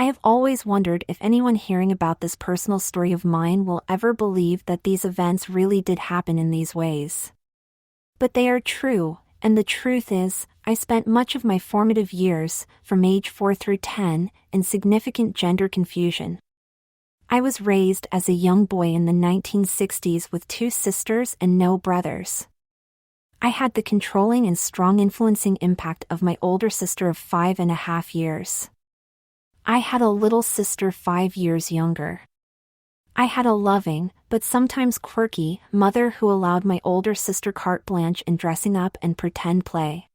I have always wondered if anyone hearing about this personal story of mine will ever believe that these events really did happen in these ways. But they are true, and the truth is, I spent much of my formative years, from age 4 through 10, in significant gender confusion. I was raised as a young boy in the 1960s with 2 sisters and no brothers. I had the controlling and strong influencing impact of my older sister of 5.5 years. I had a little sister 5 years younger. I had a loving, but sometimes quirky, mother who allowed my older sister carte blanche in dressing up and pretend play.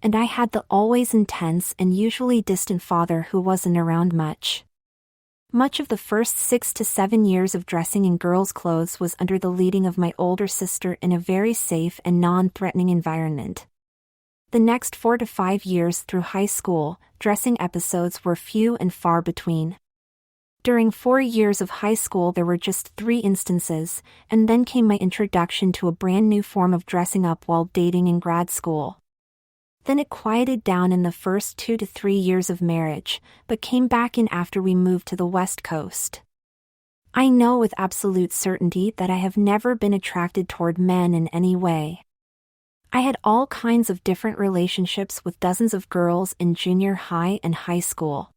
And I had the always intense and usually distant father who wasn't around much. Much of the first 6 to 7 years of dressing in girls' clothes was under the leading of my older sister in a very safe and non-threatening environment. The next 4 to 5 years through high school, dressing episodes were few and far between. During 4 years of high school there were just 3 instances, and then came my introduction to a brand new form of dressing up while dating in grad school. Then it quieted down in the first 2 to 3 years of marriage, but came back in after we moved to the West Coast. I know with absolute certainty that I have never been attracted toward men in any way. I had all kinds of different relationships with dozens of girls in junior high and high school.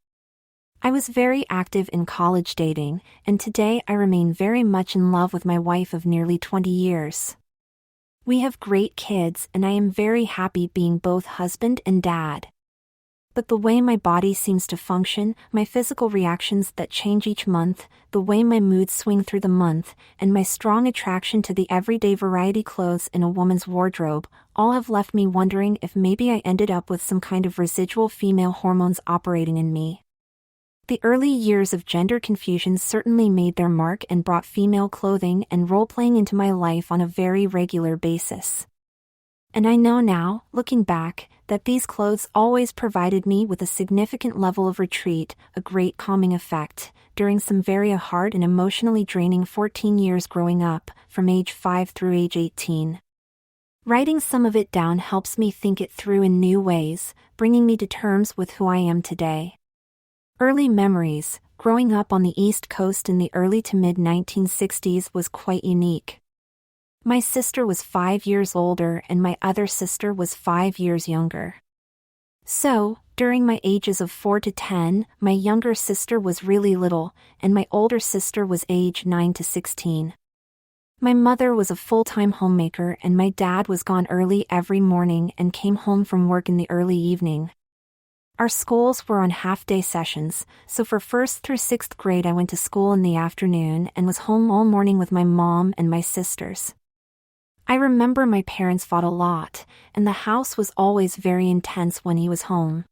I was very active in college dating, and today I remain very much in love with my wife of nearly 20 years. We have great kids and I am very happy being both husband and dad. But the way my body seems to function, my physical reactions that change each month, the way my moods swing through the month, and my strong attraction to the everyday variety clothes in a woman's wardrobe, all have left me wondering if maybe I ended up with some kind of residual female hormones operating in me. The early years of gender confusion certainly made their mark and brought female clothing and role-playing into my life on a very regular basis. And I know now, looking back, that these clothes always provided me with a significant level of retreat, a great calming effect, during some very hard and emotionally draining 14 years growing up, from age 5 through age 18. Writing some of it down helps me think it through in new ways, bringing me to terms with who I am today. Early memories, growing up on the East Coast in the early to mid-1960s was quite unique. My sister was 5 years older and my other sister was 5 years younger. So, during my ages of 4 to 10, my younger sister was really little, and my older sister was age 9 to 16. My mother was a full-time homemaker and my dad was gone early every morning and came home from work in the early evening. Our schools were on half-day sessions, so for 1st through 6th grade I went to school in the afternoon and was home all morning with my mom and my sisters. I remember my parents fought a lot, and the house was always very intense when he was home.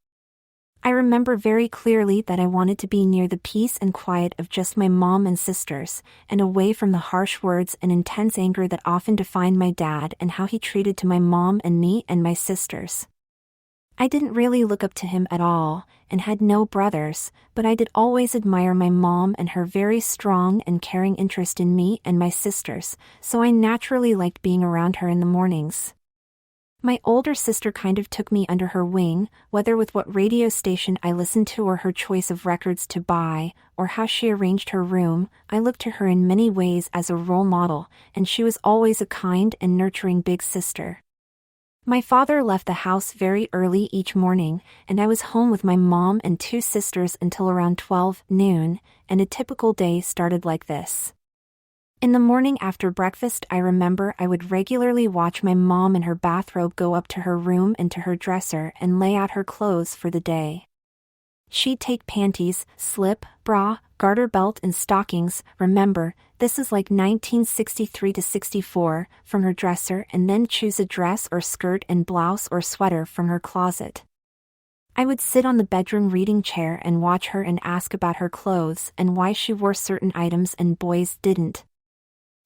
I remember very clearly that I wanted to be near the peace and quiet of just my mom and sisters, and away from the harsh words and intense anger that often defined my dad and how he treated to my mom and me and my sisters. I didn't really look up to him at all, and had no brothers, but I did always admire my mom and her very strong and caring interest in me and my sisters, so I naturally liked being around her in the mornings. My older sister kind of took me under her wing, whether with what radio station I listened to or her choice of records to buy, or how she arranged her room. I looked to her in many ways as a role model, and she was always a kind and nurturing big sister. My father left the house very early each morning, and I was home with my mom and 2 sisters until around 12 noon, and a typical day started like this. In the morning after breakfast, I remember I would regularly watch my mom in her bathrobe go up to her room and to her dresser and lay out her clothes for the day. She'd take panties, slip, bra, garter belt and stockings, remember, this is like 1963 to 64, from her dresser and then choose a dress or skirt and blouse or sweater from her closet. I would sit on the bedroom reading chair and watch her and ask about her clothes and why she wore certain items and boys didn't.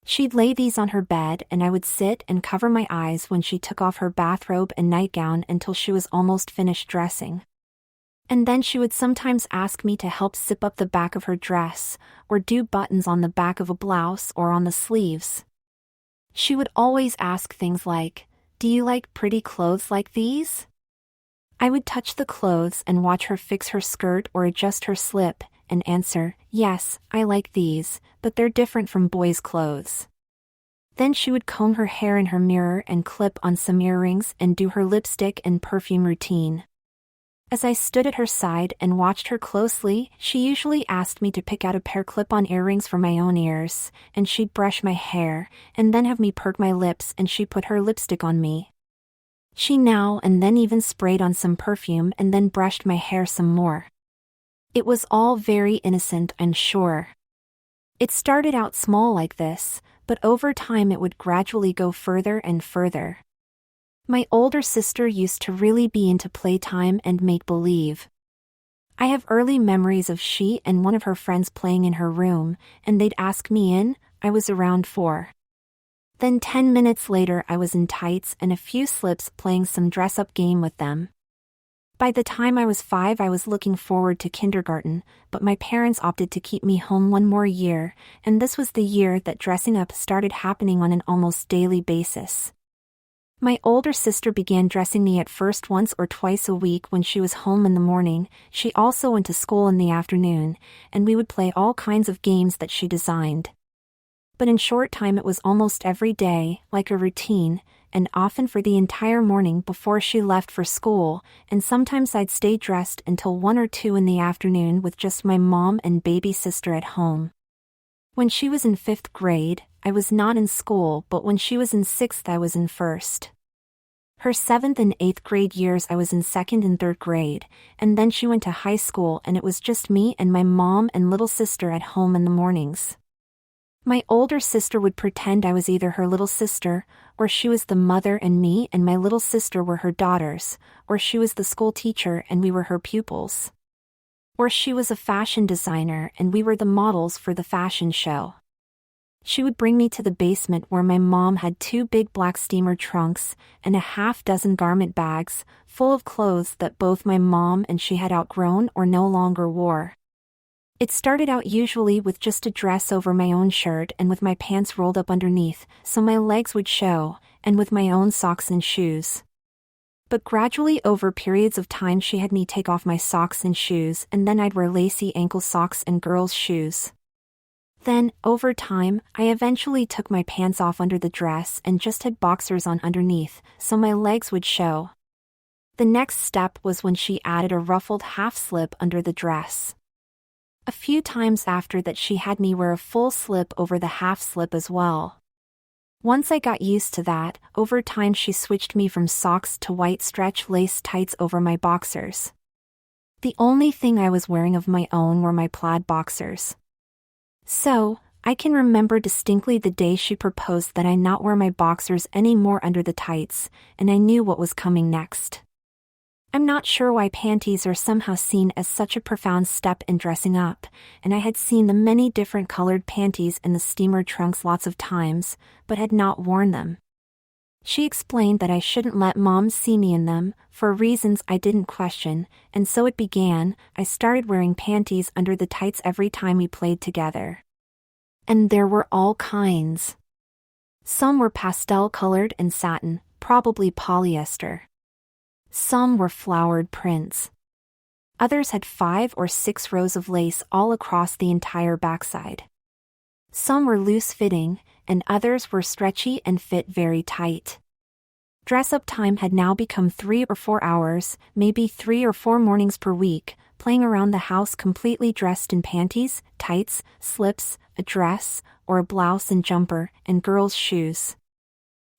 She'd lay these on her bed and I would sit and cover my eyes when she took off her bathrobe and nightgown until she was almost finished dressing. And then she would sometimes ask me to help zip up the back of her dress, or do buttons on the back of a blouse or on the sleeves. She would always ask things like, "Do you like pretty clothes like these?" I would touch the clothes and watch her fix her skirt or adjust her slip, and answer, "Yes, I like these, but they're different from boys' clothes." Then she would comb her hair in her mirror and clip on some earrings and do her lipstick and perfume routine. As I stood at her side and watched her closely, she usually asked me to pick out a pair clip-on earrings for my own ears, and she'd brush my hair, and then have me perk my lips and she put her lipstick on me. She now and then even sprayed on some perfume and then brushed my hair some more. It was all very innocent, I'm sure. It started out small like this, but over time it would gradually go further and further. My older sister used to really be into playtime and make-believe. I have early memories of she and one of her friends playing in her room, and they'd ask me in. I was around 4. Then 10 minutes later I was in tights and a few slips playing some dress-up game with them. By the time I was 5 I was looking forward to kindergarten, but my parents opted to keep me home one more year, and this was the year that dressing up started happening on an almost daily basis. My older sister began dressing me at first once or twice a week when she was home in the morning. She also went to school in the afternoon, and we would play all kinds of games that she designed. But in short time it was almost every day, like a routine, and often for the entire morning before she left for school, and sometimes I'd stay dressed until 1 or 2 in the afternoon with just my mom and baby sister at home. When she was in 5th grade, I was not in school, but when she was in 6th I was in 1st. Her 7th and 8th grade years I was in 2nd and 3rd grade, and then she went to high school and it was just me and my mom and little sister at home in the mornings. My older sister would pretend I was either her little sister, or she was the mother and me and my little sister were her daughters, or she was the school teacher and we were her pupils. Or she was a fashion designer and we were the models for the fashion show. She would bring me to the basement where my mom had 2 big black steamer trunks and a half-dozen garment bags full of clothes that both my mom and she had outgrown or no longer wore. It started out usually with just a dress over my own shirt and with my pants rolled up underneath so my legs would show, and with my own socks and shoes. But gradually over periods of time she had me take off my socks and shoes and then I'd wear lacy ankle socks and girls' shoes. Then, over time, I eventually took my pants off under the dress and just had boxers on underneath, so my legs would show. The next step was when she added a ruffled half-slip under the dress. A few times after that she had me wear a full slip over the half-slip as well. Once I got used to that, over time she switched me from socks to white stretch lace tights over my boxers. The only thing I was wearing of my own were my plaid boxers. So, I can remember distinctly the day she proposed that I not wear my boxers anymore under the tights, and I knew what was coming next. I'm not sure why panties are somehow seen as such a profound step in dressing up, and I had seen the many different colored panties in the steamer trunks lots of times, but had not worn them. She explained that I shouldn't let Mom see me in them, for reasons I didn't question, and so it began. I started wearing panties under the tights every time we played together. And there were all kinds. Some were pastel-colored and satin, probably polyester. Some were flowered prints. Others had 5 or 6 rows of lace all across the entire backside. Some were loose-fitting, and others were stretchy and fit very tight. Dress-up time had now become 3 or 4 hours, maybe 3 or 4 mornings per week, playing around the house completely dressed in panties, tights, slips, a dress, or a blouse and jumper, and girls' shoes.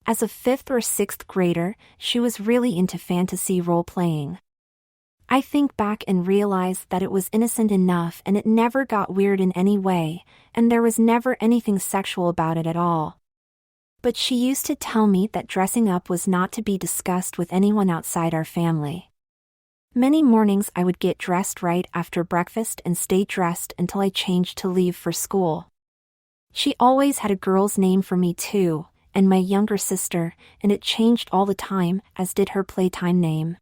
As a 5th or 6th grader, she was really into fantasy role-playing. I think back and realize that it was innocent enough and it never got weird in any way, and there was never anything sexual about it at all. But she used to tell me that dressing up was not to be discussed with anyone outside our family. Many mornings I would get dressed right after breakfast and stay dressed until I changed to leave for school. She always had a girl's name for me too, and my younger sister, and it changed all the time, as did her playtime name.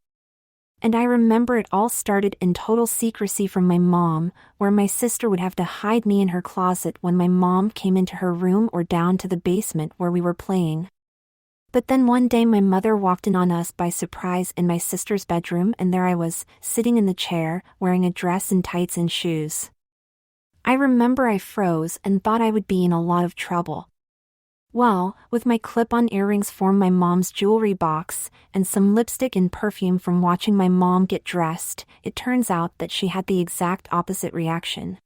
And I remember it all started in total secrecy from my mom, where my sister would have to hide me in her closet when my mom came into her room or down to the basement where we were playing. But then one day my mother walked in on us by surprise in my sister's bedroom, and there I was, sitting in the chair, wearing a dress and tights and shoes. I remember I froze and thought I would be in a lot of trouble. Well, with my clip-on earrings from my mom's jewelry box, and some lipstick and perfume from watching my mom get dressed, it turns out that she had the exact opposite reaction.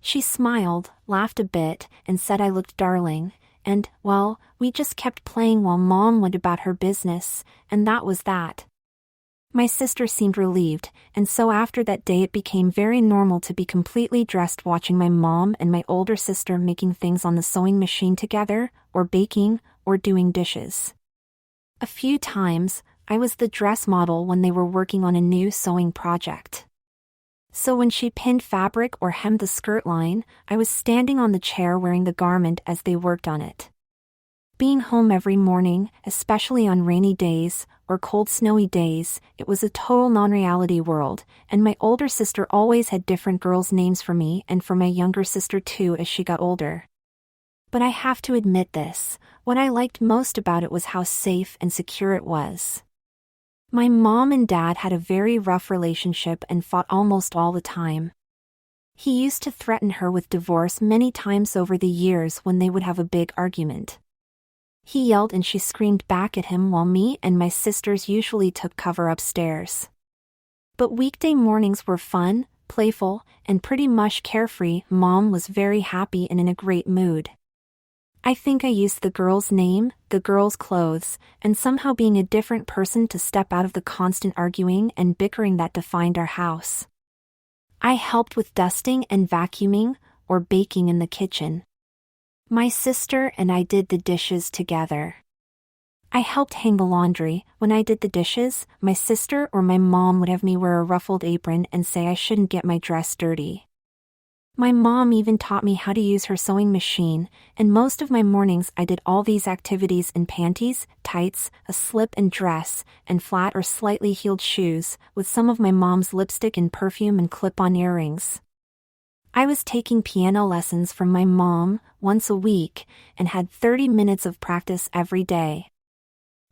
She smiled, laughed a bit, and said I looked darling, and, well, we just kept playing while Mom went about her business, and that was that. My sister seemed relieved, and so after that day it became very normal to be completely dressed watching my mom and my older sister making things on the sewing machine together, or baking, or doing dishes. A few times, I was the dress model when they were working on a new sewing project. So when she pinned fabric or hemmed the skirt line, I was standing on the chair wearing the garment as they worked on it. Being home every morning, especially on rainy days, or cold snowy days, it was a total non-reality world, and my older sister always had different girls' names for me and for my younger sister too as she got older. But I have to admit this, what I liked most about it was how safe and secure it was. My mom and dad had a very rough relationship and fought almost all the time. He used to threaten her with divorce many times over the years when they would have a big argument. He yelled and she screamed back at him while me and my sisters usually took cover upstairs. But weekday mornings were fun, playful, and pretty much carefree. Mom was very happy and in a great mood. I think I used the girl's name, the girl's clothes, and somehow being a different person to step out of the constant arguing and bickering that defined our house. I helped with dusting and vacuuming, or baking in the kitchen. My sister and I did the dishes together. I helped hang the laundry. When I did the dishes, my sister or my mom would have me wear a ruffled apron and say I shouldn't get my dress dirty. My mom even taught me how to use her sewing machine, and most of my mornings I did all these activities in panties, tights, a slip and dress, and flat or slightly heeled shoes, with some of my mom's lipstick and perfume and clip-on earrings. I was taking piano lessons from my mom once a week, and had 30 minutes of practice every day.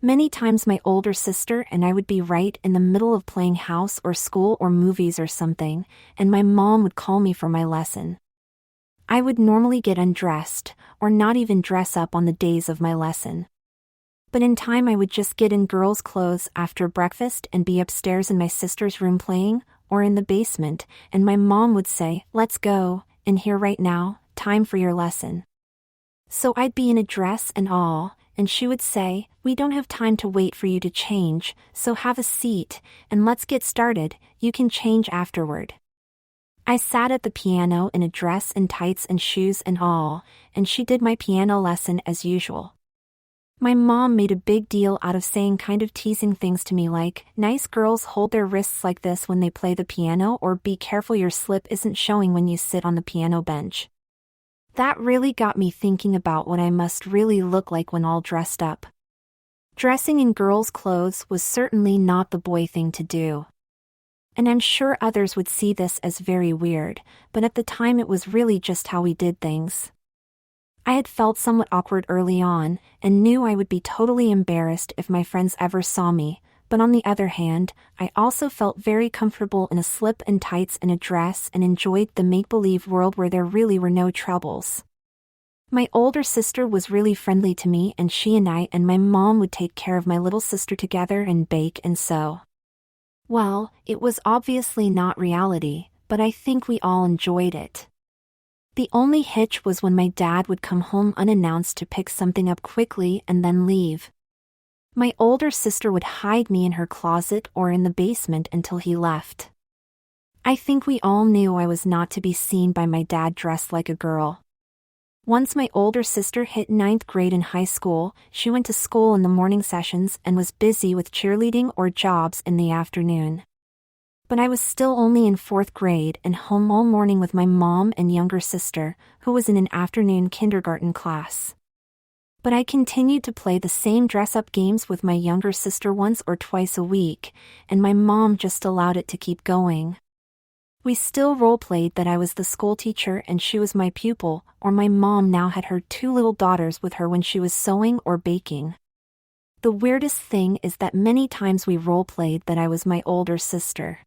Many times my older sister and I would be right in the middle of playing house or school or movies or something, and my mom would call me for my lesson. I would normally get undressed, or not even dress up on the days of my lesson. But in time I would just get in girls' clothes after breakfast and be upstairs in my sister's room playing, or in the basement, and my mom would say, "Let's go, in here right now, time for your lesson." So I'd be in a dress and all, and she would say, "We don't have time to wait for you to change, so have a seat, and let's get started, you can change afterward." I sat at the piano in a dress and tights and shoes and all, and she did my piano lesson as usual. My mom made a big deal out of saying kind of teasing things to me like, "Nice girls hold their wrists like this when they play the piano," or "Be careful your slip isn't showing when you sit on the piano bench." That really got me thinking about what I must really look like when all dressed up. Dressing in girls' clothes was certainly not the boy thing to do. And I'm sure others would see this as very weird, but at the time it was really just how we did things. I had felt somewhat awkward early on, and knew I would be totally embarrassed if my friends ever saw me, but on the other hand, I also felt very comfortable in a slip and tights and a dress and enjoyed the make-believe world where there really were no troubles. My older sister was really friendly to me, and she and I and my mom would take care of my little sister together and bake and sew. Well, it was obviously not reality, but I think we all enjoyed it. The only hitch was when my dad would come home unannounced to pick something up quickly and then leave. My older sister would hide me in her closet or in the basement until he left. I think we all knew I was not to be seen by my dad dressed like a girl. Once my older sister hit 9th grade in high school, she went to school in the morning sessions and was busy with cheerleading or jobs in the afternoon. But I was still only in 4th grade and home all morning with my mom and younger sister, who was in an afternoon kindergarten class. But I continued to play the same dress-up games with my younger sister once or twice a week, and my mom just allowed it to keep going. We still role-played that I was the school teacher and she was my pupil, or my mom now had her 2 little daughters with her when she was sewing or baking. The weirdest thing is that many times we role-played that I was my older sister.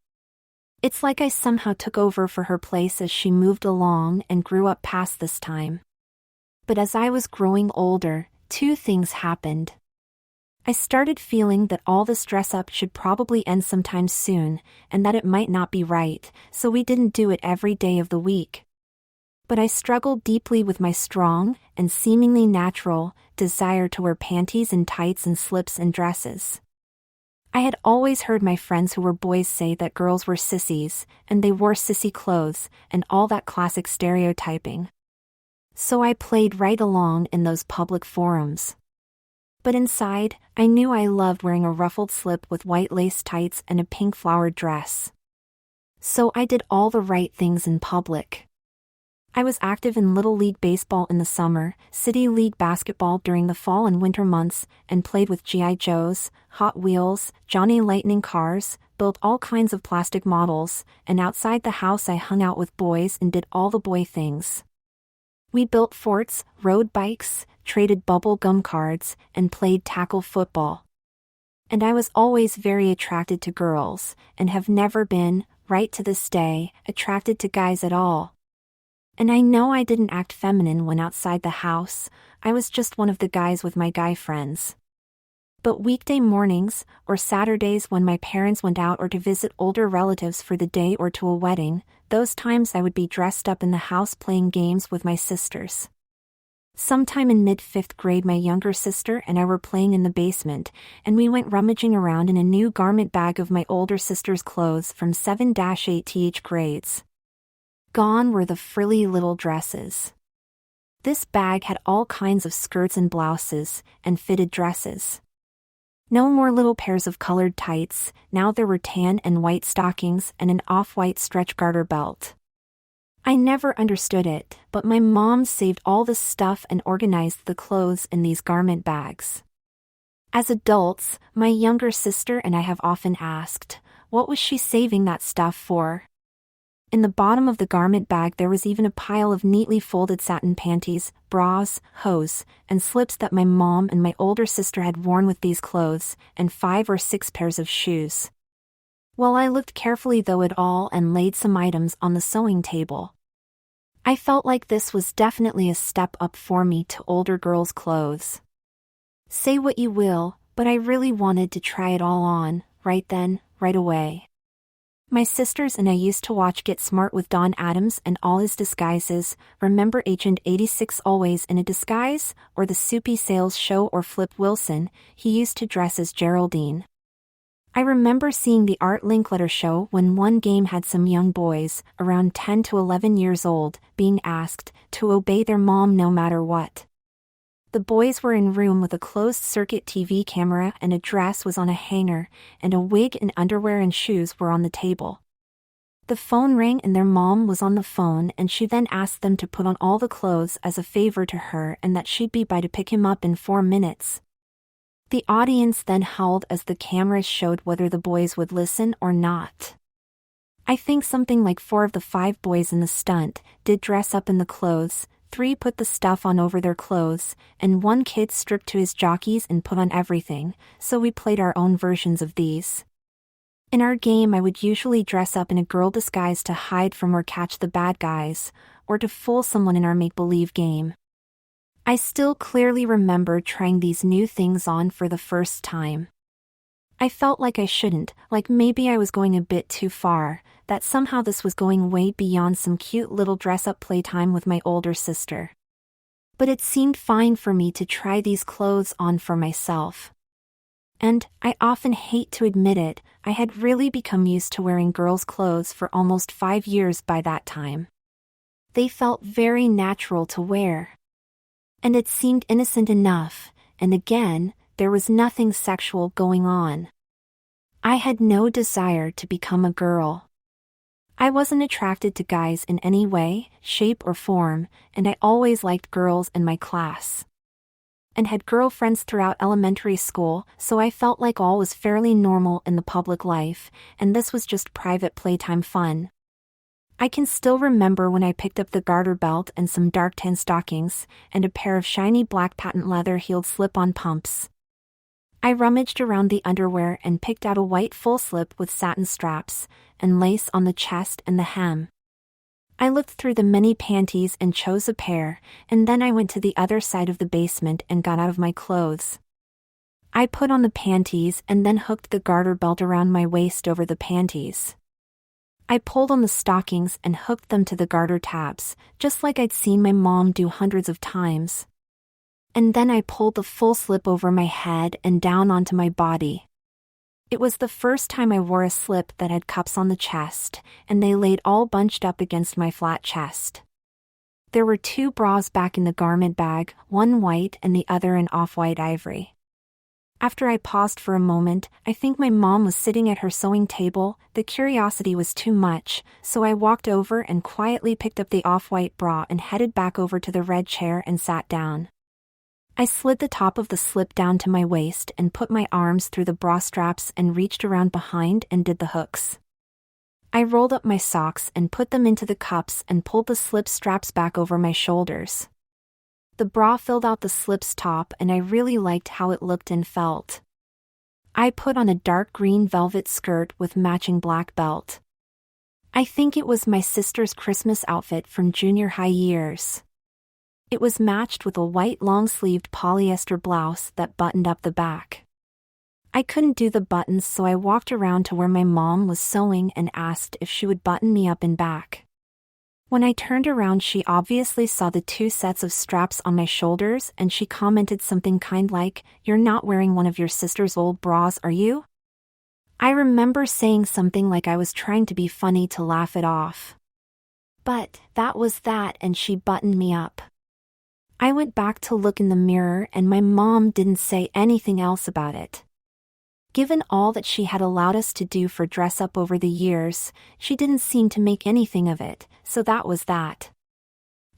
It's like I somehow took over for her place as she moved along and grew up past this time. But as I was growing older, two things happened. I started feeling that all this dress-up should probably end sometime soon, and that it might not be right, so we didn't do it every day of the week. But I struggled deeply with my strong, and seemingly natural, desire to wear panties and tights and slips and dresses. I had always heard my friends who were boys say that girls were sissies, and they wore sissy clothes, and all that classic stereotyping. So I played right along in those public forums. But inside, I knew I loved wearing a ruffled slip with white lace tights and a pink flowered dress. So I did all the right things in public. I was active in Little League Baseball in the summer, City League Basketball during the fall and winter months, and played with G.I. Joes, Hot Wheels, Johnny Lightning cars, built all kinds of plastic models, and outside the house I hung out with boys and did all the boy things. We built forts, rode bikes, traded bubble gum cards, and played tackle football. And I was always very attracted to girls, and have never been, right to this day, attracted to guys at all. And I know I didn't act feminine when outside the house, I was just one of the guys with my guy friends. But weekday mornings, or Saturdays when my parents went out or to visit older relatives for the day or to a wedding, those times I would be dressed up in the house playing games with my sisters. Sometime in mid-fifth grade my younger sister and I were playing in the basement, and we went rummaging around in a new garment bag of my older sister's clothes from 7-8th grades. Gone were the frilly little dresses. This bag had all kinds of skirts and blouses, and fitted dresses. No more little pairs of colored tights, now there were tan and white stockings and an off-white stretch garter belt. I never understood it, but my mom saved all this stuff and organized the clothes in these garment bags. As adults, my younger sister and I have often asked, what was she saving that stuff for? In the bottom of the garment bag there was even a pile of neatly folded satin panties, bras, hose, and slips that my mom and my older sister had worn with these clothes, and 5 or 6 pairs of shoes. Well, I looked carefully though at all and laid some items on the sewing table. I felt like this was definitely a step up for me to older girls' clothes. Say what you will, but I really wanted to try it all on, right then, right away. My sisters and I used to watch Get Smart with Don Adams and all his disguises, remember Agent 86 Always in a Disguise, or the Soupy Sales Show or Flip Wilson, he used to dress as Geraldine. I remember seeing the Art Linkletter show when one game had some young boys, around 10 to 11 years old, being asked to obey their mom no matter what. The boys were in a room with a closed-circuit TV camera and a dress was on a hanger, and a wig and underwear and shoes were on the table. The phone rang and their mom was on the phone and she then asked them to put on all the clothes as a favor to her and that she'd be by to pick him up in 4 minutes. The audience then howled as the cameras showed whether the boys would listen or not. I think something like 4 of the 5 boys in the stunt did dress up in the clothes, 3 put the stuff on over their clothes, and 1 kid stripped to his jockeys and put on everything, so we played our own versions of these. In our game I would usually dress up in a girl disguise to hide from or catch the bad guys, or to fool someone in our make-believe game. I still clearly remember trying these new things on for the first time. I felt like I shouldn't, like maybe I was going a bit too far, that somehow this was going way beyond some cute little dress-up playtime with my older sister. But it seemed fine for me to try these clothes on for myself. And, I often hate to admit it, I had really become used to wearing girls' clothes for almost 5 years by that time. They felt very natural to wear. And it seemed innocent enough, and again, there was nothing sexual going on. I had no desire to become a girl. I wasn't attracted to guys in any way, shape or form, and I always liked girls in my class. And had girlfriends throughout elementary school, so I felt like all was fairly normal in the public life, and this was just private playtime fun. I can still remember when I picked up the garter belt and some dark tan stockings, and a pair of shiny black patent leather-heeled slip-on pumps. I rummaged around the underwear and picked out a white full slip with satin straps and lace on the chest and the hem. I looked through the many panties and chose a pair, and then I went to the other side of the basement and got out of my clothes. I put on the panties and then hooked the garter belt around my waist over the panties. I pulled on the stockings and hooked them to the garter tabs, just like I'd seen my mom do hundreds of times. And then I pulled the full slip over my head and down onto my body. It was the first time I wore a slip that had cups on the chest, and they laid all bunched up against my flat chest. There were 2 bras back in the garment bag, one white and the other in off-white ivory. After I paused for a moment, I think my mom was sitting at her sewing table. The curiosity was too much, so I walked over and quietly picked up the off-white bra and headed back over to the red chair and sat down. I slid the top of the slip down to my waist and put my arms through the bra straps and reached around behind and did the hooks. I rolled up my socks and put them into the cups and pulled the slip straps back over my shoulders. The bra filled out the slip's top and I really liked how it looked and felt. I put on a dark green velvet skirt with matching black belt. I think it was my sister's Christmas outfit from junior high years. It was matched with a white long-sleeved polyester blouse that buttoned up the back. I couldn't do the buttons, so I walked around to where my mom was sewing and asked if she would button me up and back. When I turned around, she obviously saw the 2 sets of straps on my shoulders and she commented something kind like, "You're not wearing one of your sister's old bras, are you?" I remember saying something like I was trying to be funny to laugh it off. But that was that, and she buttoned me up. I went back to look in the mirror and my mom didn't say anything else about it. Given all that she had allowed us to do for dress up over the years, she didn't seem to make anything of it, so that was that.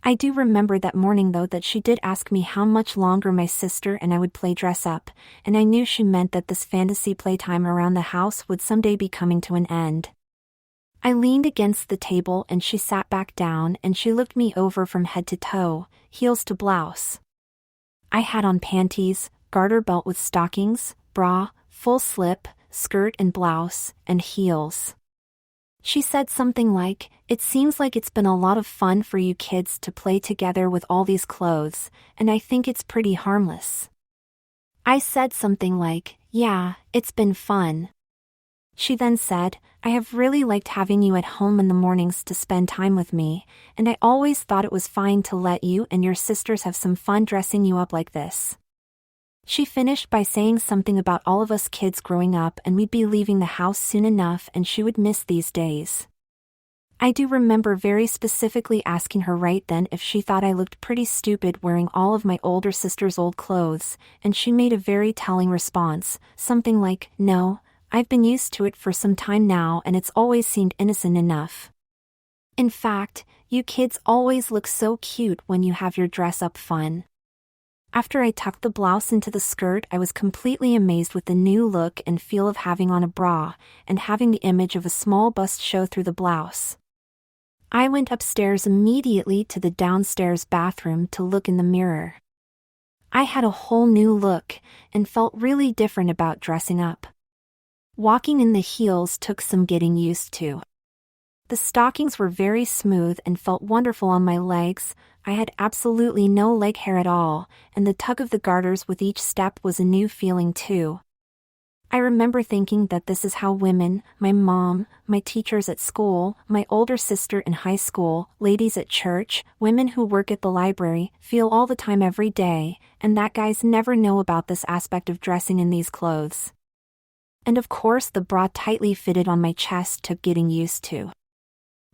I do remember that morning though that she did ask me how much longer my sister and I would play dress up, and I knew she meant that this fantasy playtime around the house would someday be coming to an end. I leaned against the table and she sat back down and she looked me over from head to toe, heels to blouse. I had on panties, garter belt with stockings, bra, full slip, skirt and blouse, and heels. She said something like, "It seems like it's been a lot of fun for you kids to play together with all these clothes, and I think it's pretty harmless." I said something like, "Yeah, it's been fun." She then said, "I have really liked having you at home in the mornings to spend time with me, and I always thought it was fine to let you and your sisters have some fun dressing you up like this." She finished by saying something about all of us kids growing up and we'd be leaving the house soon enough and she would miss these days. I do remember very specifically asking her right then if she thought I looked pretty stupid wearing all of my older sister's old clothes, and she made a very telling response, something like, "No, I've been used to it for some time now and it's always seemed innocent enough. In fact, you kids always look so cute when you have your dress up fun." After I tucked the blouse into the skirt, I was completely amazed with the new look and feel of having on a bra, and having the image of a small bust show through the blouse. I went upstairs immediately to the downstairs bathroom to look in the mirror. I had a whole new look, and felt really different about dressing up. Walking in the heels took some getting used to. The stockings were very smooth and felt wonderful on my legs. I had absolutely no leg hair at all, and the tug of the garters with each step was a new feeling too. I remember thinking that this is how women, my mom, my teachers at school, my older sister in high school, ladies at church, women who work at the library, feel all the time every day, and that guys never know about this aspect of dressing in these clothes. And of course the bra tightly fitted on my chest took getting used to.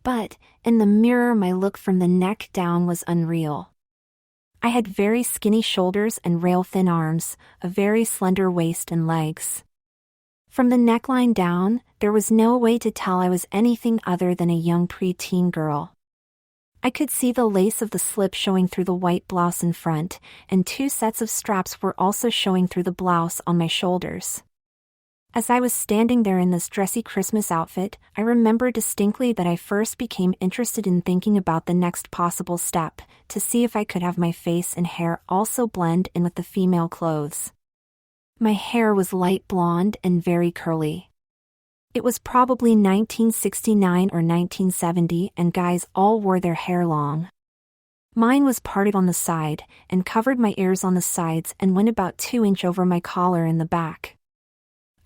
But, in the mirror my look from the neck down was unreal. I had very skinny shoulders and rail-thin arms, a very slender waist and legs. From the neckline down, there was no way to tell I was anything other than a young pre-teen girl. I could see the lace of the slip showing through the white blouse in front, and 2 sets of straps were also showing through the blouse on my shoulders. As I was standing there in this dressy Christmas outfit, I remember distinctly that I first became interested in thinking about the next possible step, to see if I could have my face and hair also blend in with the female clothes. My hair was light blonde and very curly. It was probably 1969 or 1970 and guys all wore their hair long. Mine was parted on the side and covered my ears on the sides and went about 2 inches over my collar in the back.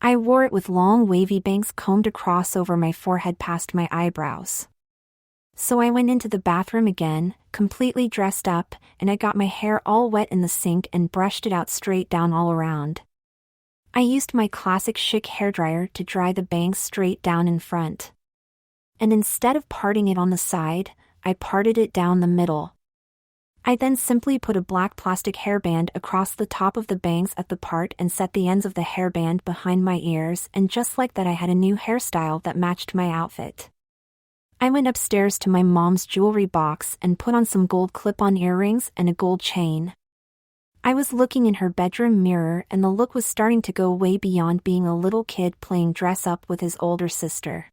I wore it with long wavy bangs combed across over my forehead past my eyebrows. So I went into the bathroom again, completely dressed up, and I got my hair all wet in the sink and brushed it out straight down all around. I used my classic chic hairdryer to dry the bangs straight down in front. And instead of parting it on the side, I parted it down the middle. I then simply put a black plastic hairband across the top of the bangs at the part and set the ends of the hairband behind my ears, and just like that I had a new hairstyle that matched my outfit. I went upstairs to my mom's jewelry box and put on some gold clip-on earrings and a gold chain. I was looking in her bedroom mirror and the look was starting to go way beyond being a little kid playing dress-up with his older sister.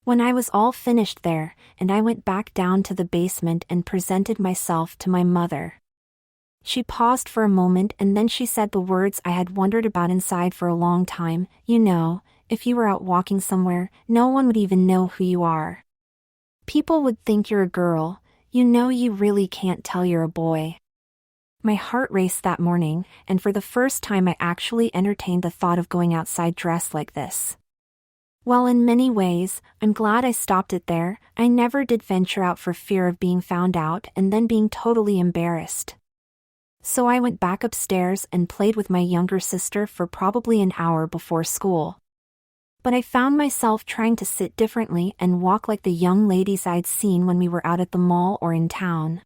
When I was all finished there, and I went back down to the basement and presented myself to my mother. She paused for a moment and then she said the words I had wondered about inside for a long time, "You know, if you were out walking somewhere, no one would even know who you are. People would think you're a girl, you know you really can't tell you're a boy." My heart raced that morning, and for the first time I actually entertained the thought of going outside dressed like this. While in many ways, I'm glad I stopped it there, I never did venture out for fear of being found out and then being totally embarrassed. So I went back upstairs and played with my younger sister for probably an hour before school. But I found myself trying to sit differently and walk like the young ladies I'd seen when we were out at the mall or in town.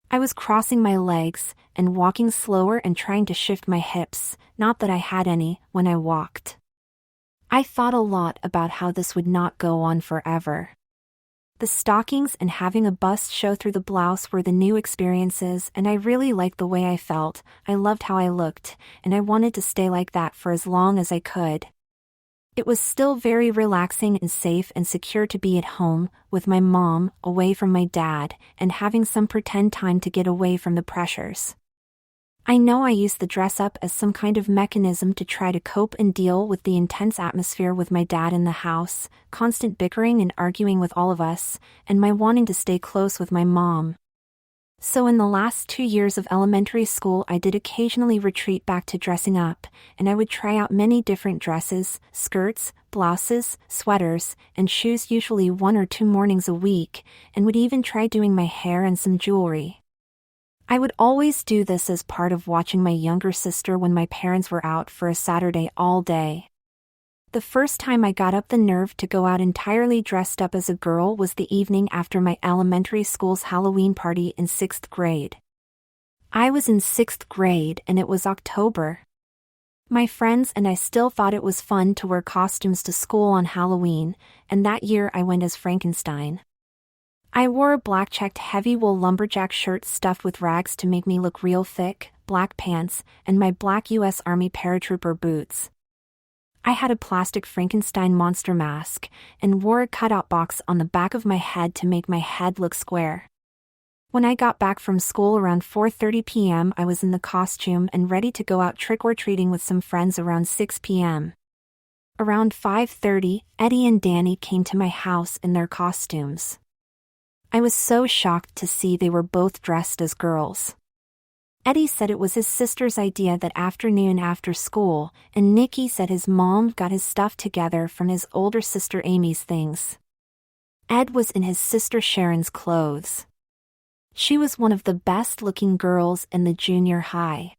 I was crossing my legs and walking slower and trying to shift my hips, not that I had any, when I walked. I thought a lot about how this would not go on forever. The stockings and having a bust show through the blouse were the new experiences, and I really liked the way I felt, I loved how I looked, and I wanted to stay like that for as long as I could. It was still very relaxing and safe and secure to be at home, with my mom, away from my dad, and having some pretend time to get away from the pressures. I know I used the dress up as some kind of mechanism to try to cope and deal with the intense atmosphere with my dad in the house, constant bickering and arguing with all of us, and my wanting to stay close with my mom. So in the last 2 years of elementary school I did occasionally retreat back to dressing up, and I would try out many different dresses, skirts, blouses, sweaters, and shoes usually 1 or 2 mornings a week, and would even try doing my hair and some jewelry. I would always do this as part of watching my younger sister when my parents were out for a Saturday all day. The first time I got up the nerve to go out entirely dressed up as a girl was the evening after my elementary school's Halloween party in 6th grade. I was in 6th grade and it was October. My friends and I still thought it was fun to wear costumes to school on Halloween, and that year I went as Frankenstein. I wore a black checked heavy wool lumberjack shirt stuffed with rags to make me look real thick, black pants, and my black U.S. Army paratrooper boots. I had a plastic Frankenstein monster mask, and wore a cutout box on the back of my head to make my head look square. When I got back from school around 4:30 p.m. I was in the costume and ready to go out trick-or-treating with some friends around 6 p.m. Around 5:30, Eddie and Danny came to my house in their costumes. I was so shocked to see they were both dressed as girls. Eddie said it was his sister's idea that afternoon after school, and Nicky said his mom got his stuff together from his older sister Amy's things. Ed was in his sister Sharon's clothes. She was one of the best-looking girls in the junior high.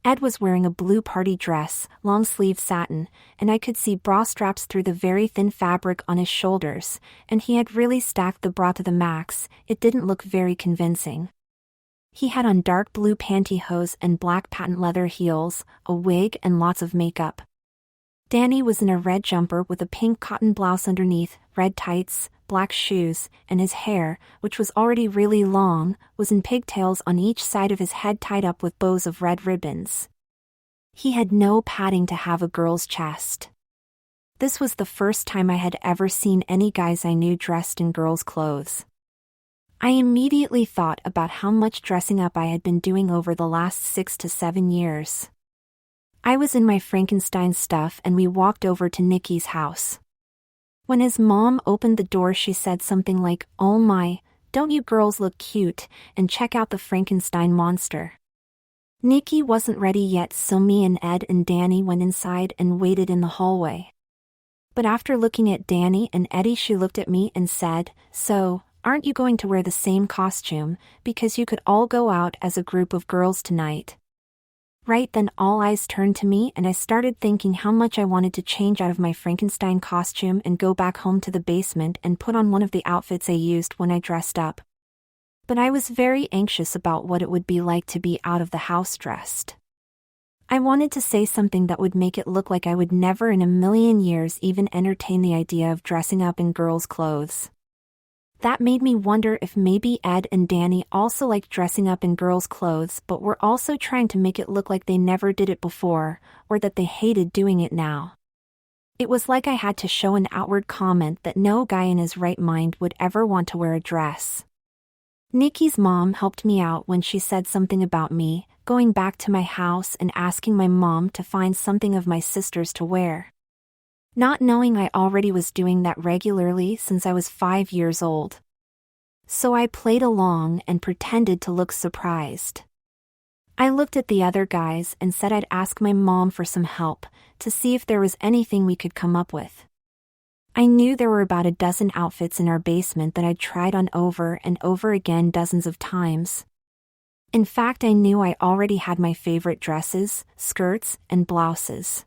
Ed was wearing a blue party dress, long-sleeve satin, and I could see bra straps through the very thin fabric on his shoulders, and he had really stacked the bra to the max. It didn't look very convincing. He had on dark blue pantyhose and black patent leather heels, a wig and lots of makeup. Danny was in a red jumper with a pink cotton blouse underneath, red tights, black shoes, and his hair, which was already really long, was in pigtails on each side of his head tied up with bows of red ribbons. He had no padding to have a girl's chest. This was the first time I had ever seen any guys I knew dressed in girls' clothes. I immediately thought about how much dressing up I had been doing over the last 6 to 7 years. I was in my Frankenstein stuff and we walked over to Nicky's house. When his mom opened the door, she said something like, "Oh my, don't you girls look cute, and check out the Frankenstein monster." Nicky wasn't ready yet, so me and Ed and Danny went inside and waited in the hallway. But after looking at Danny and Eddie, she looked at me and said, "So, aren't you going to wear the same costume, because you could all go out as a group of girls tonight?" Right then all eyes turned to me and I started thinking how much I wanted to change out of my Frankenstein costume and go back home to the basement and put on one of the outfits I used when I dressed up. But I was very anxious about what it would be like to be out of the house dressed. I wanted to say something that would make it look like I would never in a million years even entertain the idea of dressing up in girls' clothes. That made me wonder if maybe Ed and Danny also liked dressing up in girls' clothes but were also trying to make it look like they never did it before, or that they hated doing it now. It was like I had to show an outward comment that no guy in his right mind would ever want to wear a dress. Nicky's mom helped me out when she said something about me going back to my house and asking my mom to find something of my sister's to wear. Not knowing I already was doing that regularly since I was 5 years old. So I played along and pretended to look surprised. I looked at the other guys and said I'd ask my mom for some help, to see if there was anything we could come up with. I knew there were about a dozen outfits in our basement that I'd tried on over and over again dozens of times. In fact, I knew I already had my favorite dresses, skirts, and blouses.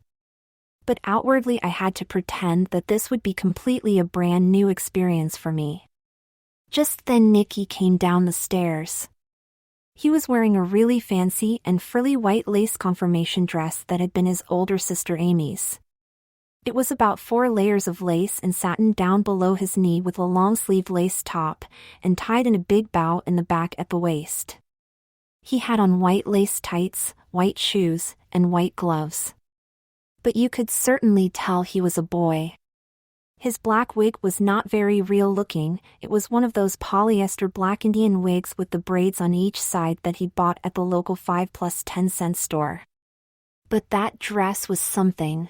But outwardly I had to pretend that this would be completely a brand new experience for me. Just then Nicky came down the stairs. He was wearing a really fancy and frilly white lace confirmation dress that had been his older sister Amy's. It was about 4 layers of lace and satin down below his knee with a long-sleeved lace top, and tied in a big bow in the back at the waist. He had on white lace tights, white shoes, and white gloves. But you could certainly tell he was a boy. His black wig was not very real looking. It was one of those polyester black Indian wigs with the braids on each side that he bought at the local 5 plus 10-cent store. But that dress was something.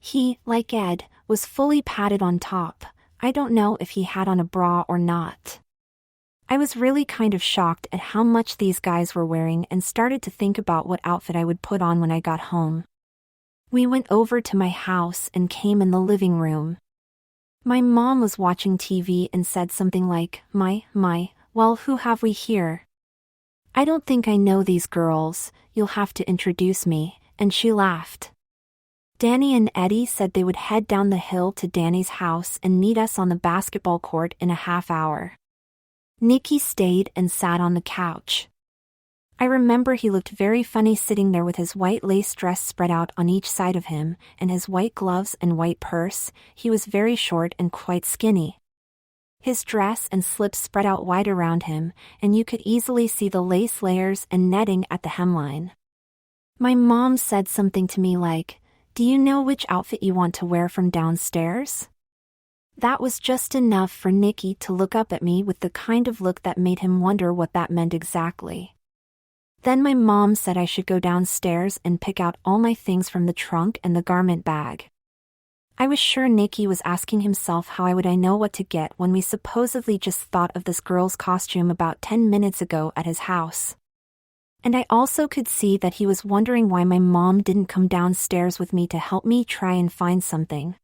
He, like Ed, was fully padded on top. I don't know if he had on a bra or not. I was really kind of shocked at how much these guys were wearing and started to think about what outfit I would put on when I got home. We went over to my house and came in the living room. My mom was watching TV and said something like, well, who have we here?" "I don't think I know these girls, you'll have to introduce me," and she laughed. Danny and Eddie said they would head down the hill to Danny's house and meet us on the basketball court in a half hour. Nicky stayed and sat on the couch. I remember he looked very funny sitting there with his white lace dress spread out on each side of him, and his white gloves and white purse. He was very short and quite skinny. His dress and slips spread out wide around him, and you could easily see the lace layers and netting at the hemline. My mom said something to me like, "Do you know which outfit you want to wear from downstairs?" That was just enough for Nicky to look up at me with the kind of look that made him wonder what that meant exactly. Then my mom said I should go downstairs and pick out all my things from the trunk and the garment bag. I was sure Nicky was asking himself how I know what to get when we supposedly just thought of this girl's costume about 10 minutes ago at his house. And I also could see that he was wondering why my mom didn't come downstairs with me to help me try and find something.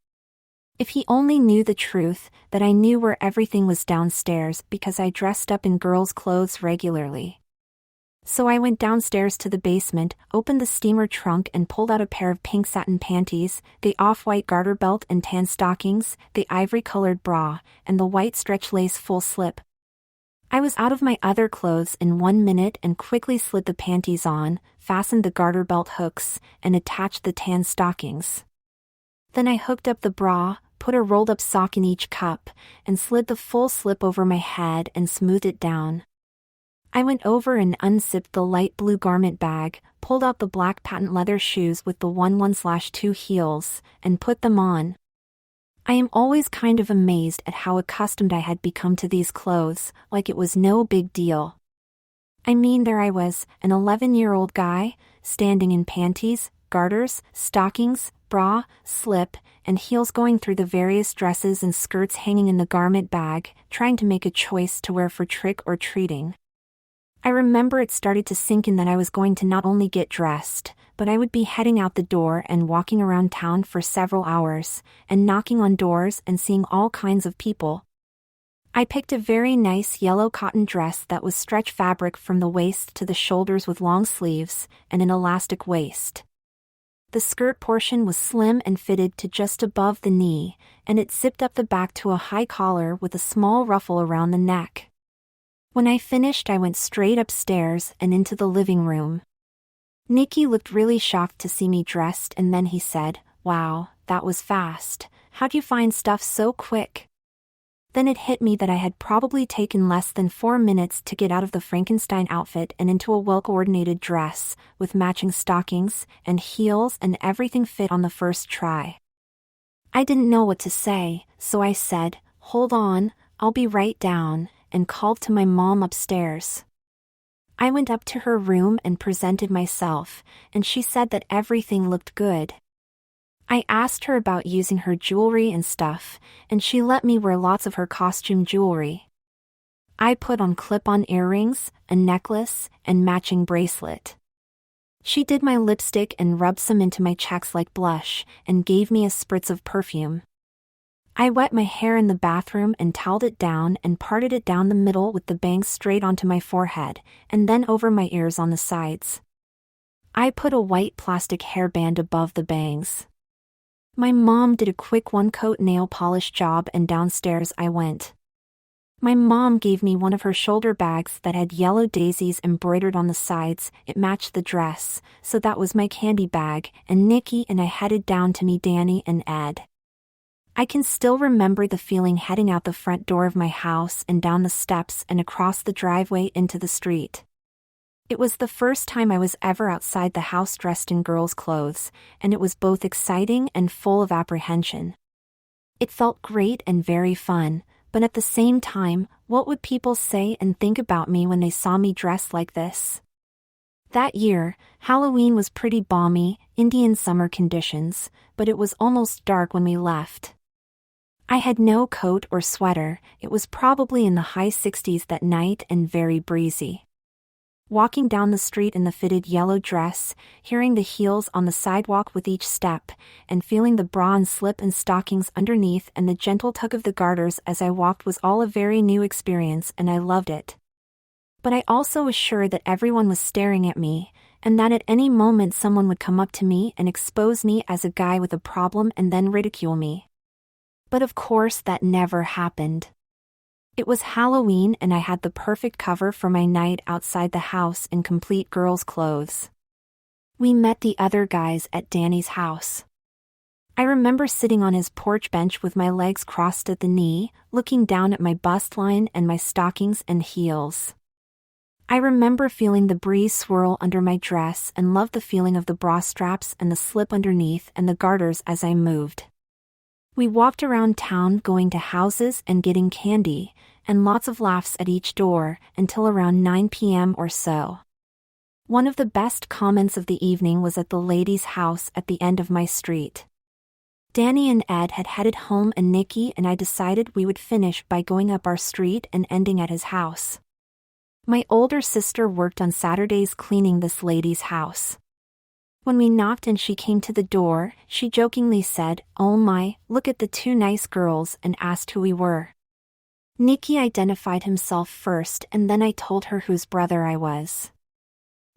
If he only knew the truth, that I knew where everything was downstairs because I dressed up in girls' clothes regularly. So I went downstairs to the basement, opened the steamer trunk and pulled out a pair of pink satin panties, the off-white garter belt and tan stockings, the ivory-colored bra, and the white stretch lace full slip. I was out of my other clothes in 1 minute and quickly slid the panties on, fastened the garter belt hooks, and attached the tan stockings. Then I hooked up the bra, put a rolled-up sock in each cup, and slid the full slip over my head and smoothed it down. I went over and unzipped the light blue garment bag, pulled out the black patent leather shoes with the 1/1/2 heels, and put them on. I am always kind of amazed at how accustomed I had become to these clothes, like it was no big deal. I mean, there I was, an 11-year-old guy, standing in panties, garters, stockings, bra, slip, and heels, going through the various dresses and skirts hanging in the garment bag, trying to make a choice to wear for trick or treating. I remember it started to sink in that I was going to not only get dressed, but I would be heading out the door and walking around town for several hours, and knocking on doors and seeing all kinds of people. I picked a very nice yellow cotton dress that was stretch fabric from the waist to the shoulders with long sleeves and an elastic waist. The skirt portion was slim and fitted to just above the knee, and it zipped up the back to a high collar with a small ruffle around the neck. When I finished, I went straight upstairs and into the living room. Nicky looked really shocked to see me dressed, and then he said, "Wow, that was fast. How'd you find stuff so quick?" Then it hit me that I had probably taken less than 4 minutes to get out of the Frankenstein outfit and into a well-coordinated dress, with matching stockings and heels, and everything fit on the first try. I didn't know what to say, so I said, "Hold on, I'll be right down," and called to my mom upstairs. I went up to her room and presented myself, and she said that everything looked good. I asked her about using her jewelry and stuff, and she let me wear lots of her costume jewelry. I put on clip-on earrings, a necklace, and matching bracelet. She did my lipstick and rubbed some into my cheeks like blush, and gave me a spritz of perfume. I wet my hair in the bathroom and toweled it down and parted it down the middle with the bangs straight onto my forehead, and then over my ears on the sides. I put a white plastic hairband above the bangs. My mom did a quick one-coat nail polish job, and downstairs I went. My mom gave me one of her shoulder bags that had yellow daisies embroidered on the sides. It matched the dress, so that was my candy bag, and Nicky and I headed down to meet Danny and Ed. I can still remember the feeling heading out the front door of my house and down the steps and across the driveway into the street. It was the first time I was ever outside the house dressed in girls' clothes, and it was both exciting and full of apprehension. It felt great and very fun, but at the same time, what would people say and think about me when they saw me dressed like this? That year, Halloween was pretty balmy, Indian summer conditions, but it was almost dark when we left. I had no coat or sweater. It was probably in the high 60s that night and very breezy. Walking down the street in the fitted yellow dress, hearing the heels on the sidewalk with each step, and feeling the bra and slip and stockings underneath and the gentle tug of the garters as I walked was all a very new experience, and I loved it. But I also was sure that everyone was staring at me, and that at any moment someone would come up to me and expose me as a guy with a problem and then ridicule me. But of course that never happened. It was Halloween, and I had the perfect cover for my night outside the house in complete girls' clothes. We met the other guys at Danny's house. I remember sitting on his porch bench with my legs crossed at the knee, looking down at my bust line and my stockings and heels. I remember feeling the breeze swirl under my dress and loved the feeling of the bra straps and the slip underneath and the garters as I moved. We walked around town going to houses and getting candy, and lots of laughs at each door, until around 9 p.m. or so. One of the best comments of the evening was at the lady's house at the end of my street. Danny and Ed had headed home, and Nicky and I decided we would finish by going up our street and ending at his house. My older sister worked on Saturdays cleaning this lady's house. When we knocked and she came to the door, she jokingly said, "Oh my, look at the two nice girls," and asked who we were. Nicky identified himself first, and then I told her whose brother I was.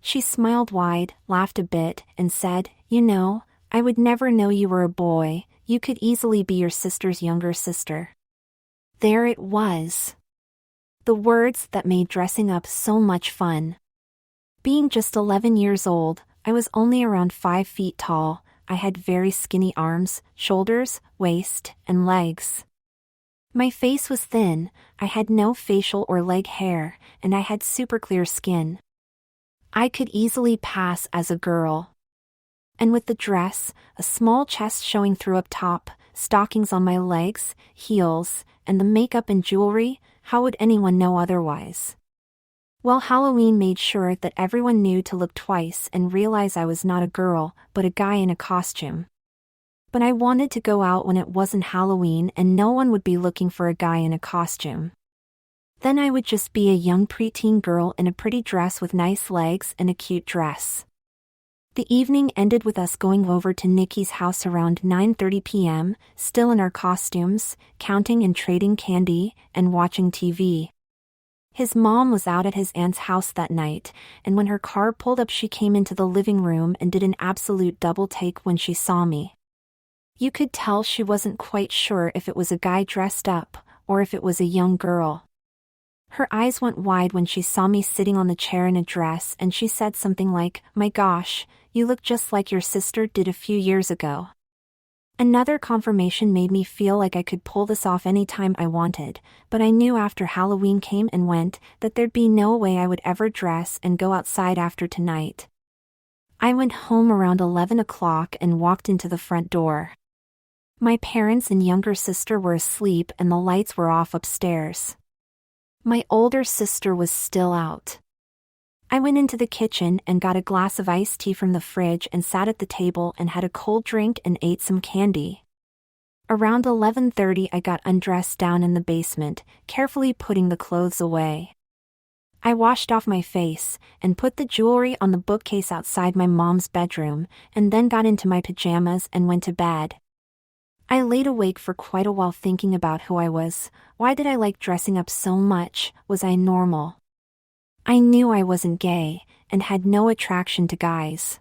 She smiled wide, laughed a bit, and said, "You know, I would never know you were a boy. You could easily be your sister's younger sister." There it was. The words that made dressing up so much fun. Being just 11 years old, I was only around 5 feet tall. I had very skinny arms, shoulders, waist, and legs. My face was thin, I had no facial or leg hair, and I had super clear skin. I could easily pass as a girl. And with the dress, a small chest showing through up top, stockings on my legs, heels, and the makeup and jewelry, how would anyone know otherwise? Well, Halloween made sure that everyone knew to look twice and realize I was not a girl, but a guy in a costume. But I wanted to go out when it wasn't Halloween and no one would be looking for a guy in a costume. Then I would just be a young preteen girl in a pretty dress with nice legs and a cute dress. The evening ended with us going over to Nikki's house around 9:30 p.m., still in our costumes, counting and trading candy, and watching TV. His mom was out at his aunt's house that night, and when her car pulled up she came into the living room and did an absolute double take when she saw me. You could tell she wasn't quite sure if it was a guy dressed up, or if it was a young girl. Her eyes went wide when she saw me sitting on the chair in a dress and she said something like, "My gosh, you look just like your sister did a few years ago." Another confirmation made me feel like I could pull this off anytime I wanted, but I knew after Halloween came and went that there'd be no way I would ever dress and go outside after tonight. I went home around 11 o'clock and walked into the front door. My parents and younger sister were asleep and the lights were off upstairs. My older sister was still out. I went into the kitchen and got a glass of iced tea from the fridge and sat at the table and had a cold drink and ate some candy. Around 11:30 I got undressed down in the basement, carefully putting the clothes away. I washed off my face and put the jewelry on the bookcase outside my mom's bedroom, and then got into my pajamas and went to bed. I laid awake for quite a while thinking about who I was. Why did I like dressing up so much? Was I normal? I knew I wasn't gay, and had no attraction to guys.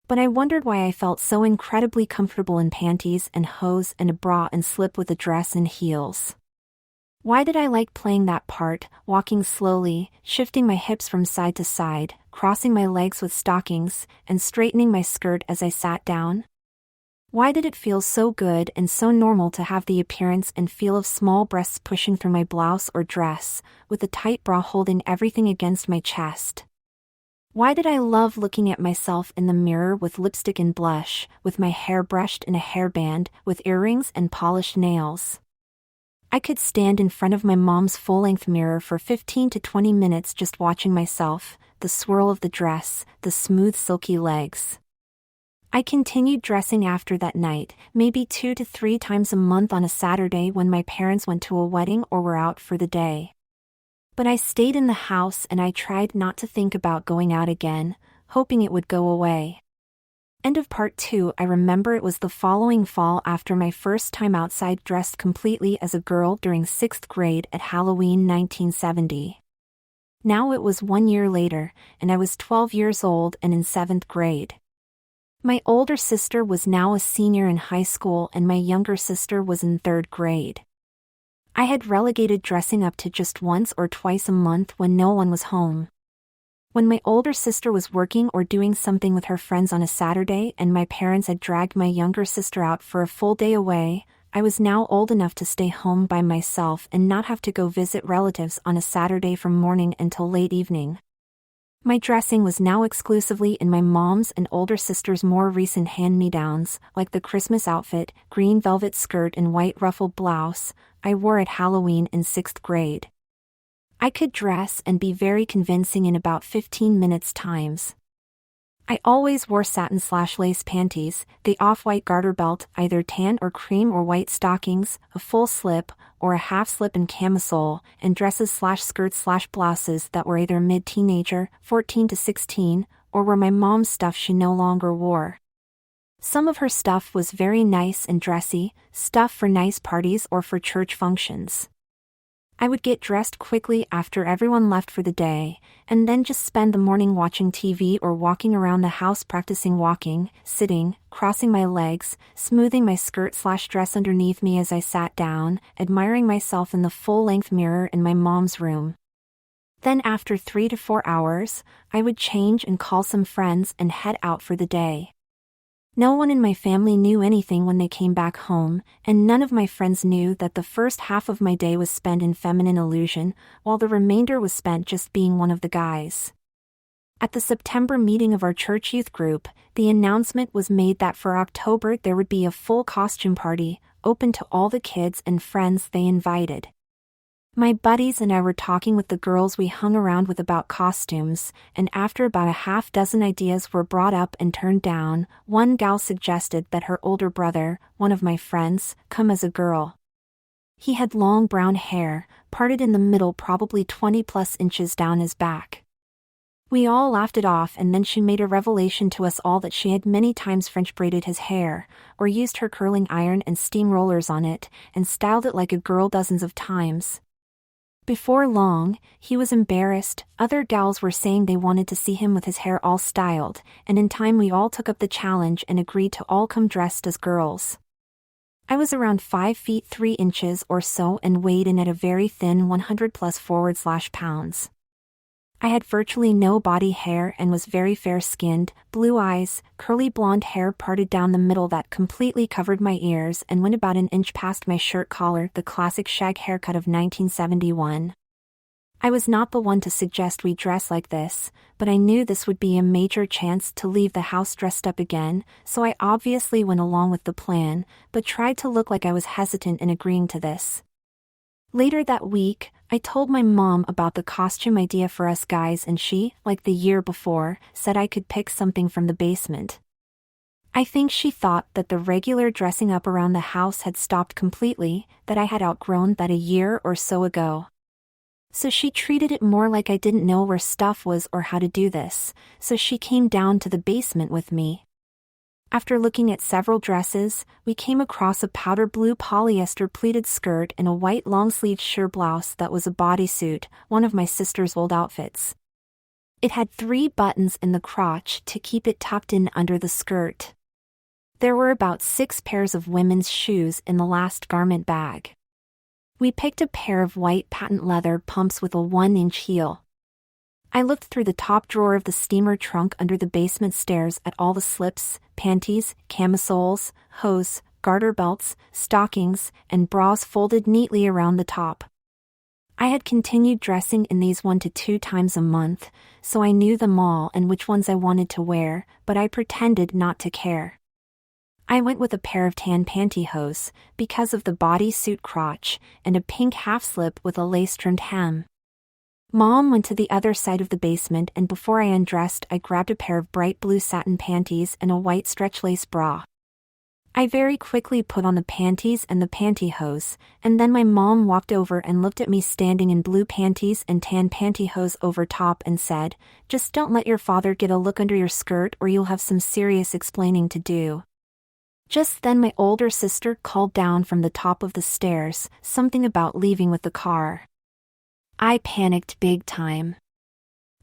But I wondered why I felt so incredibly comfortable in panties and hose and a bra and slip with a dress and heels. Why did I like playing that part, walking slowly, shifting my hips from side to side, crossing my legs with stockings, and straightening my skirt as I sat down? Why did it feel so good and so normal to have the appearance and feel of small breasts pushing through my blouse or dress, with a tight bra holding everything against my chest? Why did I love looking at myself in the mirror with lipstick and blush, with my hair brushed in a hairband, with earrings and polished nails? I could stand in front of my mom's full-length mirror for 15 to 20 minutes just watching myself, the swirl of the dress, the smooth silky legs. I continued dressing after that night, maybe 2 to 3 times a month on a Saturday when my parents went to a wedding or were out for the day. But I stayed in the house and I tried not to think about going out again, hoping it would go away. End of part 2. I remember it was the following fall after my first time outside dressed completely as a girl during 6th grade at Halloween 1970. Now it was 1 year later, and I was 12 years old and in 7th grade. My older sister was now a senior in high school and my younger sister was in 3rd grade. I had relegated dressing up to just once or twice a month when no one was home. When my older sister was working or doing something with her friends on a Saturday and my parents had dragged my younger sister out for a full day away, I was now old enough to stay home by myself and not have to go visit relatives on a Saturday from morning until late evening. My dressing was now exclusively in my mom's and older sister's more recent hand-me-downs, like the Christmas outfit, green velvet skirt and white ruffled blouse, I wore at Halloween in 6th grade. I could dress and be very convincing in about 15 minutes times. I always wore satin/lace panties, the off-white garter belt, either tan or cream or white stockings, a full slip, or a half slip and camisole, and dresses/skirts/blouses that were either mid-teenager, 14 to 16, or were my mom's stuff she no longer wore. Some of her stuff was very nice and dressy, stuff for nice parties or for church functions. I would get dressed quickly after everyone left for the day, and then just spend the morning watching TV or walking around the house practicing walking, sitting, crossing my legs, smoothing my skirt/dress underneath me as I sat down, admiring myself in the full-length mirror in my mom's room. Then after 3 to 4 hours, I would change and call some friends and head out for the day. No one in my family knew anything when they came back home, and none of my friends knew that the first half of my day was spent in feminine illusion, while the remainder was spent just being one of the guys. At the September meeting of our church youth group, the announcement was made that for October there would be a full costume party, open to all the kids and friends they invited. My buddies and I were talking with the girls we hung around with about costumes, and after about a half dozen ideas were brought up and turned down, one gal suggested that her older brother, one of my friends, come as a girl. He had long brown hair, parted in the middle, probably 20+ inches down his back. We all laughed it off, and then she made a revelation to us all that she had many times French braided his hair, or used her curling iron and steam rollers on it, and styled it like a girl dozens of times. Before long, he was embarrassed. Other gals were saying they wanted to see him with his hair all styled, and in time we all took up the challenge and agreed to all come dressed as girls. I was around 5 feet 3 inches or so and weighed in at a very thin 100+ pounds. I had virtually no body hair and was very fair-skinned, blue eyes, curly blonde hair parted down the middle that completely covered my ears and went about an inch past my shirt collar, the classic shag haircut of 1971. I was not the one to suggest we dress like this, but I knew this would be a major chance to leave the house dressed up again, so I obviously went along with the plan, but tried to look like I was hesitant in agreeing to this. Later that week, I told my mom about the costume idea for us guys, and she, like the year before, said I could pick something from the basement. I think she thought that the regular dressing up around the house had stopped completely, that I had outgrown that a year or so ago. So she treated it more like I didn't know where stuff was or how to do this, so she came down to the basement with me. After looking at several dresses, we came across a powder blue polyester pleated skirt and a white long-sleeved sheer blouse that was a bodysuit, one of my sister's old outfits. It had 3 buttons in the crotch to keep it tucked in under the skirt. There were about 6 pairs of women's shoes in the last garment bag. We picked a pair of white patent leather pumps with a 1-inch heel. I looked through the top drawer of the steamer trunk under the basement stairs at all the slips, panties, camisoles, hose, garter belts, stockings, and bras folded neatly around the top. I had continued dressing in these 1 to 2 times a month, so I knew them all and which ones I wanted to wear, but I pretended not to care. I went with a pair of tan pantyhose, because of the bodysuit crotch, and a pink half-slip with a lace-trimmed hem. Mom went to the other side of the basement, and before I undressed I grabbed a pair of bright blue satin panties and a white stretch lace bra. I very quickly put on the panties and the pantyhose, and then my mom walked over and looked at me standing in blue panties and tan pantyhose over top and said, "Just don't let your father get a look under your skirt or you'll have some serious explaining to do." Just then my older sister called down from the top of the stairs, something about leaving with the car. I panicked big time.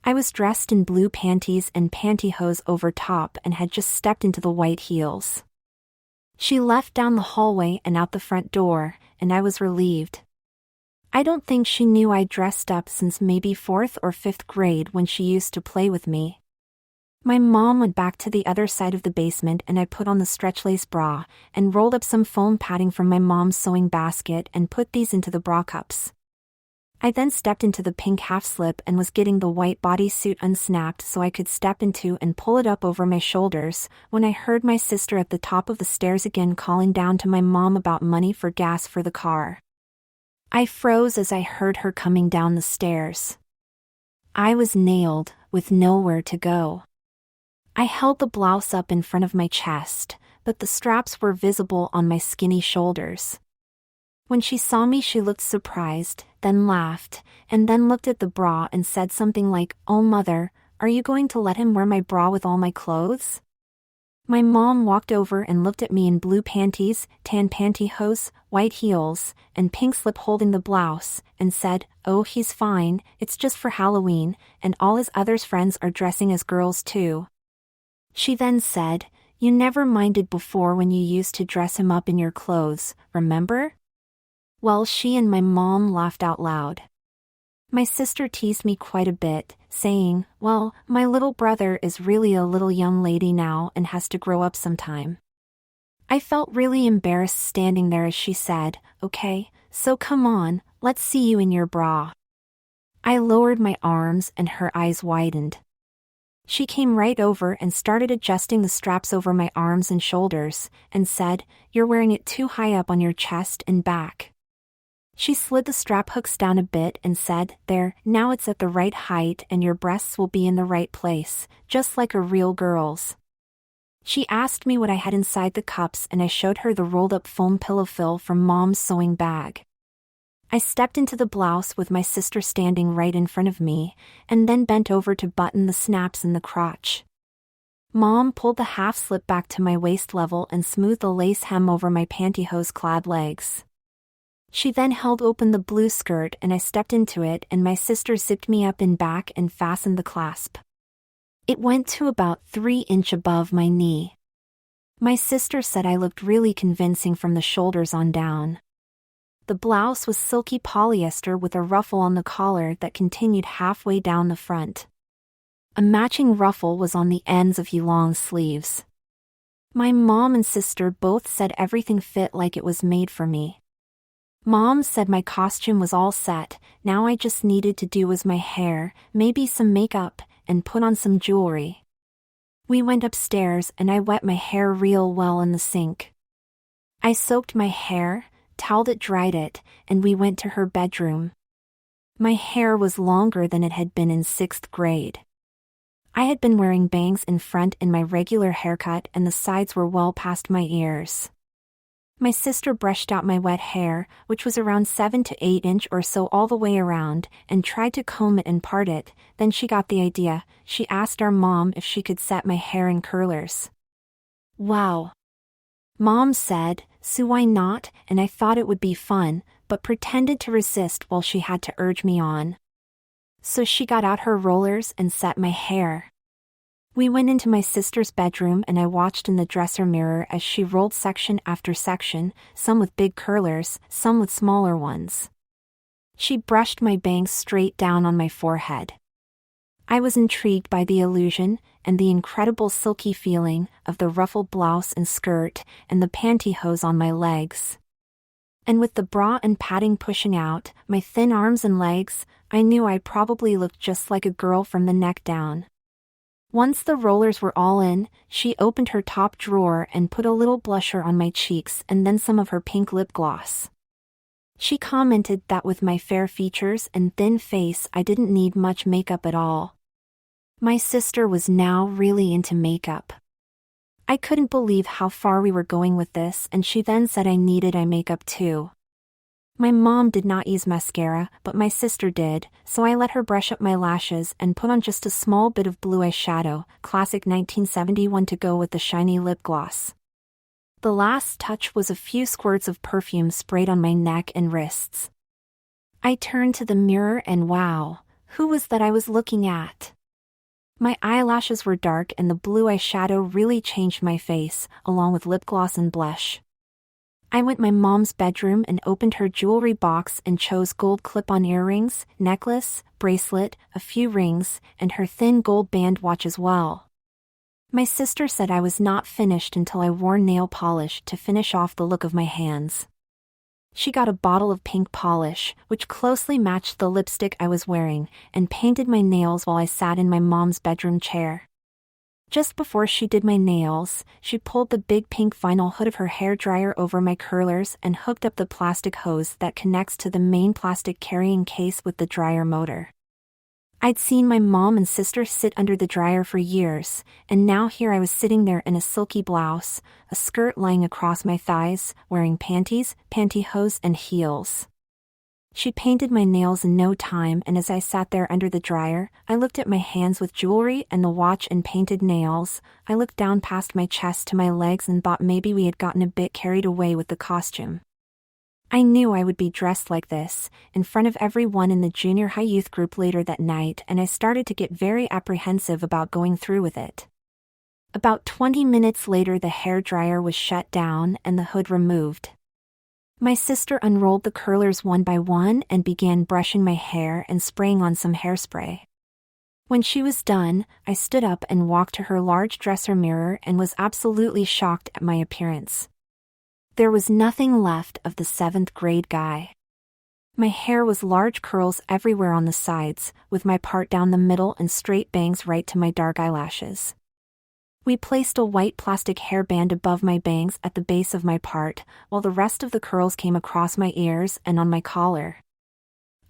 I was dressed in blue panties and pantyhose over top and had just stepped into the white heels. She left down the hallway and out the front door, and I was relieved. I don't think she knew I'd dressed up since maybe 4th or 5th grade when she used to play with me. My mom went back to the other side of the basement and I put on the stretch lace bra, and rolled up some foam padding from my mom's sewing basket and put these into the bra cups. I then stepped into the pink half-slip and was getting the white bodysuit unsnapped so I could step into and pull it up over my shoulders, when I heard my sister at the top of the stairs again calling down to my mom about money for gas for the car. I froze as I heard her coming down the stairs. I was nailed, with nowhere to go. I held the blouse up in front of my chest, but the straps were visible on my skinny shoulders. When she saw me she looked surprised, then laughed, and then looked at the bra and said something like, "Oh mother, are you going to let him wear my bra with all my clothes?" My mom walked over and looked at me in blue panties, tan pantyhose, white heels, and pink slip holding the blouse, and said, "Oh, he's fine, it's just for Halloween, and all his other friends are dressing as girls too." She then said, "You never minded before when you used to dress him up in your clothes, remember?" Well, she and my mom laughed out loud. My sister teased me quite a bit, saying, "Well, my little brother is really a little young lady now and has to grow up sometime." I felt really embarrassed standing there as she said, "Okay, so come on, let's see you in your bra." I lowered my arms and her eyes widened. She came right over and started adjusting the straps over my arms and shoulders, and said, "You're wearing it too high up on your chest and back." She slid the strap hooks down a bit and said, "There, now it's at the right height and your breasts will be in the right place, just like a real girl's." She asked me what I had inside the cups and I showed her the rolled-up foam pillow fill from Mom's sewing bag. I stepped into the blouse with my sister standing right in front of me, and then bent over to button the snaps in the crotch. Mom pulled the half slip back to my waist level and smoothed the lace hem over my pantyhose-clad legs. She then held open the blue skirt and I stepped into it and my sister zipped me up in back and fastened the clasp. It went to about 3 inches above my knee. My sister said I looked really convincing from the shoulders on down. The blouse was silky polyester with a ruffle on the collar that continued halfway down the front. A matching ruffle was on the ends of the long sleeves. My mom and sister both said everything fit like it was made for me. Mom said my costume was all set, now I just needed to do was my hair, maybe some makeup, and put on some jewelry. We went upstairs and I wet my hair real well in the sink. I soaked my hair, toweled it, dried it, and we went to her bedroom. My hair was longer than it had been in 6th grade. I had been wearing bangs in front in my regular haircut and the sides were well past my ears. My sister brushed out my wet hair, which was around 7 to 8 inch or so all the way around, and tried to comb it and part it. Then she got the idea. She asked our mom if she could set my hair in curlers. Wow. Mom said, "So why not?" and I thought it would be fun, but pretended to resist while she had to urge me on. So she got out her rollers and set my hair. We went into my sister's bedroom and I watched in the dresser mirror as she rolled section after section, some with big curlers, some with smaller ones. She brushed my bangs straight down on my forehead. I was intrigued by the illusion, and the incredible silky feeling, of the ruffled blouse and skirt, and the pantyhose on my legs. And with the bra and padding pushing out, my thin arms and legs, I knew I probably looked just like a girl from the neck down. Once the rollers were all in, she opened her top drawer and put a little blusher on my cheeks and then some of her pink lip gloss. She commented that with my fair features and thin face I didn't need much makeup at all. My sister was now really into makeup. I couldn't believe how far we were going with this, and she then said I needed eye makeup too. My mom did not use mascara, but my sister did, so I let her brush up my lashes and put on just a small bit of blue eyeshadow, classic 1971, to go with the shiny lip gloss. The last touch was a few squirts of perfume sprayed on my neck and wrists. I turned to the mirror and wow, who was that I was looking at? My eyelashes were dark and the blue eyeshadow really changed my face, along with lip gloss and blush. I went my mom's bedroom and opened her jewelry box and chose gold clip-on earrings, necklace, bracelet, a few rings, and her thin gold band watch as well. My sister said I was not finished until I wore nail polish to finish off the look of my hands. She got a bottle of pink polish, which closely matched the lipstick I was wearing, and painted my nails while I sat in my mom's bedroom chair. Just before she did my nails, she pulled the big pink vinyl hood of her hairdryer over my curlers and hooked up the plastic hose that connects to the main plastic carrying case with the dryer motor. I'd seen my mom and sister sit under the dryer for years, and now here I was sitting there in a silky blouse, a skirt lying across my thighs, wearing panties, pantyhose, and heels. She painted my nails in no time, and as I sat there under the dryer, I looked at my hands with jewelry and the watch and painted nails. I looked down past my chest to my legs and thought maybe we had gotten a bit carried away with the costume. I knew I would be dressed like this, in front of everyone in the junior high youth group later that night, and I started to get very apprehensive about going through with it. About 20 minutes later the hairdryer was shut down and the hood removed. My sister unrolled the curlers one by one and began brushing my hair and spraying on some hairspray. When she was done, I stood up and walked to her large dresser mirror and was absolutely shocked at my appearance. There was nothing left of the 7th grade guy. My hair was large curls everywhere on the sides, with my part down the middle and straight bangs right to my dark eyelashes. We placed a white plastic hairband above my bangs at the base of my part, while the rest of the curls came across my ears and on my collar.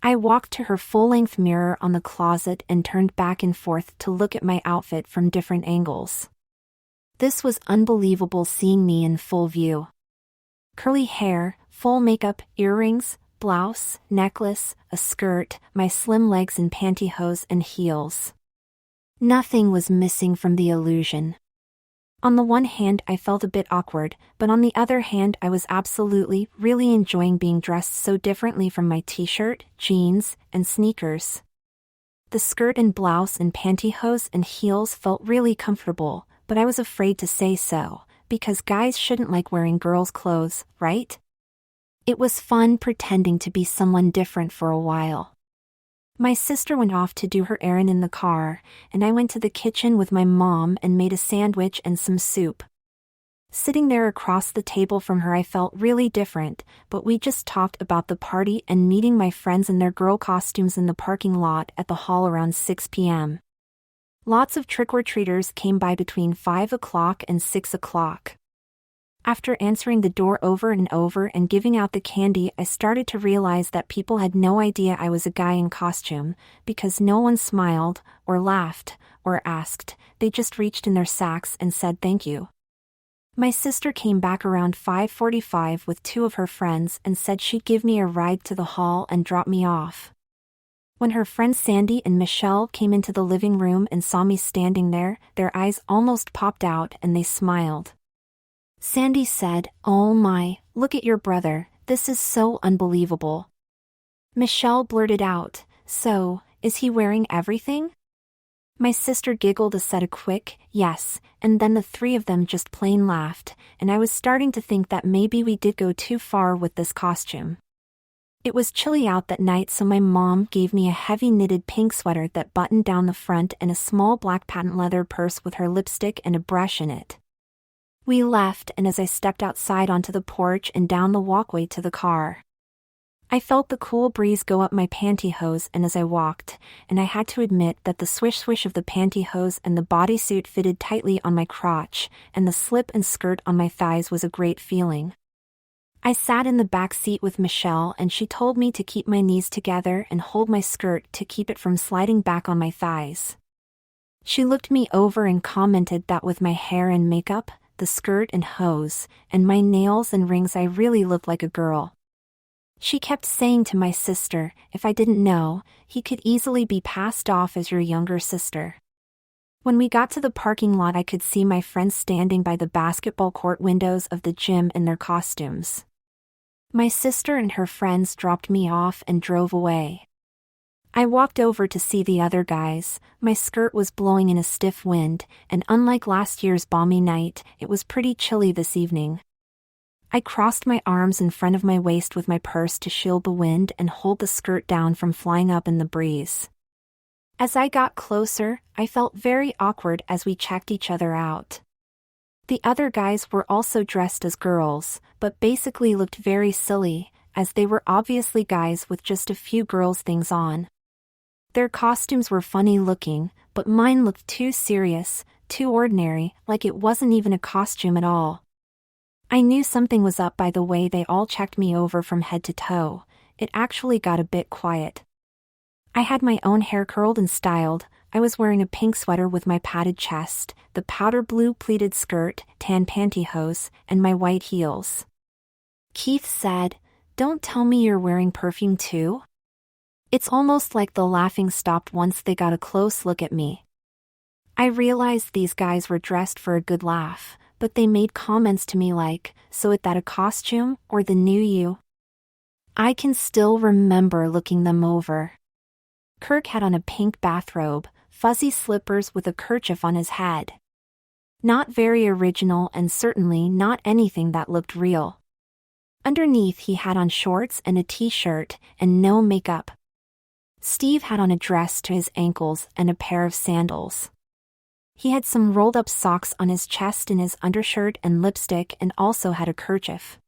I walked to her full-length mirror on the closet and turned back and forth to look at my outfit from different angles. This was unbelievable, seeing me in full view. Curly hair, full makeup, earrings, blouse, necklace, a skirt, my slim legs in pantyhose and heels. Nothing was missing from the illusion. On the one hand, I felt a bit awkward, but on the other hand, I was absolutely, really enjoying being dressed so differently from my t-shirt, jeans, and sneakers. The skirt and blouse and pantyhose and heels felt really comfortable, but I was afraid to say so, because guys shouldn't like wearing girls' clothes, right? It was fun pretending to be someone different for a while. My sister went off to do her errand in the car, and I went to the kitchen with my mom and made a sandwich and some soup. Sitting there across the table from her, I felt really different, but we just talked about the party and meeting my friends in their girl costumes in the parking lot at the hall around 6 p.m. Lots of trick-or-treaters came by between 5 o'clock and 6 o'clock. After answering the door over and over and giving out the candy, I started to realize that people had no idea I was a guy in costume, because no one smiled, or laughed, or asked. They just reached in their sacks and said thank you. My sister came back around 5:45 with two of her friends and said she'd give me a ride to the hall and drop me off. When her friends Sandy and Michelle came into the living room and saw me standing there, their eyes almost popped out and they smiled. Sandy said, "Oh my, look at your brother, this is so unbelievable." Michelle blurted out, "So, is he wearing everything?" My sister giggled and said a quick, "Yes," and then the three of them just plain laughed, and I was starting to think that maybe we did go too far with this costume. It was chilly out that night, so my mom gave me a heavy knitted pink sweater that buttoned down the front and a small black patent leather purse with her lipstick and a brush in it. We left, and as I stepped outside onto the porch and down the walkway to the car, I felt the cool breeze go up my pantyhose and as I walked, and I had to admit that the swish-swish of the pantyhose and the bodysuit fitted tightly on my crotch, and the slip and skirt on my thighs was a great feeling. I sat in the back seat with Michelle and she told me to keep my knees together and hold my skirt to keep it from sliding back on my thighs. She looked me over and commented that with my hair and makeup, the skirt and hose, and my nails and rings, I really looked like a girl. She kept saying to my sister, if I didn't know, he could easily be passed off as your younger sister. When we got to the parking lot, I could see my friends standing by the basketball court windows of the gym in their costumes. My sister and her friends dropped me off and drove away. I walked over to see the other guys. My skirt was blowing in a stiff wind, and unlike last year's balmy night, it was pretty chilly this evening. I crossed my arms in front of my waist with my purse to shield the wind and hold the skirt down from flying up in the breeze. As I got closer, I felt very awkward as we checked each other out. The other guys were also dressed as girls, but basically looked very silly, as they were obviously guys with just a few girls' things on. Their costumes were funny looking, but mine looked too serious, too ordinary, like it wasn't even a costume at all. I knew something was up by the way they all checked me over from head to toe. It actually got a bit quiet. I had my own hair curled and styled. I was wearing a pink sweater with my padded chest, the powder blue pleated skirt, tan pantyhose, and my white heels. Keith said, "Don't tell me you're wearing perfume too?" It's almost like the laughing stopped once they got a close look at me. I realized these guys were dressed for a good laugh, but they made comments to me like, "So is that a costume, or the new you?" I can still remember looking them over. Kirk had on a pink bathrobe, fuzzy slippers with a kerchief on his head. Not very original and certainly not anything that looked real. Underneath he had on shorts and a t-shirt, and no makeup. Steve had on a dress to his ankles and a pair of sandals. He had some rolled-up socks on his chest in his undershirt and lipstick, and also had a kerchief.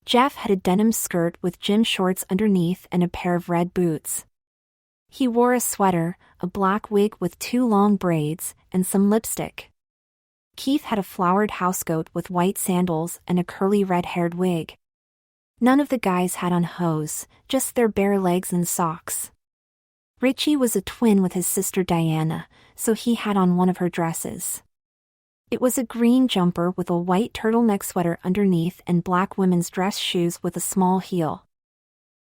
Jeff had a denim skirt with gym shorts underneath and a pair of red boots. He wore a sweater, a black wig with 2 long braids, and some lipstick. Keith had a flowered housecoat with white sandals and a curly red-haired wig. None of the guys had on hose, just their bare legs and socks. Richie was a twin with his sister Diana, so he had on one of her dresses. It was a green jumper with a white turtleneck sweater underneath and black women's dress shoes with a small heel.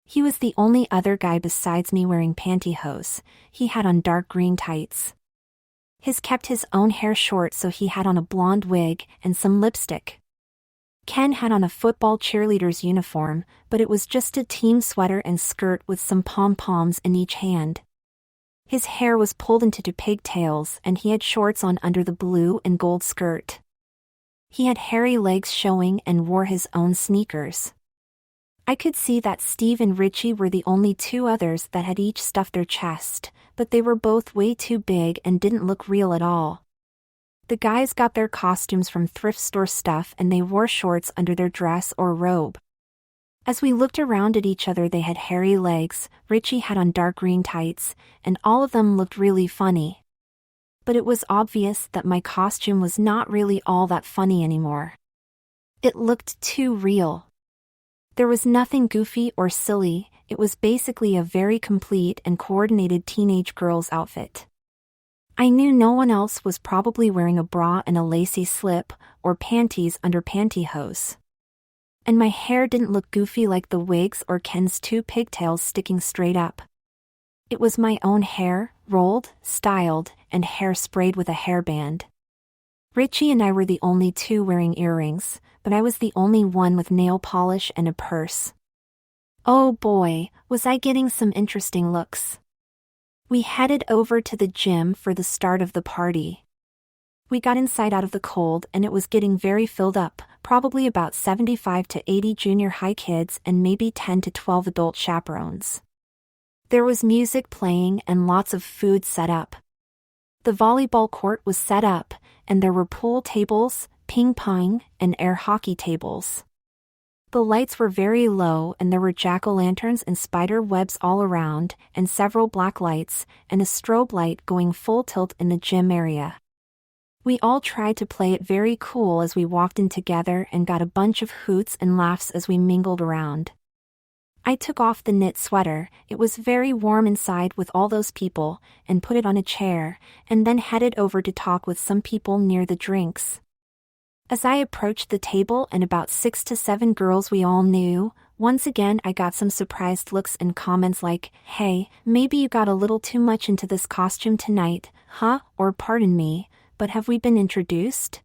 He was the only other guy besides me wearing pantyhose. He had on dark green tights. His kept his own hair short, so he had on a blonde wig and some lipstick. Ken had on a football cheerleader's uniform, but it was just a team sweater and skirt with some pom-poms in each hand. His hair was pulled into two pigtails and he had shorts on under the blue and gold skirt. He had hairy legs showing and wore his own sneakers. I could see that Steve and Richie were the only two others that had each stuffed their chest, but they were both way too big and didn't look real at all. The guys got their costumes from thrift store stuff and they wore shorts under their dress or robe. As we looked around at each other, they had hairy legs, Richie had on dark green tights, and all of them looked really funny. But it was obvious that my costume was not really all that funny anymore. It looked too real. There was nothing goofy or silly, it was basically a very complete and coordinated teenage girl's outfit. I knew no one else was probably wearing a bra and a lacy slip, or panties under pantyhose. And my hair didn't look goofy like the wigs or Ken's two pigtails sticking straight up. It was my own hair, rolled, styled, and hair sprayed with a hairband. Richie and I were the only two wearing earrings, but I was the only one with nail polish and a purse. Oh boy, was I getting some interesting looks. We headed over to the gym for the start of the party. We got inside out of the cold and it was getting very filled up, probably about 75 to 80 junior high kids and maybe 10 to 12 adult chaperones. There was music playing and lots of food set up. The volleyball court was set up, and there were pool tables, ping pong, and air hockey tables. The lights were very low and there were jack-o'-lanterns and spider webs all around, and several black lights, and a strobe light going full tilt in the gym area. We all tried to play it very cool as we walked in together and got a bunch of hoots and laughs as we mingled around. I took off the knit sweater, it was very warm inside with all those people, and put it on a chair, and then headed over to talk with some people near the drinks. As I approached the table and about 6 to 7 girls we all knew, once again I got some surprised looks and comments like, "Hey, maybe you got a little too much into this costume tonight, huh?" or "Pardon me, but have we been introduced?"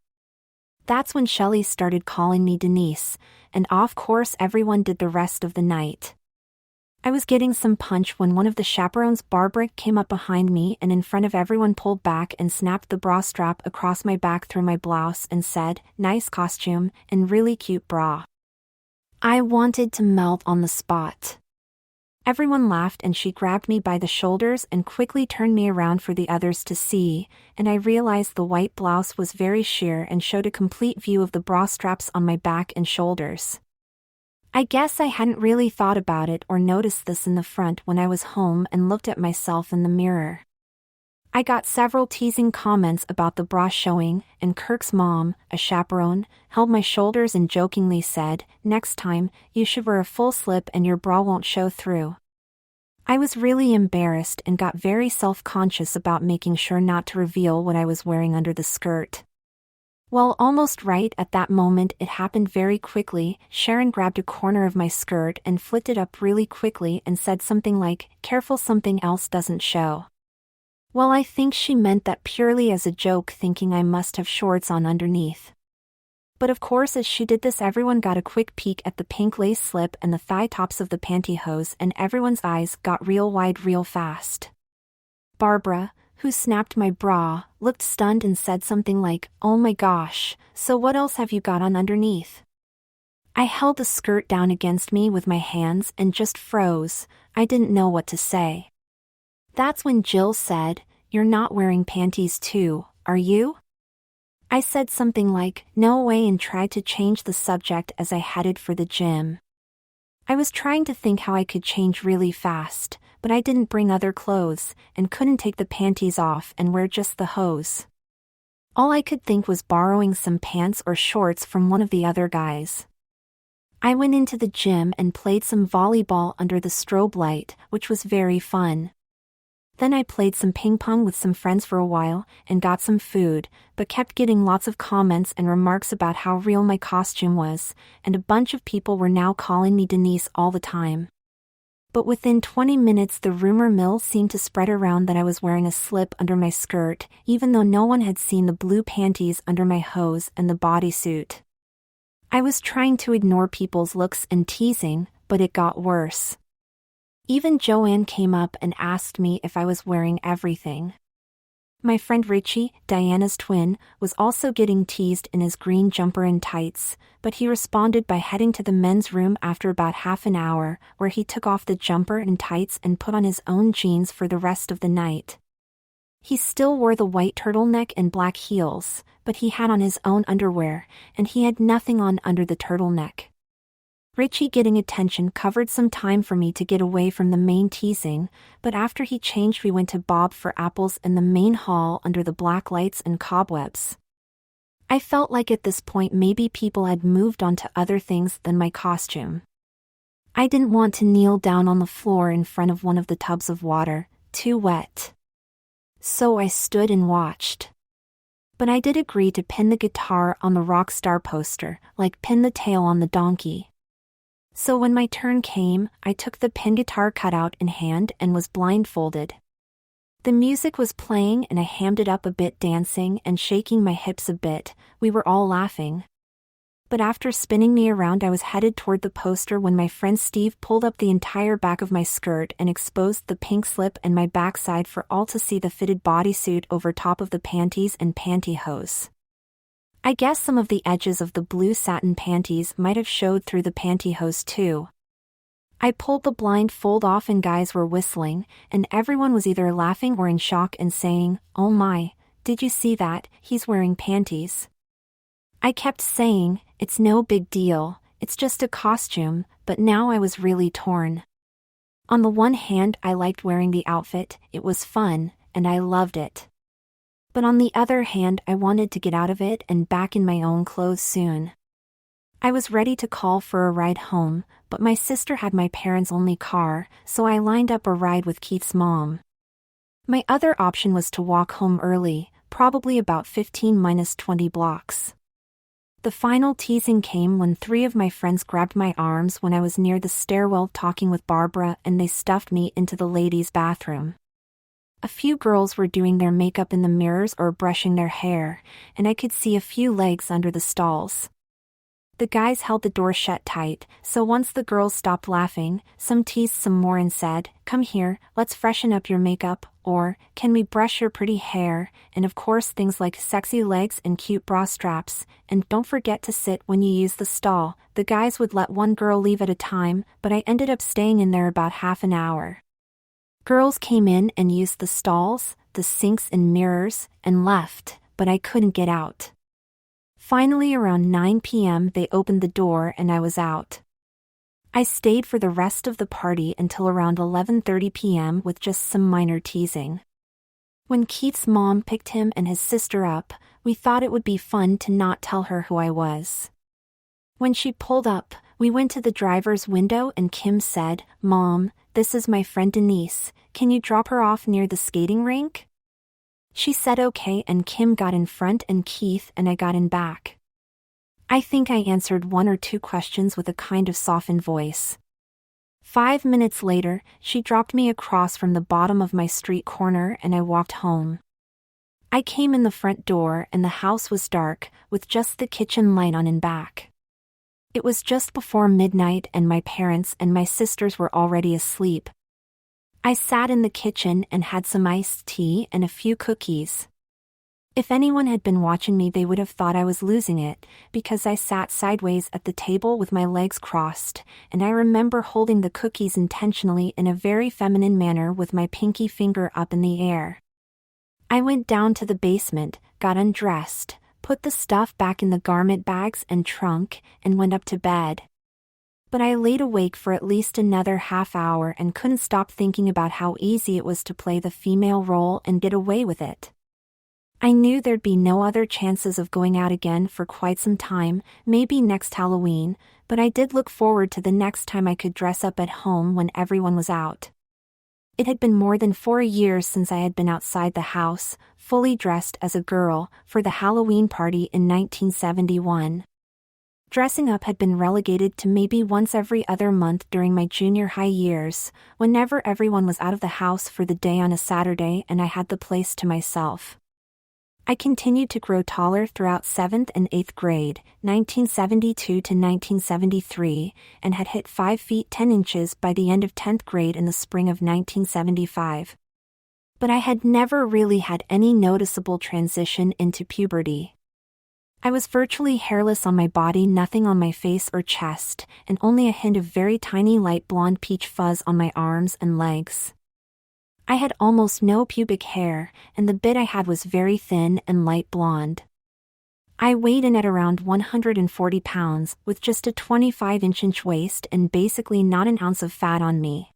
That's when Shelley started calling me Denise, and of course everyone did the rest of the night. I was getting some punch when one of the chaperones, Barbara, came up behind me and in front of everyone pulled back and snapped the bra strap across my back through my blouse and said, "Nice costume, and really cute bra." I wanted to melt on the spot. Everyone laughed and she grabbed me by the shoulders and quickly turned me around for the others to see, and I realized the white blouse was very sheer and showed a complete view of the bra straps on my back and shoulders. I guess I hadn't really thought about it or noticed this in the front when I was home and looked at myself in the mirror. I got several teasing comments about the bra showing, and Kirk's mom, a chaperone, held my shoulders and jokingly said, "Next time, you should wear a full slip and your bra won't show through." I was really embarrassed and got very self-conscious about making sure not to reveal what I was wearing under the skirt. Well, almost right at that moment it happened very quickly. Sharon grabbed a corner of my skirt and flipped it up really quickly and said something like, "Careful, something else doesn't show." Well, I think she meant that purely as a joke, thinking I must have shorts on underneath. But of course as she did this, everyone got a quick peek at the pink lace slip and the thigh tops of the pantyhose, and everyone's eyes got real wide real fast. Barbara, who snapped my bra, looked stunned and said something like, "Oh my gosh, so what else have you got on underneath?" I held the skirt down against me with my hands and just froze. I didn't know what to say. That's when Jill said, "You're not wearing panties too, are you?" I said something like, "No way," and tried to change the subject as I headed for the gym. I was trying to think how I could change really fast, but I didn't bring other clothes, and couldn't take the panties off and wear just the hose. All I could think was borrowing some pants or shorts from one of the other guys. I went into the gym and played some volleyball under the strobe light, which was very fun. Then I played some ping pong with some friends for a while and got some food, but kept getting lots of comments and remarks about how real my costume was, and a bunch of people were now calling me Denise all the time. But within 20 minutes the rumor mill seemed to spread around that I was wearing a slip under my skirt, even though no one had seen the blue panties under my hose and the bodysuit. I was trying to ignore people's looks and teasing, but it got worse. Even Joanne came up and asked me if I was wearing everything. My friend Richie, Diana's twin, was also getting teased in his green jumper and tights, but he responded by heading to the men's room after about half an hour, where he took off the jumper and tights and put on his own jeans for the rest of the night. He still wore the white turtleneck and black heels, but he had on his own underwear, and he had nothing on under the turtleneck. Richie getting attention covered some time for me to get away from the main teasing, but after he changed we went to Bob for apples in the main hall under the black lights and cobwebs. I felt like at this point maybe people had moved on to other things than my costume. I didn't want to kneel down on the floor in front of one of the tubs of water, too wet. So I stood and watched. But I did agree to pin the guitar on the rock star poster, like pin the tail on the donkey. So when my turn came, I took the pin guitar cutout in hand and was blindfolded. The music was playing and I hammed it up a bit, dancing and shaking my hips a bit. We were all laughing. But after spinning me around I was headed toward the poster when my friend Steve pulled up the entire back of my skirt and exposed the pink slip and my backside for all to see, the fitted bodysuit over top of the panties and pantyhose. I guess some of the edges of the blue satin panties might have showed through the pantyhose too. I pulled the blindfold off and guys were whistling, and everyone was either laughing or in shock and saying, "Oh my, did you see that, he's wearing panties?" I kept saying, "It's no big deal, it's just a costume," but now I was really torn. On the one hand I liked wearing the outfit, it was fun, and I loved it. But on the other hand I wanted to get out of it and back in my own clothes soon. I was ready to call for a ride home, but my sister had my parents' only car, so I lined up a ride with Keith's mom. My other option was to walk home early, probably about 15-20 blocks. The final teasing came when 3 of my friends grabbed my arms when I was near the stairwell talking with Barbara and they stuffed me into the ladies' bathroom. A few girls were doing their makeup in the mirrors or brushing their hair, and I could see a few legs under the stalls. The guys held the door shut tight, so once the girls stopped laughing, some teased some more and said, "Come here, let's freshen up your makeup," or, "Can we brush your pretty hair?" And of course things like sexy legs and cute bra straps, and "Don't forget to sit when you use the stall." The guys would let one girl leave at a time, but I ended up staying in there about half an hour. Girls came in and used the stalls, the sinks and mirrors, and left, but I couldn't get out. Finally around 9 p.m. they opened the door and I was out. I stayed for the rest of the party until around 11:30 p.m. with just some minor teasing. When Keith's mom picked him and his sister up, we thought it would be fun to not tell her who I was. When she pulled up, we went to the driver's window and Kim said, "Mom, this is my friend Denise, can you drop her off near the skating rink?" She said okay and Kim got in front and Keith and I got in back. I think I answered 1 or 2 questions with a kind of softened voice. 5 minutes later, she dropped me across from the bottom of my street corner and I walked home. I came in the front door and the house was dark, with just the kitchen light on in back. It was just before midnight and my parents and my sisters were already asleep. I sat in the kitchen and had some iced tea and a few cookies. If anyone had been watching me they would have thought I was losing it, because I sat sideways at the table with my legs crossed, and I remember holding the cookies intentionally in a very feminine manner with my pinky finger up in the air. I went down to the basement, got undressed, put the stuff back in the garment bags and trunk, and went up to bed. But I laid awake for at least another half hour and couldn't stop thinking about how easy it was to play the female role and get away with it. I knew there'd be no other chances of going out again for quite some time, maybe next Halloween, but I did look forward to the next time I could dress up at home when everyone was out. It had been more than 4 years since I had been outside the house, fully dressed as a girl, for the Halloween party in 1971. Dressing up had been relegated to maybe once every other month during my junior high years, whenever everyone was out of the house for the day on a Saturday and I had the place to myself. I continued to grow taller throughout 7th and 8th grade, 1972 to 1973, and had hit 5 feet 10 inches by the end of 10th grade in the spring of 1975. But I had never really had any noticeable transition into puberty. I was virtually hairless on my body, nothing on my face or chest, and only a hint of very tiny light blonde peach fuzz on my arms and legs. I had almost no pubic hair, and the bit I had was very thin and light blonde. I weighed in at around 140 pounds, with just a 25-inch waist and basically not an ounce of fat on me.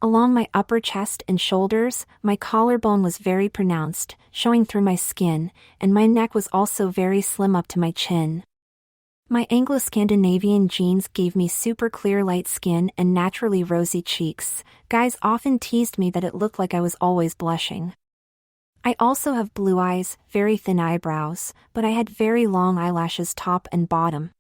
Along my upper chest and shoulders, my collarbone was very pronounced, showing through my skin, and my neck was also very slim up to my chin. My Anglo-Scandinavian genes gave me super clear light skin and naturally rosy cheeks. Guys often teased me that it looked like I was always blushing. I also have blue eyes, very thin eyebrows, but I had very long eyelashes top and bottom.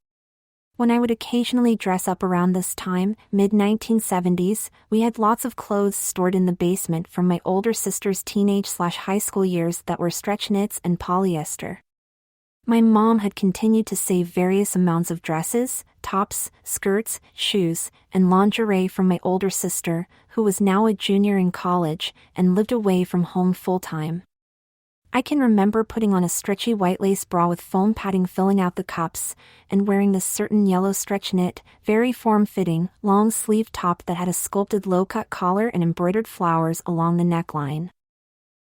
When I would occasionally dress up around this time, mid-1970s, we had lots of clothes stored in the basement from my older sister's teenage/high school years that were stretch knits and polyester. My mom had continued to save various amounts of dresses, tops, skirts, shoes, and lingerie from my older sister, who was now a junior in college, and lived away from home full-time. I can remember putting on a stretchy white lace bra with foam padding filling out the cups, and wearing this certain yellow stretch knit, very form-fitting, long-sleeved top that had a sculpted low-cut collar and embroidered flowers along the neckline.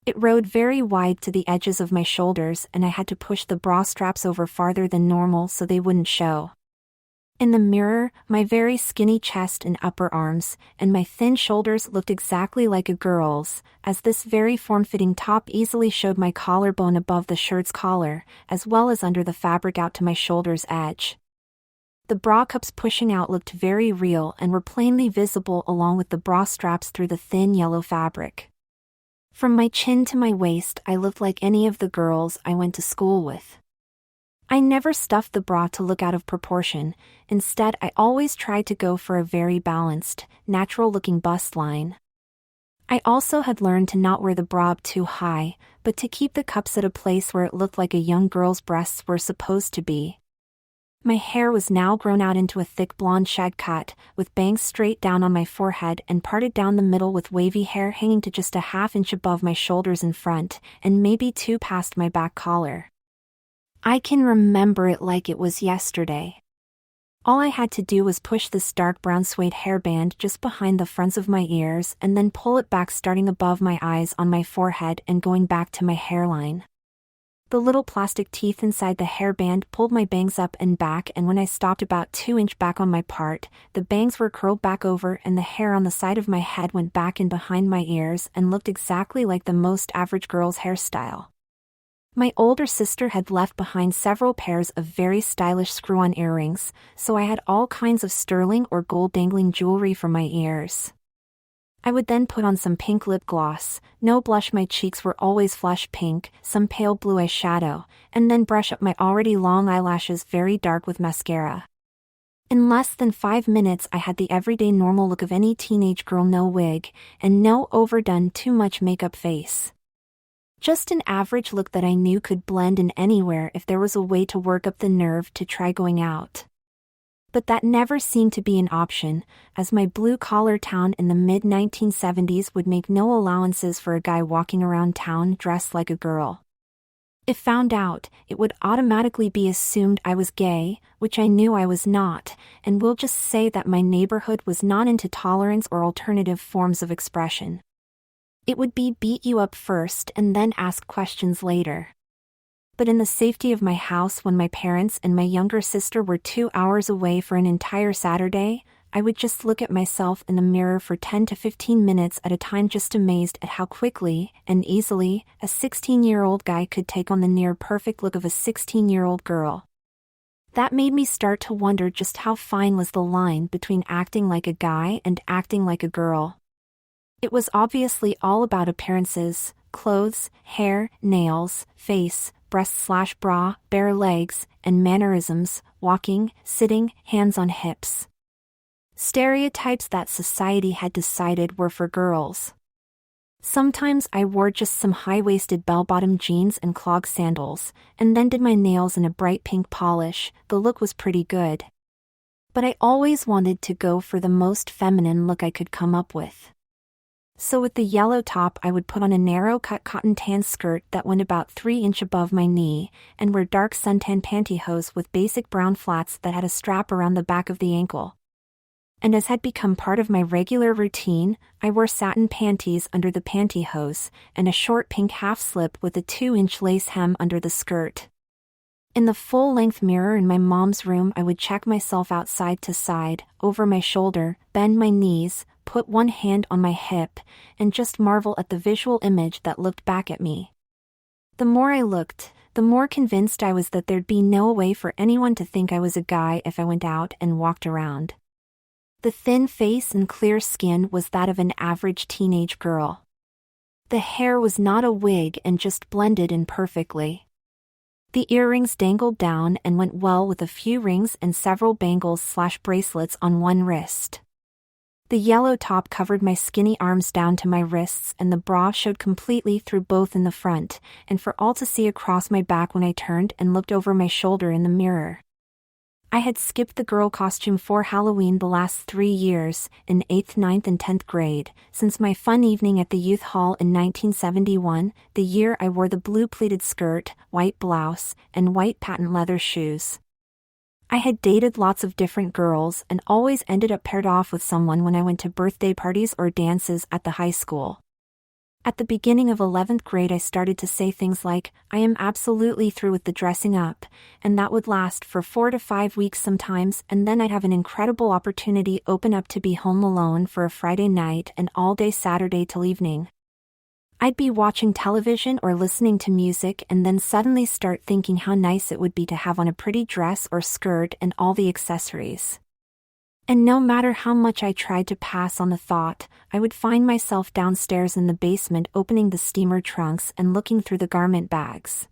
It rode very wide to the edges of my shoulders, and I had to push the bra straps over farther than normal so they wouldn't show. In the mirror, my very skinny chest and upper arms, and my thin shoulders looked exactly like a girl's, as this very form-fitting top easily showed my collarbone above the shirt's collar, as well as under the fabric out to my shoulder's edge. The bra cups pushing out looked very real and were plainly visible along with the bra straps through the thin yellow fabric. From my chin to my waist, I looked like any of the girls I went to school with. I never stuffed the bra to look out of proportion. Instead, I always tried to go for a very balanced, natural-looking bust line. I also had learned to not wear the bra up too high, but to keep the cups at a place where it looked like a young girl's breasts were supposed to be. My hair was now grown out into a thick blonde shag cut, with bangs straight down on my forehead and parted down the middle with wavy hair hanging to just a half-inch above my shoulders in front, and maybe 2 past my back collar. I can remember it like it was yesterday. All I had to do was push this dark brown suede hairband just behind the fronts of my ears and then pull it back starting above my eyes on my forehead and going back to my hairline. The little plastic teeth inside the hairband pulled my bangs up and back, and when I stopped about 2 inches back on my part, the bangs were curled back over and the hair on the side of my head went back in behind my ears and looked exactly like the most average girl's hairstyle. My older sister had left behind several pairs of very stylish screw-on earrings, so I had all kinds of sterling or gold dangling jewelry from my ears. I would then put on some pink lip gloss, no blush, my cheeks were always flush pink, some pale blue eyeshadow, and then brush up my already long eyelashes very dark with mascara. In less than 5 minutes I had the everyday normal look of any teenage girl, no wig, and no overdone too much makeup face. Just an average look that I knew could blend in anywhere if there was a way to work up the nerve to try going out. But that never seemed to be an option, as my blue-collar town in the mid-1970s would make no allowances for a guy walking around town dressed like a girl. If found out, it would automatically be assumed I was gay, which I knew I was not, and we'll just say that my neighborhood was not into tolerance or alternative forms of expression. It would be beat you up first and then ask questions later. But in the safety of my house when my parents and my younger sister were 2 hours away for an entire Saturday, I would just look at myself in the mirror for 10 to 15 minutes at a time, just amazed at how quickly and easily a 16-year-old guy could take on the near-perfect look of a 16-year-old girl. That made me start to wonder just how fine was the line between acting like a guy and acting like a girl. It was obviously all about appearances, clothes, hair, nails, face, breasts/bra, bare legs, and mannerisms, walking, sitting, hands on hips. Stereotypes that society had decided were for girls. Sometimes I wore just some high-waisted bell-bottom jeans and clog sandals, and then did my nails in a bright pink polish. The look was pretty good. But I always wanted to go for the most feminine look I could come up with. So with the yellow top, I would put on a narrow-cut cotton tan skirt that went about 3 inches above my knee, and wear dark suntan pantyhose with basic brown flats that had a strap around the back of the ankle. And as had become part of my regular routine, I wore satin panties under the pantyhose, and a short pink half-slip with a 2-inch lace hem under the skirt. In the full-length mirror in my mom's room, I would check myself out side to side, over my shoulder, bend my knees, put one hand on my hip, and just marvel at the visual image that looked back at me. The more I looked, the more convinced I was that there'd be no way for anyone to think I was a guy if I went out and walked around. The thin face and clear skin was that of an average teenage girl. The hair was not a wig and just blended in perfectly. The earrings dangled down and went well with a few rings and several bangles/bracelets on one wrist. The yellow top covered my skinny arms down to my wrists, and the bra showed completely through both in the front, and for all to see across my back when I turned and looked over my shoulder in the mirror. I had skipped the girl costume for Halloween the last 3 years, in 8th, 9th and 10th grade, since my fun evening at the youth hall in 1971, the year I wore the blue pleated skirt, white blouse, and white patent leather shoes. I had dated lots of different girls and always ended up paired off with someone when I went to birthday parties or dances at the high school. At the beginning of 11th grade, I started to say things like, "I am absolutely through with the dressing up," and that would last for 4 to 5 weeks sometimes, and then I'd have an incredible opportunity open up to be home alone for a Friday night and all day Saturday till evening. I'd be watching television or listening to music and then suddenly start thinking how nice it would be to have on a pretty dress or skirt and all the accessories. And no matter how much I tried to pass on the thought, I would find myself downstairs in the basement opening the steamer trunks and looking through the garment bags.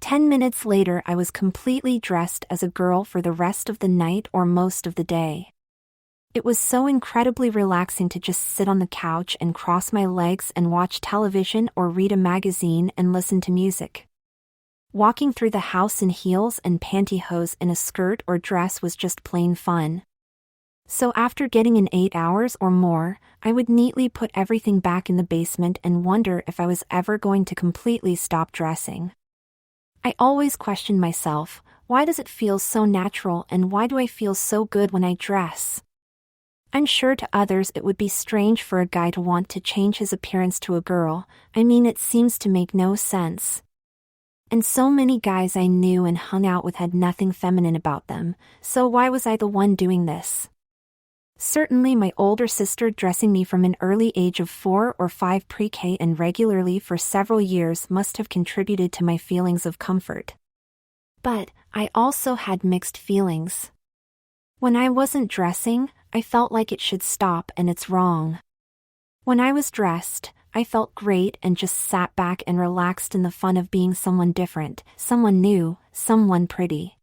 10 minutes later, I was completely dressed as a girl for the rest of the night or most of the day. It was so incredibly relaxing to just sit on the couch and cross my legs and watch television or read a magazine and listen to music. Walking through the house in heels and pantyhose in a skirt or dress was just plain fun. So after getting in 8 hours or more, I would neatly put everything back in the basement and wonder if I was ever going to completely stop dressing. I always questioned myself, why does it feel so natural and why do I feel so good when I dress? I'm sure to others it would be strange for a guy to want to change his appearance to a girl. I mean, it seems to make no sense. And so many guys I knew and hung out with had nothing feminine about them, so why was I the one doing this? Certainly my older sister dressing me from an early age of 4 or 5 pre-K and regularly for several years must have contributed to my feelings of comfort. But I also had mixed feelings. When I wasn't dressing, I felt like it should stop and it's wrong. When I was dressed, I felt great and just sat back and relaxed in the fun of being someone different, someone new, someone pretty.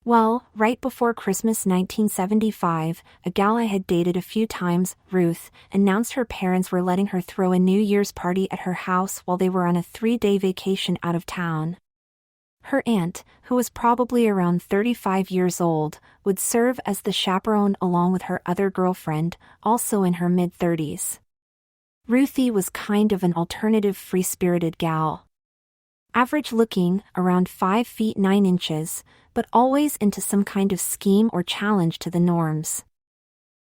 Well, right before Christmas 1975, a gal I had dated a few times, Ruth, announced her parents were letting her throw a New Year's party at her house while they were on a 3-day vacation out of town. Her aunt, who was probably around 35 years old, would serve as the chaperone along with her other girlfriend, also in her mid-30s. Ruthie was kind of an alternative free-spirited gal. Average-looking, around 5 feet 9 inches, but always into some kind of scheme or challenge to the norms.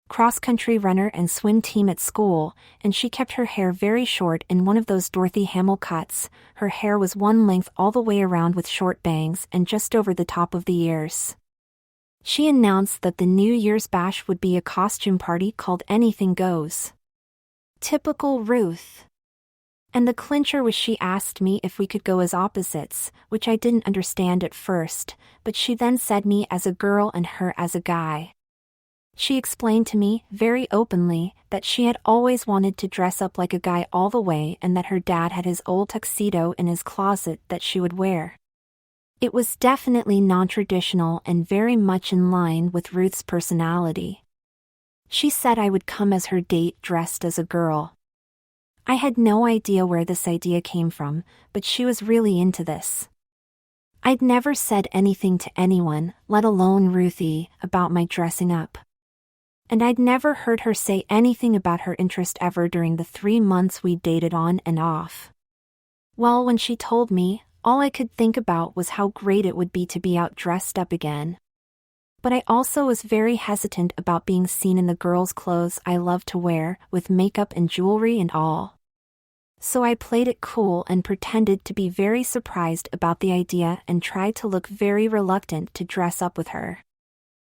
Cross-country runner and swim team at school, and she kept her hair very short in one of those Dorothy Hamill cuts. Her hair was one length all the way around with short bangs and just over the top of the ears. She announced that the New Year's bash would be a costume party called Anything Goes. Typical Ruth. And the clincher was she asked me if we could go as opposites, which I didn't understand at first, but she then said me as a girl and her as a guy. She explained to me, very openly, that she had always wanted to dress up like a guy all the way and that her dad had his old tuxedo in his closet that she would wear. It was definitely non-traditional and very much in line with Ruth's personality. She said I would come as her date dressed as a girl. I had no idea where this idea came from, but she was really into this. I'd never said anything to anyone, let alone Ruthie, about my dressing up. And I'd never heard her say anything about her interest ever during the 3 months we dated on and off. Well, when she told me, all I could think about was how great it would be to be out dressed up again. But I also was very hesitant about being seen in the girls' clothes I love to wear, with makeup and jewelry and all. So I played it cool and pretended to be very surprised about the idea and tried to look very reluctant to dress up with her.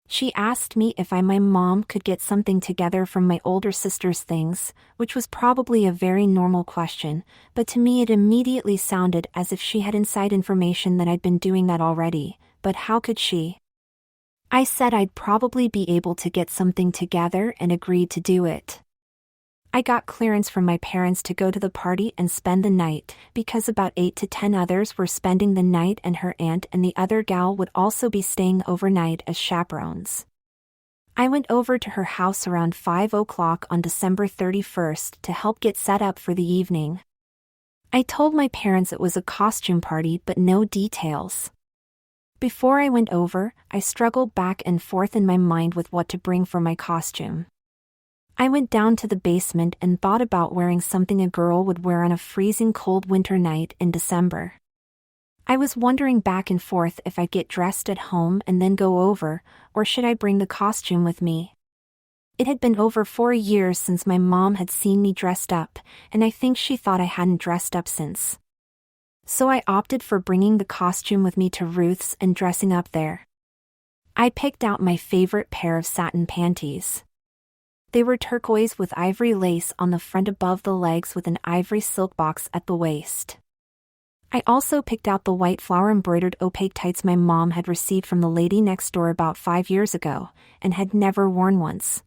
She asked me if my mom could get something together from my older sister's things, which was probably a very normal question, but to me it immediately sounded as if she had inside information that I'd been doing that already, but how could she? I said I'd probably be able to get something together and agreed to do it. I got clearance from my parents to go to the party and spend the night, because about 8 to 10 others were spending the night and her aunt and the other gal would also be staying overnight as chaperones. I went over to her house around 5 o'clock on December 31st to help get set up for the evening. I told my parents it was a costume party but no details. Before I went over, I struggled back and forth in my mind with what to bring for my costume. I went down to the basement and thought about wearing something a girl would wear on a freezing cold winter night in December. I was wondering back and forth if I'd get dressed at home and then go over, or should I bring the costume with me. It had been over 4 years since my mom had seen me dressed up, and I think she thought I hadn't dressed up since. So I opted for bringing the costume with me to Ruth's and dressing up there. I picked out my favorite pair of satin panties. They were turquoise with ivory lace on the front above the legs with an ivory silk box at the waist. I also picked out the white flower-embroidered opaque tights my mom had received from the lady next door about 5 years ago, and had never worn once.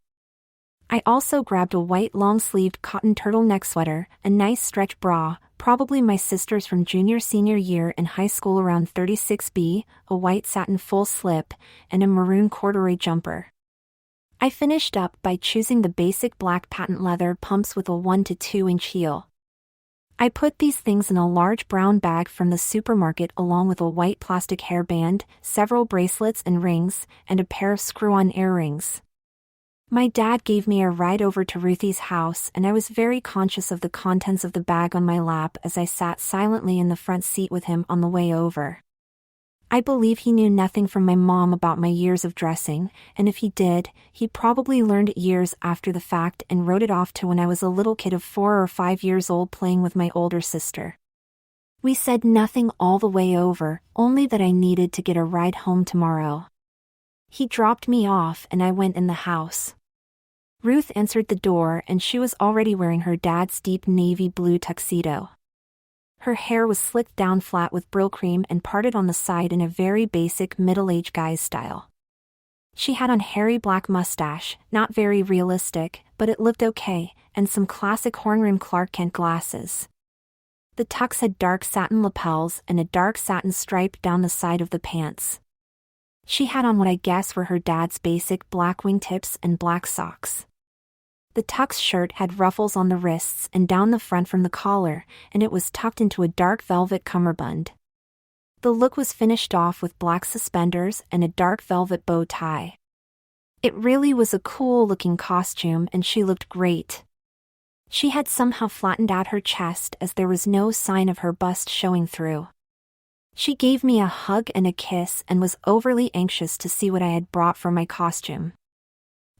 I also grabbed a white long-sleeved cotton turtleneck sweater, a nice stretch bra, probably my sister's from junior-senior year in high school around 36B, a white satin full slip, and a maroon corduroy jumper. I finished up by choosing the basic black patent leather pumps with a 1 to 2 inch heel. I put these things in a large brown bag from the supermarket along with a white plastic hairband, several bracelets and rings, and a pair of screw-on earrings. My dad gave me a ride over to Ruthie's house and I was very conscious of the contents of the bag on my lap as I sat silently in the front seat with him on the way over. I believe he knew nothing from my mom about my years of dressing, and if he did, he probably learned it years after the fact and wrote it off to when I was a little kid of 4 or 5 years old playing with my older sister. We said nothing all the way over, only that I needed to get a ride home tomorrow. He dropped me off and I went in the house. Ruth answered the door and she was already wearing her dad's deep navy blue tuxedo. Her hair was slicked down flat with Brylcreem and parted on the side in a very basic middle-aged guy's style. She had on hairy black mustache, not very realistic, but it looked okay, and some classic horn-rimmed Clark Kent glasses. The tux had dark satin lapels and a dark satin stripe down the side of the pants. She had on what I guess were her dad's basic black wingtips and black socks. The tux shirt had ruffles on the wrists and down the front from the collar, and it was tucked into a dark velvet cummerbund. The look was finished off with black suspenders and a dark velvet bow tie. It really was a cool-looking costume and she looked great. She had somehow flattened out her chest as there was no sign of her bust showing through. She gave me a hug and a kiss and was overly anxious to see what I had brought for my costume.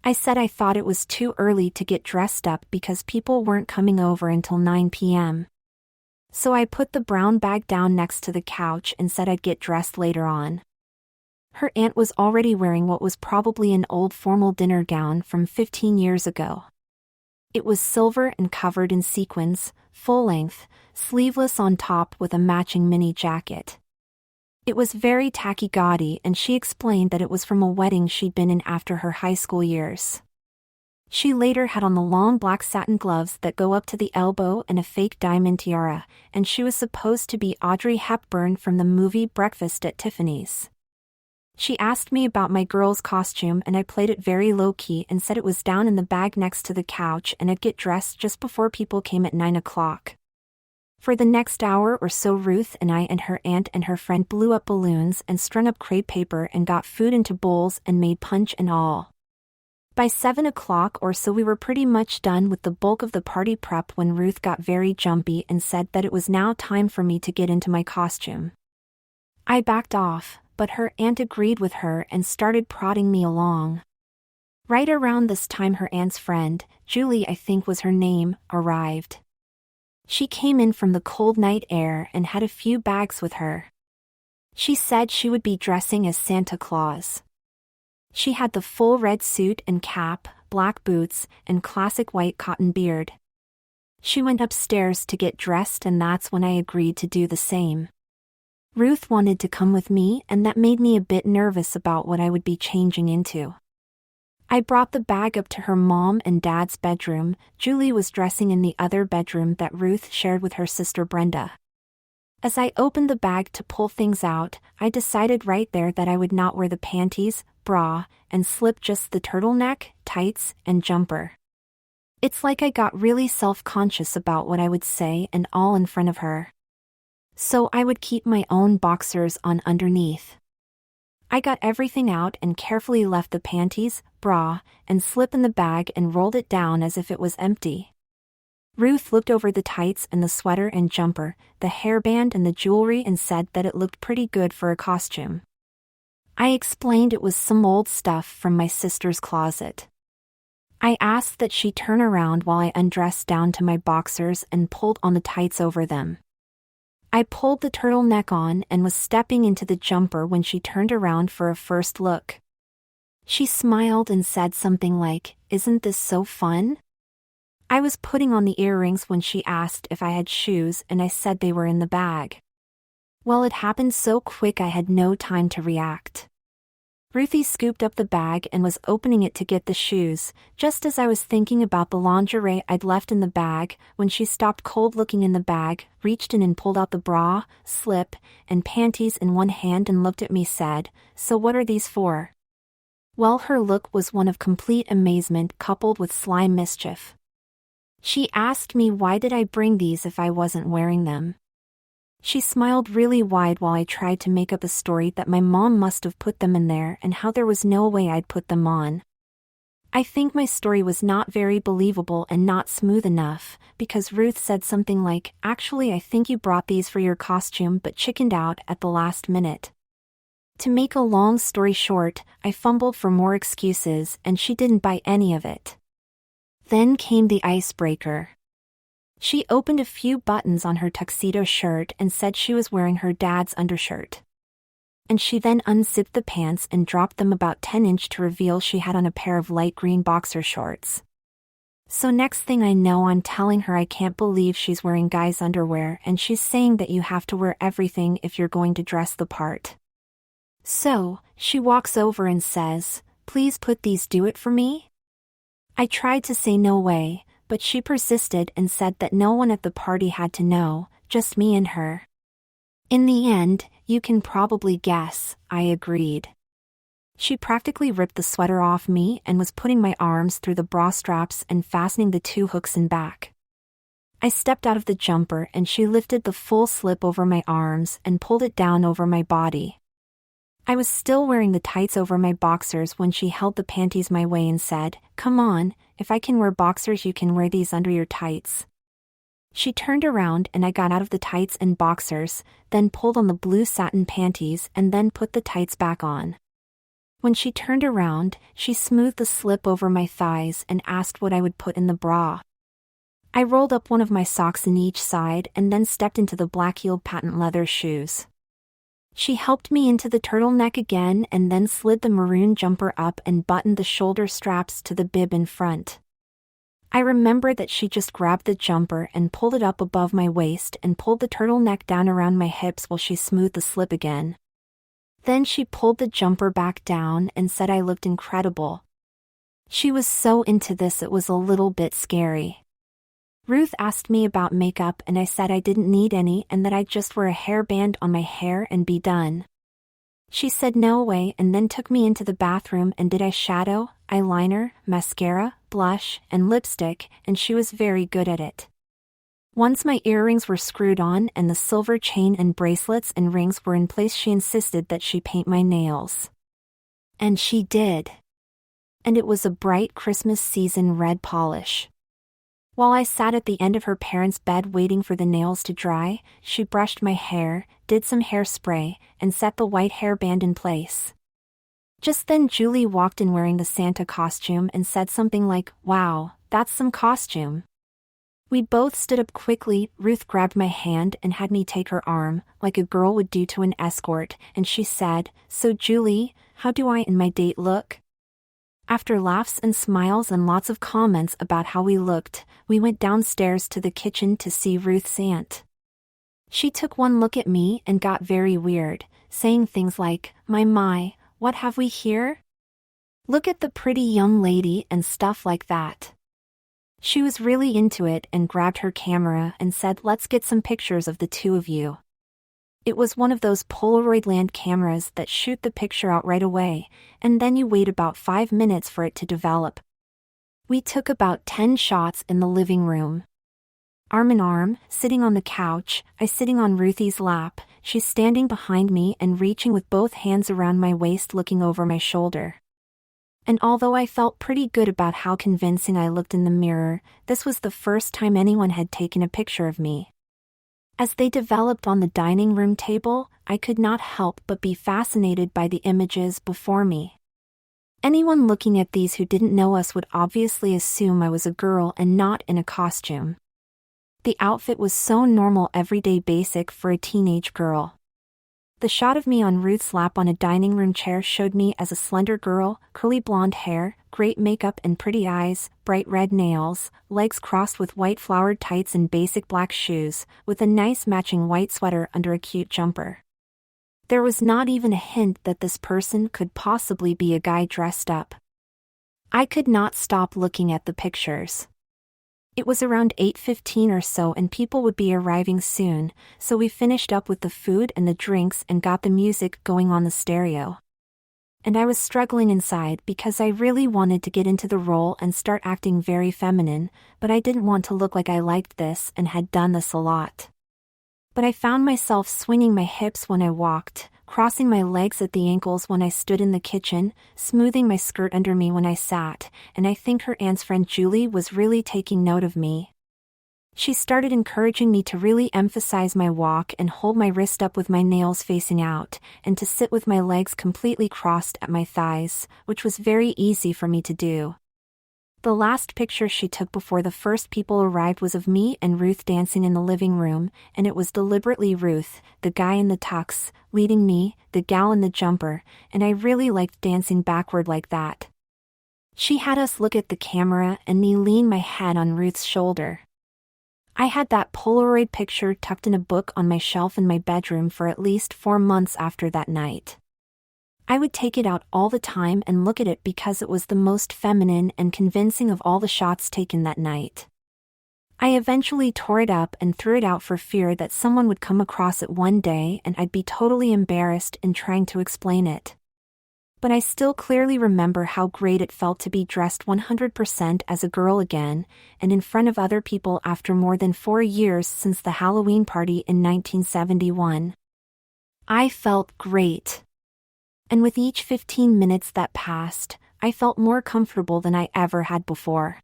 I said I thought it was too early to get dressed up because people weren't coming over until 9 p.m. So I put the brown bag down next to the couch and said I'd get dressed later on. Her aunt was already wearing what was probably an old formal dinner gown from 15 years ago. It was silver and covered in sequins, full length, sleeveless on top with a matching mini jacket. It was very tacky gaudy, and she explained that it was from a wedding she'd been in after her high school years. She later had on the long black satin gloves that go up to the elbow and a fake diamond tiara, and she was supposed to be Audrey Hepburn from the movie Breakfast at Tiffany's. She asked me about my girl's costume, and I played it very low-key and said it was down in the bag next to the couch and I'd get dressed just before people came at 9 o'clock. For the next hour or so, Ruth and I and her aunt and her friend blew up balloons and strung up crepe paper and got food into bowls and made punch and all. By 7 o'clock or so we were pretty much done with the bulk of the party prep when Ruth got very jumpy and said that it was now time for me to get into my costume. I backed off, but her aunt agreed with her and started prodding me along. Right around this time her aunt's friend, Julie I think was her name, arrived. She came in from the cold night air and had a few bags with her. She said she would be dressing as Santa Claus. She had the full red suit and cap, black boots, and classic white cotton beard. She went upstairs to get dressed, and that's when I agreed to do the same. Ruth wanted to come with me, and that made me a bit nervous about what I would be changing into. I brought the bag up to her mom and dad's bedroom. Julie was dressing in the other bedroom that Ruth shared with her sister Brenda. As I opened the bag to pull things out, I decided right there that I would not wear the panties, bra, and slip, just the turtleneck, tights, and jumper. It's like I got really self-conscious about what I would say and all in front of her. So I would keep my own boxers on underneath. I got everything out and carefully left the panties, bra, and slip in the bag and rolled it down as if it was empty. Ruth looked over the tights and the sweater and jumper, the hairband and the jewelry, and said that it looked pretty good for a costume. I explained it was some old stuff from my sister's closet. I asked that she turn around while I undressed down to my boxers and pulled on the tights over them. I pulled the turtleneck on and was stepping into the jumper when she turned around for a first look. She smiled and said something like, "Isn't this so fun?" I was putting on the earrings when she asked if I had shoes, and I said they were in the bag. Well, it happened so quick I had no time to react. Ruthie scooped up the bag and was opening it to get the shoes, just as I was thinking about the lingerie I'd left in the bag, when she stopped cold looking in the bag, reached in and pulled out the bra, slip, and panties in one hand and looked at me, said, "So what are these for?" Well, her look was one of complete amazement coupled with sly mischief. She asked me why did I bring these if I wasn't wearing them. She smiled really wide while I tried to make up a story that my mom must have put them in there and how there was no way I'd put them on. I think my story was not very believable and not smooth enough, because Ruth said something like, "Actually, I think you brought these for your costume but chickened out at the last minute." To make a long story short, I fumbled for more excuses and she didn't buy any of it. Then came the icebreaker. She opened a few buttons on her tuxedo shirt and said she was wearing her dad's undershirt. And she then unzipped the pants and dropped them about 10 inches to reveal she had on a pair of light green boxer shorts. So next thing I know, I'm telling her I can't believe she's wearing guys' underwear, and she's saying that you have to wear everything if you're going to dress the part. So, she walks over and says, "Please put these, do it for me?" I tried to say no way, but she persisted and said that no one at the party had to know, just me and her. In the end, you can probably guess, I agreed. She practically ripped the sweater off me and was putting my arms through the bra straps and fastening the 2 hooks in back. I stepped out of the jumper and she lifted the full slip over my arms and pulled it down over my body. I was still wearing the tights over my boxers when she held the panties my way and said, "Come on, if I can wear boxers you can wear these under your tights." She turned around and I got out of the tights and boxers, then pulled on the blue satin panties and then put the tights back on. When she turned around, she smoothed the slip over my thighs and asked what I would put in the bra. I rolled up one of my socks in each side and then stepped into the black-heeled patent leather shoes. She helped me into the turtleneck again and then slid the maroon jumper up and buttoned the shoulder straps to the bib in front. I remember that she just grabbed the jumper and pulled it up above my waist and pulled the turtleneck down around my hips while she smoothed the slip again. Then she pulled the jumper back down and said I looked incredible. She was so into this it was a little bit scary. Ruth asked me about makeup and I said I didn't need any and that I'd just wear a hairband on my hair and be done. She said no way and then took me into the bathroom and did eyeshadow, eyeliner, mascara, blush, and lipstick, and she was very good at it. Once my earrings were screwed on and the silver chain and bracelets and rings were in place, she insisted that she paint my nails. And she did. And it was a bright Christmas season red polish. While I sat at the end of her parents' bed waiting for the nails to dry, she brushed my hair, did some hairspray, and set the white hairband in place. Just then Julie walked in wearing the Santa costume and said something like, "Wow, that's some costume." We both stood up quickly. Ruth grabbed my hand and had me take her arm, like a girl would do to an escort, and she said, "So Julie, how do I and my date look?" After laughs and smiles and lots of comments about how we looked, we went downstairs to the kitchen to see Ruth's aunt. She took one look at me and got very weird, saying things like, My, what have we here? Look at the pretty young lady and stuff like that. She was really into it and grabbed her camera and said, "Let's get some pictures of the two of you." It was one of those Polaroid land cameras that shoot the picture out right away, and then you wait about 5 minutes for it to develop. We took about 10 shots in the living room. Arm in arm, sitting on the couch, I sitting on Ruthie's lap, she's standing behind me and reaching with both hands around my waist looking over my shoulder. And although I felt pretty good about how convincing I looked in the mirror, this was the first time anyone had taken a picture of me. As they developed on the dining room table, I could not help but be fascinated by the images before me. Anyone looking at these who didn't know us would obviously assume I was a girl and not in a costume. The outfit was so normal, everyday basic for a teenage girl. The shot of me on Ruth's lap on a dining room chair showed me as a slender girl, curly blonde hair, great makeup and pretty eyes, bright red nails, legs crossed with white flowered tights and basic black shoes, with a nice matching white sweater under a cute jumper. There was not even a hint that this person could possibly be a guy dressed up. I could not stop looking at the pictures. It was around 8:15 or so and people would be arriving soon, so we finished up with the food and the drinks and got the music going on the stereo. And I was struggling inside because I really wanted to get into the role and start acting very feminine, but I didn't want to look like I liked this and had done this a lot. But I found myself swinging my hips when I walked, crossing my legs at the ankles when I stood in the kitchen, smoothing my skirt under me when I sat, and I think her aunt's friend Julie was really taking note of me. She started encouraging me to really emphasize my walk and hold my wrist up with my nails facing out, and to sit with my legs completely crossed at my thighs, which was very easy for me to do. The last picture she took before the first people arrived was of me and Ruth dancing in the living room, and it was deliberately Ruth, the guy in the tux, leading me, the gal in the jumper, and I really liked dancing backward like that. She had us look at the camera and me lean my head on Ruth's shoulder. I had that Polaroid picture tucked in a book on my shelf in my bedroom for at least 4 months after that night. I would take it out all the time and look at it because it was the most feminine and convincing of all the shots taken that night. I eventually tore it up and threw it out for fear that someone would come across it one day and I'd be totally embarrassed in trying to explain it. But I still clearly remember how great it felt to be dressed 100% as a girl again, and in front of other people after more than 4 years since the Halloween party in 1971. I felt great. And with each 15 minutes that passed, I felt more comfortable than I ever had before.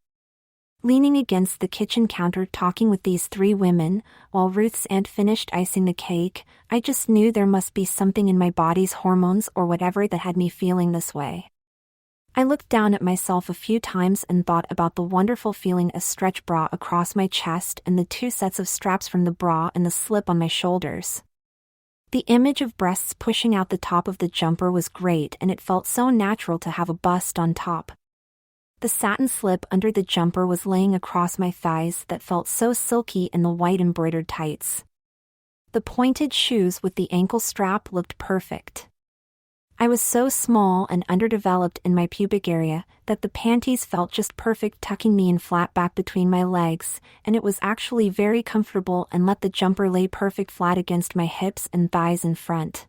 Leaning against the kitchen counter talking with these 3 women, while Ruth's aunt finished icing the cake, I just knew there must be something in my body's hormones or whatever that had me feeling this way. I looked down at myself a few times and thought about the wonderful feeling a stretch bra across my chest and the 2 sets of straps from the bra and the slip on my shoulders. The image of breasts pushing out the top of the jumper was great, and it felt so natural to have a bust on top. The satin slip under the jumper was laying across my thighs that felt so silky in the white embroidered tights. The pointed shoes with the ankle strap looked perfect. I was so small and underdeveloped in my pubic area that the panties felt just perfect, tucking me in flat back between my legs, and it was actually very comfortable and let the jumper lay perfect flat against my hips and thighs in front.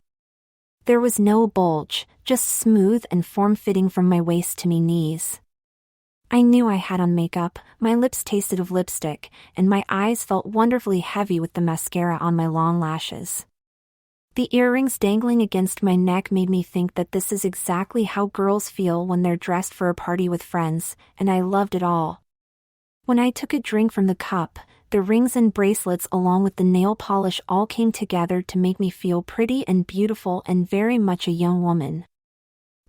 There was no bulge, just smooth and form-fitting from my waist to my knees. I knew I had on makeup, my lips tasted of lipstick, and my eyes felt wonderfully heavy with the mascara on my long lashes. The earrings dangling against my neck made me think that this is exactly how girls feel when they're dressed for a party with friends, and I loved it all. When I took a drink from the cup, the rings and bracelets along with the nail polish all came together to make me feel pretty and beautiful and very much a young woman.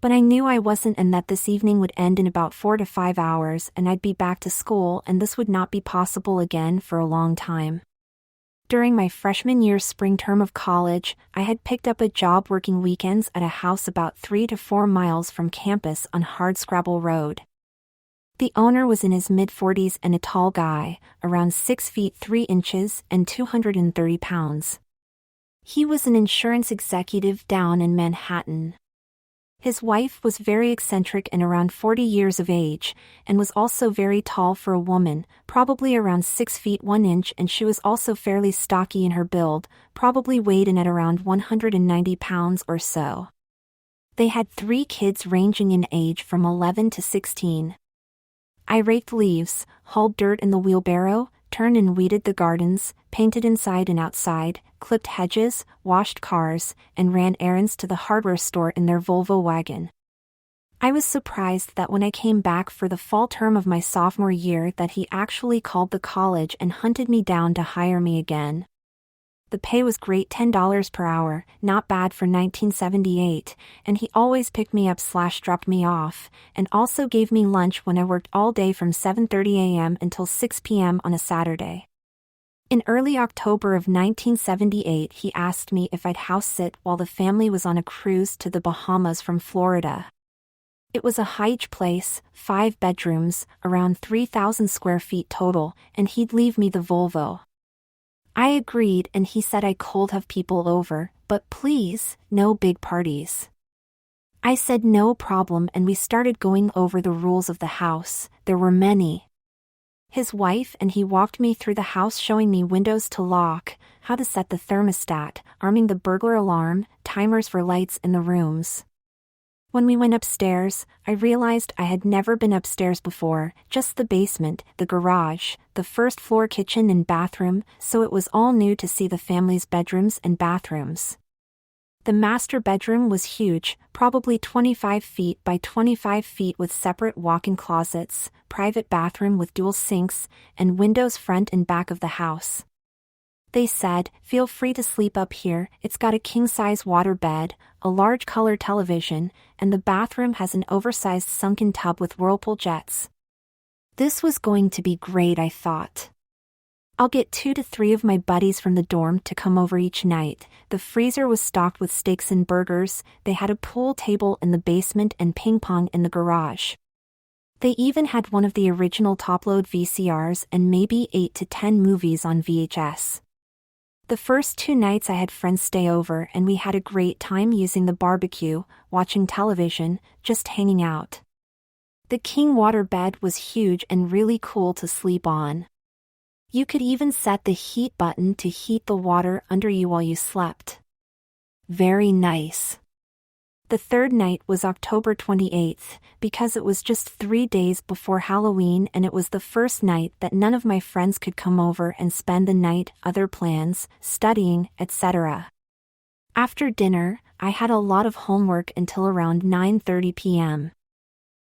But I knew I wasn't, and that this evening would end in about 4 to 5 hours and I'd be back to school, and this would not be possible again for a long time. During my freshman year's spring term of college, I had picked up a job working weekends at a house about 3 to 4 miles from campus on Hardscrabble Road. The owner was in his mid-40s and a tall guy, around 6 feet 3 inches and 230 pounds. He was an insurance executive down in Manhattan. His wife was very eccentric and around 40 years of age, and was also very tall for a woman, probably around 6 feet 1 inch, and she was also fairly stocky in her build, probably weighed in at around 190 pounds or so. They had 3 kids ranging in age from 11 to 16. I raked leaves, hauled dirt in the wheelbarrow, turned and weeded the gardens, painted inside and outside, clipped hedges, washed cars, and ran errands to the hardware store in their Volvo wagon. I was surprised that when I came back for the fall term of my sophomore year that he actually called the college and hunted me down to hire me again. The pay was great, $10 per hour, not bad for 1978, and he always picked me up/dropped me off, and also gave me lunch when I worked all day from 7:30 a.m. until 6 p.m. on a Saturday. In early October of 1978, he asked me if I'd house sit while the family was on a cruise to the Bahamas from Florida. It was a huge place, 5 bedrooms, around 3,000 square feet total, and he'd leave me the Volvo. I agreed, and he said I could have people over, but please, no big parties. I said no problem, and we started going over the rules of the house. There were many. His wife and he walked me through the house, showing me windows to lock, how to set the thermostat, arming the burglar alarm, timers for lights in the rooms. When we went upstairs, I realized I had never been upstairs before, just the basement, the garage, the first floor kitchen and bathroom, so it was all new to see the family's bedrooms and bathrooms. The master bedroom was huge, probably 25 feet by 25 feet, with separate walk-in closets, private bathroom with dual sinks, and windows front and back of the house. They said, "Feel free to sleep up here, it's got a king-size water bed, a large color television, and the bathroom has an oversized sunken tub with whirlpool jets." This was going to be great, I thought. I'll get 2 to 3 of my buddies from the dorm to come over each night. The freezer was stocked with steaks and burgers, they had a pool table in the basement and ping pong in the garage. They even had one of the original top-load VCRs and maybe 8 to 10 movies on VHS. The first 2 nights I had friends stay over, and we had a great time using the barbecue, watching television, just hanging out. The king water bed was huge and really cool to sleep on. You could even set the heat button to heat the water under you while you slept. Very nice. The third night was October 28th, because it was just 3 days before Halloween, and it was the first night that none of my friends could come over and spend the night, other plans, studying, etc. After dinner, I had a lot of homework until around 9:30 p.m.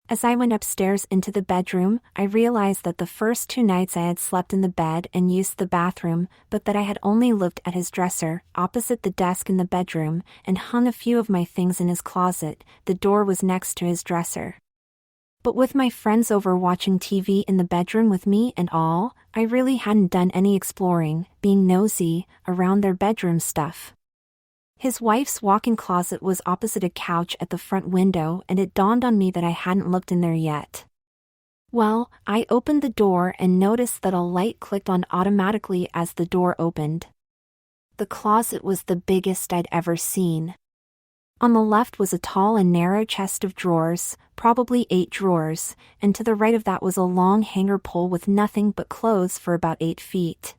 As I went upstairs into the bedroom, I realized that the first 2 nights I had slept in the bed and used the bathroom, but that I had only looked at his dresser, opposite the desk in the bedroom, and hung a few of my things in his closet. The door was next to his dresser. But with my friends over watching TV in the bedroom with me and all, I really hadn't done any exploring, being nosy, around their bedroom stuff. His wife's walk-in closet was opposite a couch at the front window, and it dawned on me that I hadn't looked in there yet. Well, I opened the door and noticed that a light clicked on automatically as the door opened. The closet was the biggest I'd ever seen. On the left was a tall and narrow chest of drawers, probably 8 drawers, and to the right of that was a long hanger pole with nothing but clothes for about 8 feet.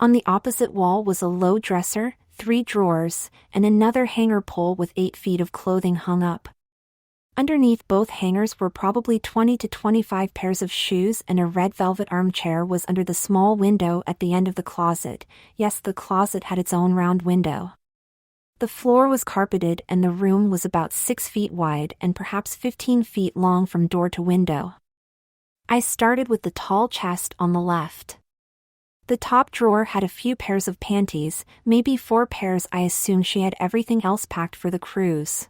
On the opposite wall was a low dresser, 3 drawers, and another hanger pole with 8 feet of clothing hung up. Underneath both hangers were probably 20 to 25 pairs of shoes, and a red velvet armchair was under the small window at the end of the closet. Yes, the closet had its own round window. The floor was carpeted, and the room was about 6 feet wide and perhaps 15 feet long from door to window. I started with the tall chest on the left. The top drawer had a few pairs of panties, maybe 4 pairs. I assumed she had everything else packed for the cruise.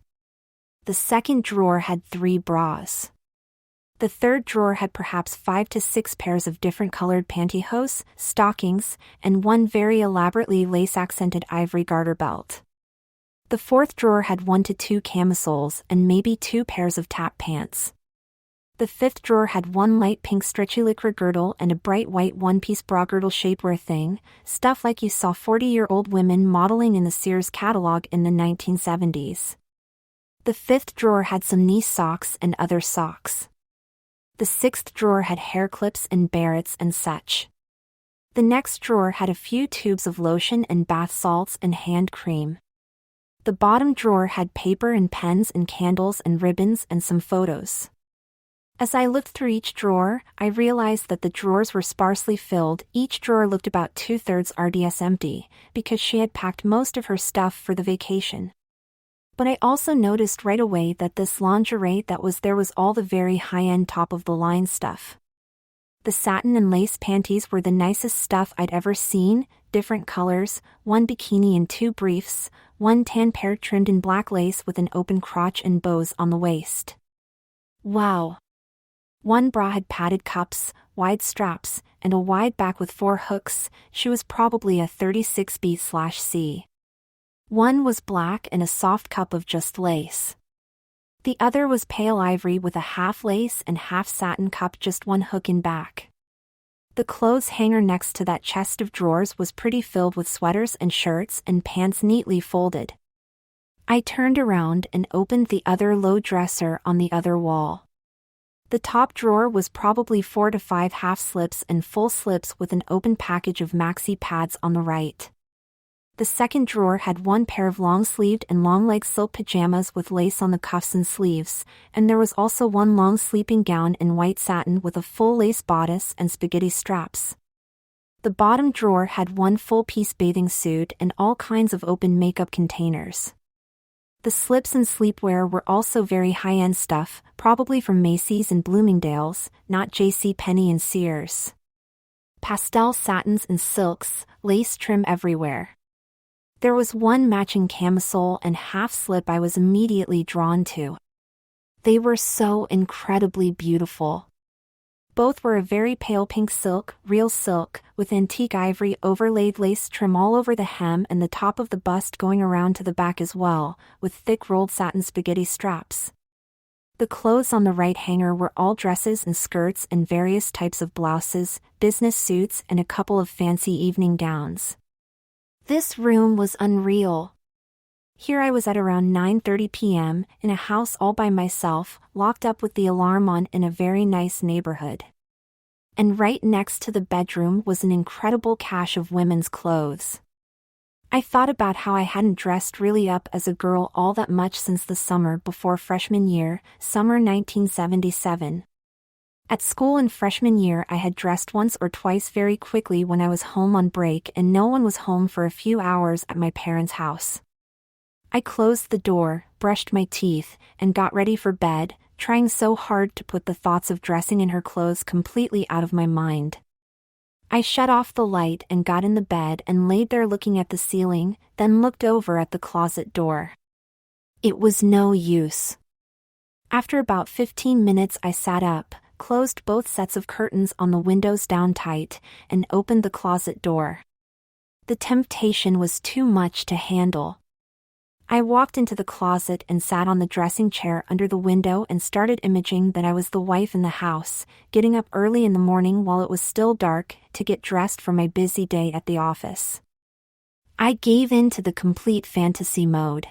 The second drawer had 3 bras. The third drawer had perhaps 5 to 6 pairs of different colored pantyhose, stockings, and one very elaborately lace-accented ivory garter belt. The fourth drawer had 1 to 2 camisoles and maybe 2 pairs of tap pants. The fifth drawer had 1 light pink stretchy lycra girdle and a bright white one-piece bra girdle shapewear thing, stuff like you saw 40-year-old women modeling in the Sears catalog in the 1970s. The fifth drawer had some knee socks and other socks. The sixth drawer had hair clips and barrettes and such. The next drawer had a few tubes of lotion and bath salts and hand cream. The bottom drawer had paper and pens and candles and ribbons and some photos. As I looked through each drawer, I realized that the drawers were sparsely filled. Each drawer looked about 2/3 RDS empty, because she had packed most of her stuff for the vacation. But I also noticed right away that this lingerie that was there was all the very high-end top-of-the-line stuff. The satin and lace panties were the nicest stuff I'd ever seen, different colors, 1 bikini and 2 briefs, 1 tan pair trimmed in black lace with an open crotch and bows on the waist. Wow! 1 bra had padded cups, wide straps, and a wide back with 4 hooks. She was probably a 36B/C. 1 was black and a soft cup of just lace. The other was pale ivory with a half lace and half satin cup, just 1 hook in back. The clothes hanger next to that chest of drawers was pretty filled with sweaters and shirts and pants neatly folded. I turned around and opened the other low dresser on the other wall. The top drawer was probably 4 to 5 half slips and full slips with an open package of maxi pads on the right. The second drawer had 1 pair of long-sleeved and long-leg silk pajamas with lace on the cuffs and sleeves, and there was also 1 long sleeping gown in white satin with a full lace bodice and spaghetti straps. The bottom drawer had 1 full-piece bathing suit and all kinds of open makeup containers. The slips and sleepwear were also very high-end stuff, probably from Macy's and Bloomingdale's, not JCPenney and Sears. Pastel satins and silks, lace trim everywhere. There was 1 matching camisole and half slip I was immediately drawn to. They were so incredibly beautiful. Both were a very pale pink silk, real silk, with antique ivory overlaid lace trim all over the hem and the top of the bust going around to the back as well, with thick rolled satin spaghetti straps. The clothes on the right hanger were all dresses and skirts and various types of blouses, business suits, and a couple of fancy evening gowns. This room was unreal. Here I was at around 9:30 p.m., in a house all by myself, locked up with the alarm on in a very nice neighborhood. And right next to the bedroom was an incredible cache of women's clothes. I thought about how I hadn't dressed really up as a girl all that much since the summer before freshman year, summer 1977. At school in freshman year I had dressed once or twice very quickly when I was home on break and no one was home for a few hours at my parents' house. I closed the door, brushed my teeth, and got ready for bed, trying so hard to put the thoughts of dressing in her clothes completely out of my mind. I shut off the light and got in the bed and laid there looking at the ceiling, then looked over at the closet door. It was no use. After about 15 minutes I sat up, closed both sets of curtains on the windows down tight, and opened the closet door. The temptation was too much to handle. I walked into the closet and sat on the dressing chair under the window and started imagining that I was the wife in the house, getting up early in the morning while it was still dark to get dressed for my busy day at the office. I gave in to the complete fantasy mode.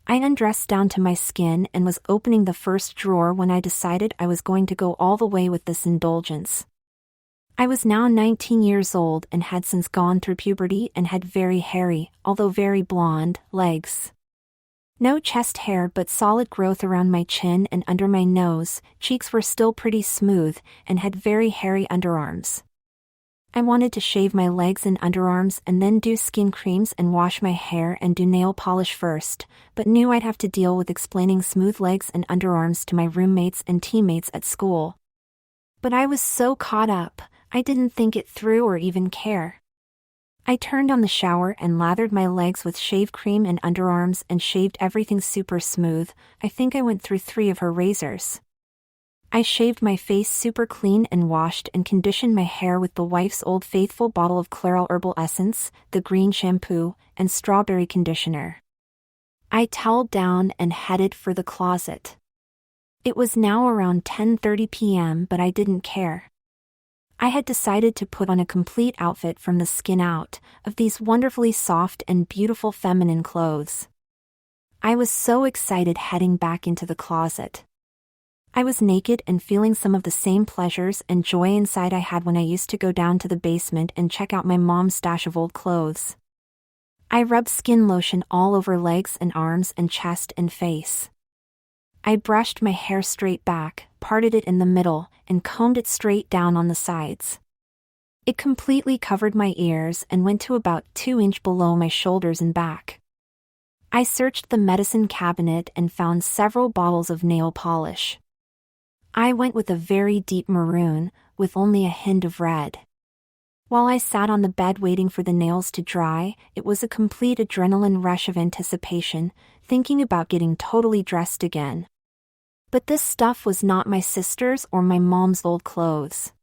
I undressed down to my skin and was opening the first drawer when I decided I was going to go all the way with this indulgence. I was now 19 years old and had since gone through puberty and had very hairy, although very blonde, legs. No chest hair but solid growth around my chin and under my nose, cheeks were still pretty smooth, and had very hairy underarms. I wanted to shave my legs and underarms and then do skin creams and wash my hair and do nail polish first, but knew I'd have to deal with explaining smooth legs and underarms to my roommates and teammates at school. But I was so caught up, I didn't think it through or even care. I turned on the shower and lathered my legs with shave cream and underarms and shaved everything super smooth. I think I went through 3 of her razors. I shaved my face super clean and washed and conditioned my hair with the wife's old faithful bottle of Clairol herbal essence, the green shampoo, and strawberry conditioner. I toweled down and headed for the closet. It was now around 10:30 p.m., but I didn't care. I had decided to put on a complete outfit from the skin out, of these wonderfully soft and beautiful feminine clothes. I was so excited heading back into the closet. I was naked and feeling some of the same pleasures and joy inside I had when I used to go down to the basement and check out my mom's stash of old clothes. I rubbed skin lotion all over legs and arms and chest and face. I brushed my hair straight back, parted it in the middle, and combed it straight down on the sides. It completely covered my ears and went to about 2 inches below my shoulders and back. I searched the medicine cabinet and found several bottles of nail polish. I went with a very deep maroon, with only a hint of red. While I sat on the bed waiting for the nails to dry, it was a complete adrenaline rush of anticipation, thinking about getting totally dressed again. But this stuff was not my sister's or my mom's old clothes.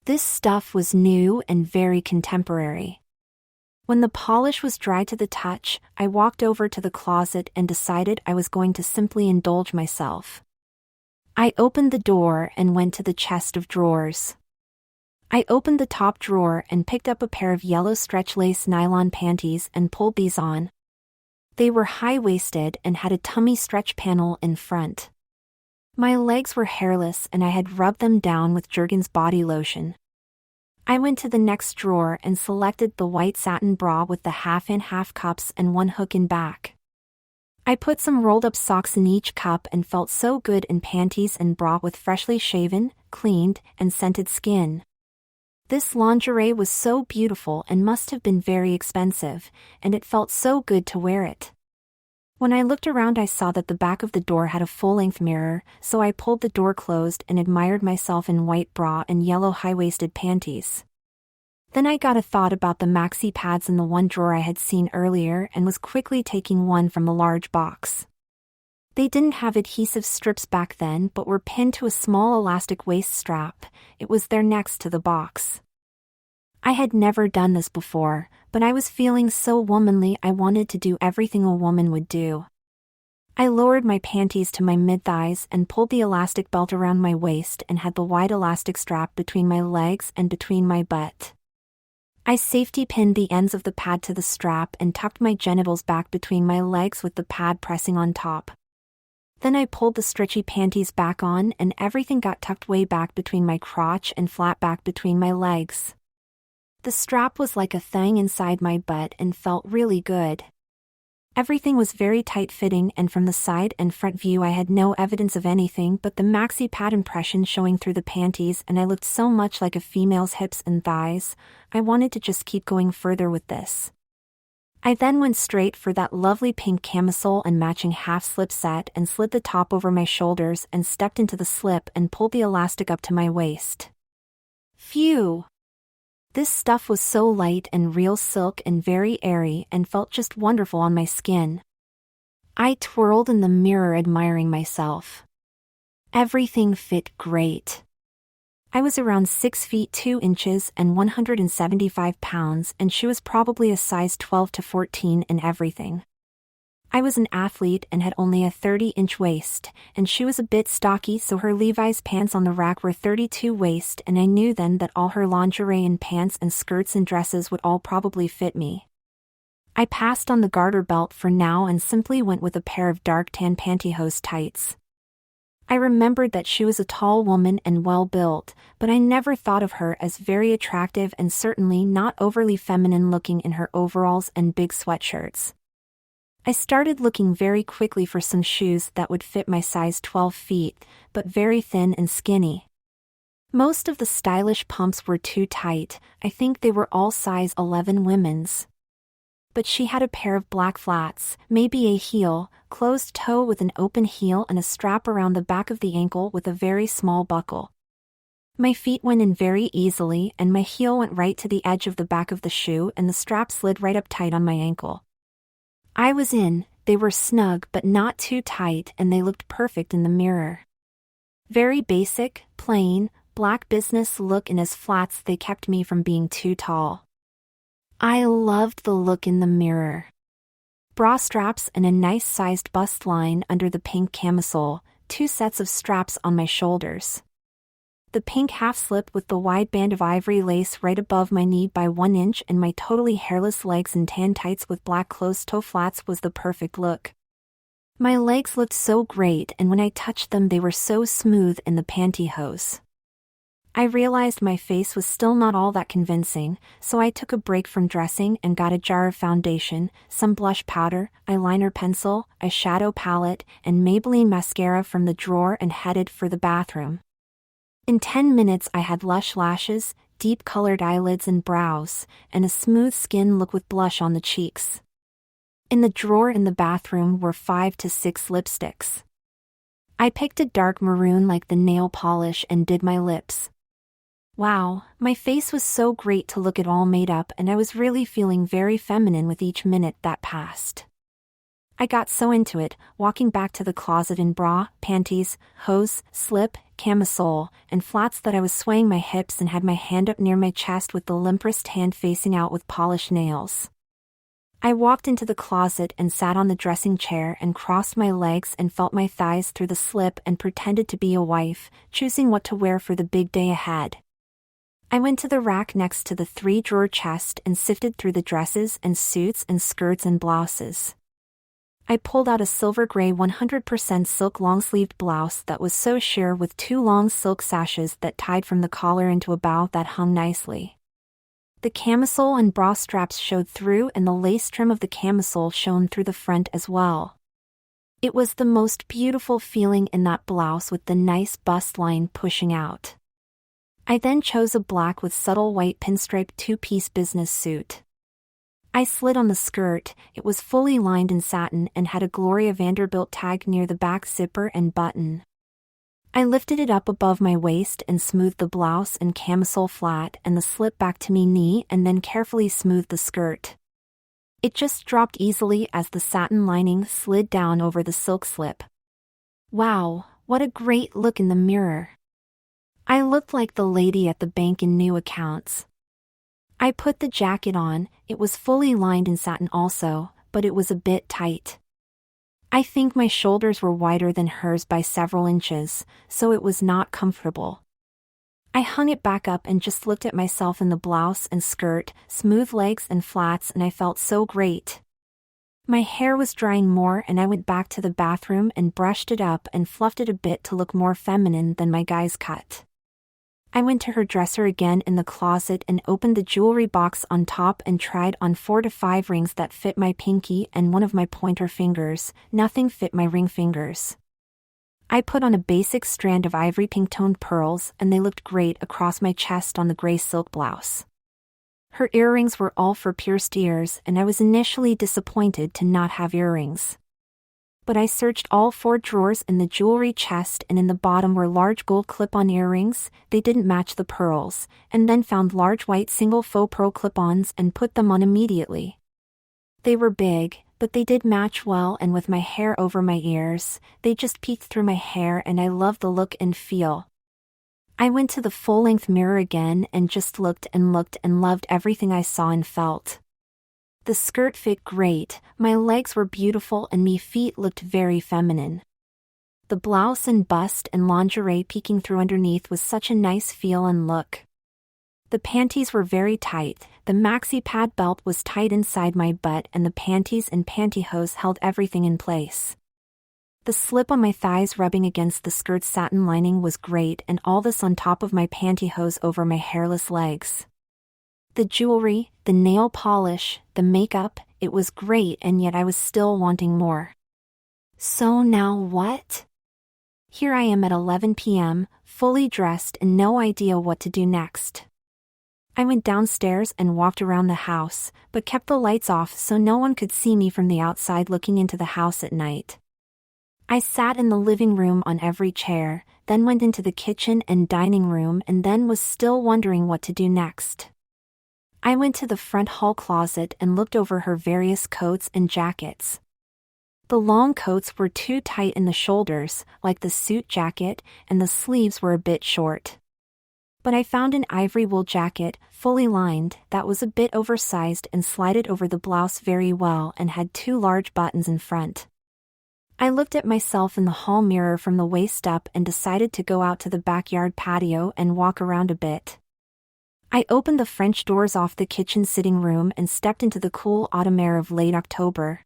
This stuff was new and very contemporary. When the polish was dry to the touch, I walked over to the closet and decided I was going to simply indulge myself. I opened the door and went to the chest of drawers. I opened the top drawer and picked up a pair of yellow stretch lace nylon panties and pulled these on. They were high-waisted and had a tummy stretch panel in front. My legs were hairless and I had rubbed them down with Jergens body lotion. I went to the next drawer and selected the white satin bra with the half-in-half cups and 1 hook in back. I put some rolled-up socks in each cup and felt so good in panties and bra with freshly shaven, cleaned, and scented skin. This lingerie was so beautiful and must have been very expensive, and it felt so good to wear it. When I looked around I saw that the back of the door had a full-length mirror, so I pulled the door closed and admired myself in white bra and yellow high-waisted panties. Then I got a thought about the maxi pads in the one drawer I had seen earlier and was quickly taking one from the large box. They didn't have adhesive strips back then but were pinned to a small elastic waist strap. It was there next to the box. I had never done this before, but I was feeling so womanly I wanted to do everything a woman would do. I lowered my panties to my mid-thighs and pulled the elastic belt around my waist and had the wide elastic strap between my legs and between my butt. I safety pinned the ends of the pad to the strap and tucked my genitals back between my legs with the pad pressing on top. Then I pulled the stretchy panties back on and everything got tucked way back between my crotch and flat back between my legs. The strap was like a thing inside my butt and felt really good. Everything was very tight-fitting and from the side and front view I had no evidence of anything but the maxi pad impression showing through the panties and I looked so much like a female's hips and thighs, I wanted to just keep going further with this. I then went straight for that lovely pink camisole and matching half-slip set and slid the top over my shoulders and stepped into the slip and pulled the elastic up to my waist. Phew! This stuff was so light and real silk and very airy and felt just wonderful on my skin. I twirled in the mirror admiring myself. Everything fit great. I was around 6 feet 2 inches and 175 pounds and she was probably a size 12 to 14 in everything. I was an athlete and had only a 30-inch waist, and she was a bit stocky, so her Levi's pants on the rack were 32 waist, and I knew then that all her lingerie and pants and skirts and dresses would all probably fit me. I passed on the garter belt for now and simply went with a pair of dark tan pantyhose tights. I remembered that she was a tall woman and well-built, but I never thought of her as very attractive and certainly not overly feminine looking in her overalls and big sweatshirts. I started looking very quickly for some shoes that would fit my size 12 feet, but very thin and skinny. Most of the stylish pumps were too tight. I think they were all size 11 women's. But she had a pair of black flats, maybe a heel, closed toe with an open heel and a strap around the back of the ankle with a very small buckle. My feet went in very easily and my heel went right to the edge of the back of the shoe and the strap slid right up tight on my ankle. I was in. They were snug but not too tight and they looked perfect in the mirror. Very basic, plain, black business look, and as flats they kept me from being too tall. I loved the look in the mirror. Bra straps and a nice sized bust line under the pink camisole, 2 sets of straps on my shoulders. The pink half slip with the wide band of ivory lace right above my knee by 1 inch and my totally hairless legs in tan tights with black closed-toe flats was the perfect look. My legs looked so great, and when I touched them they were so smooth in the pantyhose. I realized my face was still not all that convincing, so I took a break from dressing and got a jar of foundation, some blush powder, eyeliner pencil, eyeshadow palette, and Maybelline mascara from the drawer and headed for the bathroom. In 10 minutes I had lush lashes, deep-colored eyelids and brows, and a smooth skin look with blush on the cheeks. In the drawer in the bathroom were 5 to 6 lipsticks. I picked a dark maroon like the nail polish and did my lips. Wow, my face was so great to look at, all made up, and I was really feeling very feminine with each minute that passed. I got so into it, walking back to the closet in bra, panties, hose, slip, camisole, and flats that I was swaying my hips and had my hand up near my chest with the limpest hand facing out with polished nails. I walked into the closet and sat on the dressing chair and crossed my legs and felt my thighs through the slip and pretended to be a wife, choosing what to wear for the big day ahead. I went to the rack next to the 3-drawer chest and sifted through the dresses and suits and skirts and blouses. I pulled out a silver gray 100% silk long-sleeved blouse that was so sheer with 2 long silk sashes that tied from the collar into a bow that hung nicely. The camisole and bra straps showed through and the lace trim of the camisole shone through the front as well. It was the most beautiful feeling in that blouse with the nice bust line pushing out. I then chose a black with subtle white pinstripe 2-piece business suit. I slid on the skirt. It was fully lined in satin and had a Gloria Vanderbilt tag near the back zipper and button. I lifted it up above my waist and smoothed the blouse and camisole flat and the slip back to my knee and then carefully smoothed the skirt. It just dropped easily as the satin lining slid down over the silk slip. Wow, what a great look in the mirror. I looked like the lady at the bank in new accounts. I put the jacket on. It was fully lined in satin also, but it was a bit tight. I think my shoulders were wider than hers by several inches, so it was not comfortable. I hung it back up and just looked at myself in the blouse and skirt, smooth legs and flats, and I felt so great. My hair was drying more and I went back to the bathroom and brushed it up and fluffed it a bit to look more feminine than my guy's cut. I went to her dresser again in the closet and opened the jewelry box on top and tried on 4 to 5 rings that fit my pinky and one of my pointer fingers. Nothing fit my ring fingers. I put on a basic strand of ivory pink-toned pearls and they looked great across my chest on the gray silk blouse. Her earrings were all for pierced ears and I was initially disappointed to not have earrings. But I searched all 4 drawers in the jewelry chest and in the bottom were large gold clip-on earrings. They didn't match the pearls, and then found large white single faux pearl clip-ons and put them on immediately. They were big, but they did match well, and with my hair over my ears, they just peeked through my hair and I loved the look and feel. I went to the full-length mirror again and just looked and loved everything I saw and felt. The skirt fit great, my legs were beautiful and my feet looked very feminine. The blouse and bust and lingerie peeking through underneath was such a nice feel and look. The panties were very tight, the maxi pad belt was tight inside my butt and the panties and pantyhose held everything in place. The slip on my thighs rubbing against the skirt's satin lining was great, and all this on top of my pantyhose over my hairless legs. The jewelry, the nail polish, the makeup, it was great, and yet I was still wanting more. So now what? Here I am at 11 p.m., fully dressed and no idea what to do next. I went downstairs and walked around the house, but kept the lights off so no one could see me from the outside looking into the house at night. I sat in the living room on every chair, then went into the kitchen and dining room, and then was still wondering what to do next. I went to the front hall closet and looked over her various coats and jackets. The long coats were too tight in the shoulders, like the suit jacket, and the sleeves were a bit short. But I found an ivory wool jacket, fully lined, that was a bit oversized and slided over the blouse very well and had 2 large buttons in front. I looked at myself in the hall mirror from the waist up and decided to go out to the backyard patio and walk around a bit. I opened the French doors off the kitchen sitting room and stepped into the cool autumn air of late October.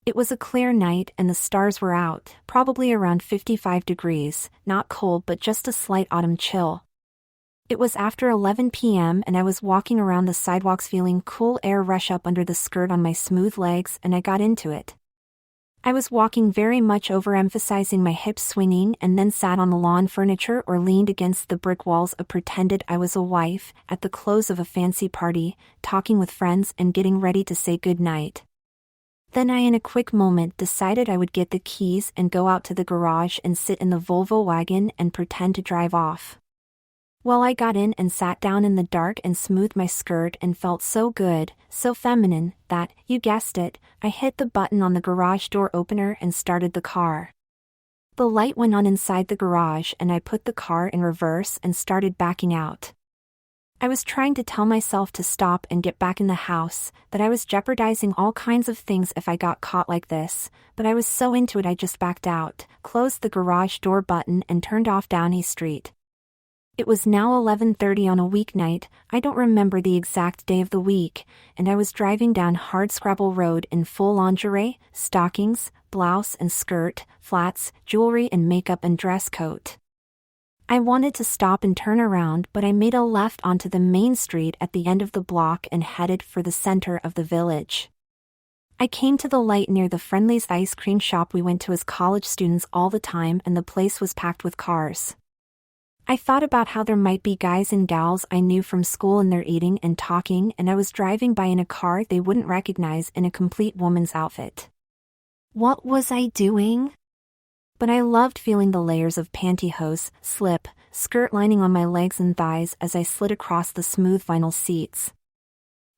It was a clear night and the stars were out, probably around 55 degrees, not cold but just a slight autumn chill. It was after 11 p.m. and I was walking around the sidewalks feeling cool air rush up under the skirt on my smooth legs, and I got into it. I was walking very much overemphasizing my hips swinging, and then sat on the lawn furniture or leaned against the brick walls or pretended I was a wife at the close of a fancy party, talking with friends and getting ready to say good night. Then I in a quick moment decided I would get the keys and go out to the garage and sit in the Volvo wagon and pretend to drive off. Well, I got in and sat down in the dark and smoothed my skirt and felt so good, so feminine, that, you guessed it, I hit the button on the garage door opener and started the car. The light went on inside the garage and I put the car in reverse and started backing out. I was trying to tell myself to stop and get back in the house, that I was jeopardizing all kinds of things if I got caught like this, but I was so into it I just backed out, closed the garage door button and turned off down East Street. It was now 11:30 on a weeknight, I don't remember the exact day of the week, and I was driving down Hardscrabble Road in full lingerie, stockings, blouse and skirt, flats, jewelry and makeup and dress coat. I wanted to stop and turn around, but I made a left onto the main street at the end of the block and headed for the center of the village. I came to the light near the Friendly's ice cream shop we went to as college students all the time, and the place was packed with cars. I thought about how there might be guys and gals I knew from school and they're eating and talking, and I was driving by in a car they wouldn't recognize in a complete woman's outfit. What was I doing? But I loved feeling the layers of pantyhose, slip, skirt lining on my legs and thighs as I slid across the smooth vinyl seats.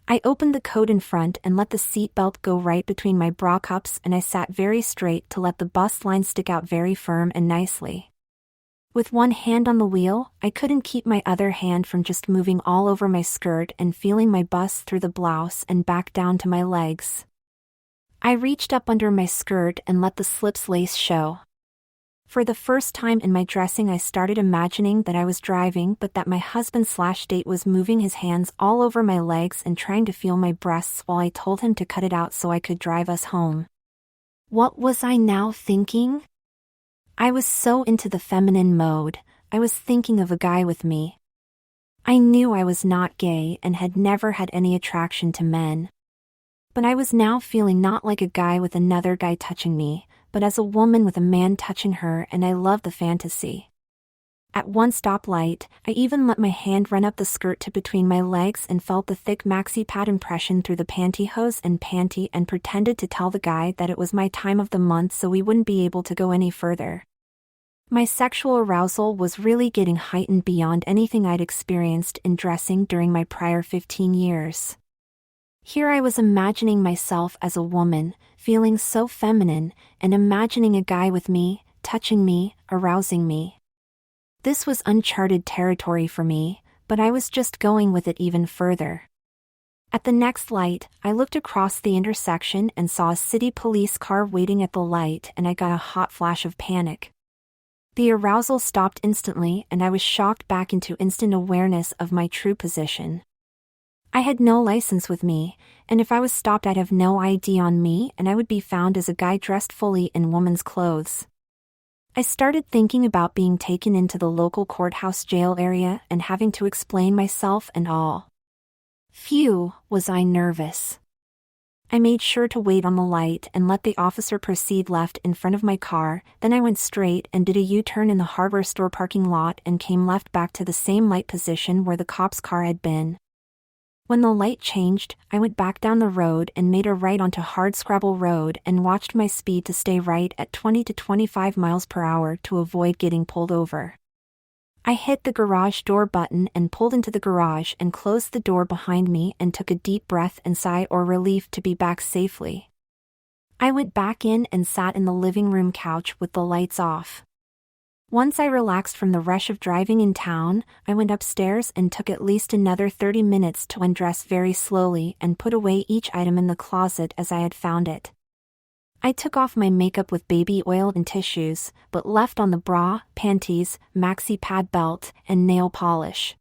I opened the coat in front and let the seat belt go right between my bra cups, and I sat very straight to let the bust line stick out very firm and nicely. With one hand on the wheel, I couldn't keep my other hand from just moving all over my skirt and feeling my bust through the blouse and back down to my legs. I reached up under my skirt and let the slip's lace show. For the first time in my dressing I started imagining that I was driving, but that my husband/date was moving his hands all over my legs and trying to feel my breasts while I told him to cut it out so I could drive us home. What was I now thinking? I was so into the feminine mode, I was thinking of a guy with me. I knew I was not gay and had never had any attraction to men. But I was now feeling not like a guy with another guy touching me, but as a woman with a man touching her, and I loved the fantasy. At one stoplight, I even let my hand run up the skirt to between my legs and felt the thick maxi pad impression through the pantyhose and panty and pretended to tell the guy that it was my time of the month so we wouldn't be able to go any further. My sexual arousal was really getting heightened beyond anything I'd experienced in dressing during my prior 15 years. Here I was imagining myself as a woman, feeling so feminine, and imagining a guy with me, touching me, arousing me. This was uncharted territory for me, but I was just going with it even further. At the next light, I looked across the intersection and saw a city police car waiting at the light, and I got a hot flash of panic. The arousal stopped instantly, and I was shocked back into instant awareness of my true position. I had no license with me, and if I was stopped I'd have no ID on me and I would be found as a guy dressed fully in woman's clothes. I started thinking about being taken into the local courthouse jail area and having to explain myself and all. Phew, was I nervous. I made sure to wait on the light and let the officer proceed left in front of my car, then I went straight and did a U-turn in the hardware store parking lot and came left back to the same light position where the cop's car had been. When the light changed, I went back down the road and made a right onto Hardscrabble Road and watched my speed to stay right at 20 to 25 miles per hour to avoid getting pulled over. I hit the garage door button and pulled into the garage and closed the door behind me and took a deep breath and sigh of relief to be back safely. I went back in and sat in the living room couch with the lights off. Once I relaxed from the rush of driving in town, I went upstairs and took at least another 30 minutes to undress very slowly and put away each item in the closet as I had found it. I took off my makeup with baby oil and tissues, but left on the bra, panties, maxi pad belt, and nail polish.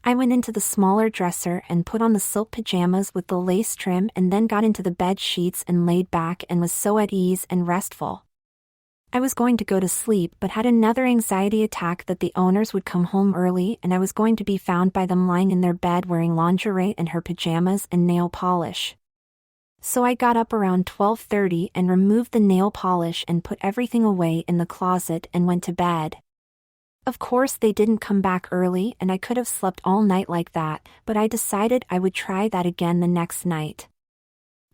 I went into the smaller dresser and put on the silk pajamas with the lace trim and then got into the bed sheets and laid back and was so at ease and restful. I was going to go to sleep but had another anxiety attack that the owners would come home early and I was going to be found by them lying in their bed wearing lingerie and her pajamas and nail polish. So I got up around 12:30 and removed the nail polish and put everything away in the closet and went to bed. Of course they didn't come back early and I could have slept all night like that, but I decided I would try that again the next night.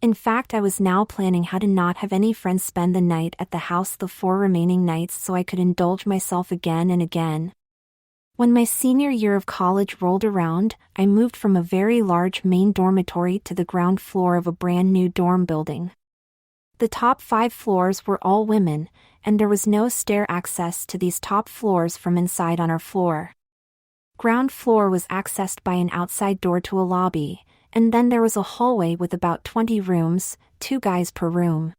In fact, I was now planning how to not have any friends spend the night at the house the 4 remaining nights so I could indulge myself again and again. When my senior year of college rolled around, I moved from a very large main dormitory to the ground floor of a brand new dorm building. The top 5 floors were all women, and there was no stair access to these top floors from inside on our floor. Ground floor was accessed by an outside door to a lobby, and then there was a hallway with about 20 rooms, 2 guys per room.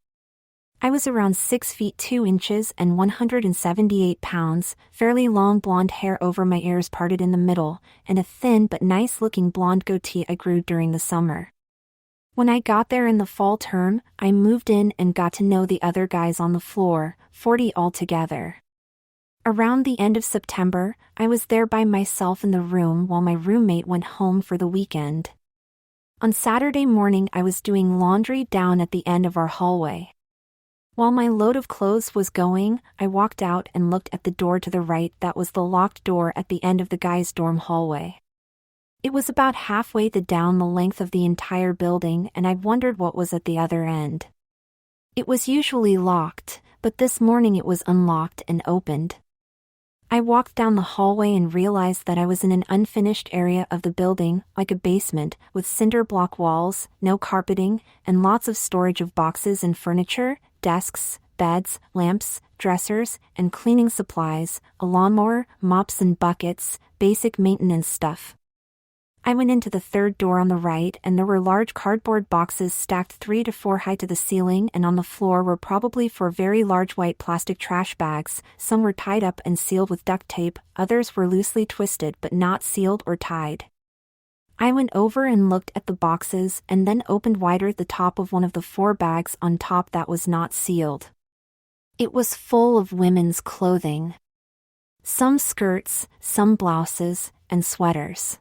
I was around 6 feet 2 inches and 178 pounds, fairly long blonde hair over my ears parted in the middle, and a thin but nice-looking blonde goatee I grew during the summer. When I got there in the fall term, I moved in and got to know the other guys on the floor, 40 altogether. Around the end of September, I was there by myself in the room while my roommate went home for the weekend. On Saturday morning I was doing laundry down at the end of our hallway. While my load of clothes was going, I walked out and looked at the door to the right that was the locked door at the end of the guys' dorm hallway. It was about halfway down the length of the entire building and I wondered what was at the other end. It was usually locked, but this morning it was unlocked and opened. I walked down the hallway and realized that I was in an unfinished area of the building, like a basement, with cinder block walls, no carpeting, and lots of storage of boxes and furniture, desks, beds, lamps, dressers, and cleaning supplies, a lawnmower, mops and buckets, basic maintenance stuff. I went into the third door on the right and there were large cardboard boxes stacked 3 to 4 high to the ceiling and on the floor were probably 4 very large white plastic trash bags. Some were tied up and sealed with duct tape, others were loosely twisted but not sealed or tied. I went over and looked at the boxes and then opened wider the top of one of the 4 bags on top that was not sealed. It was full of women's clothing. Some skirts, some blouses, and sweaters.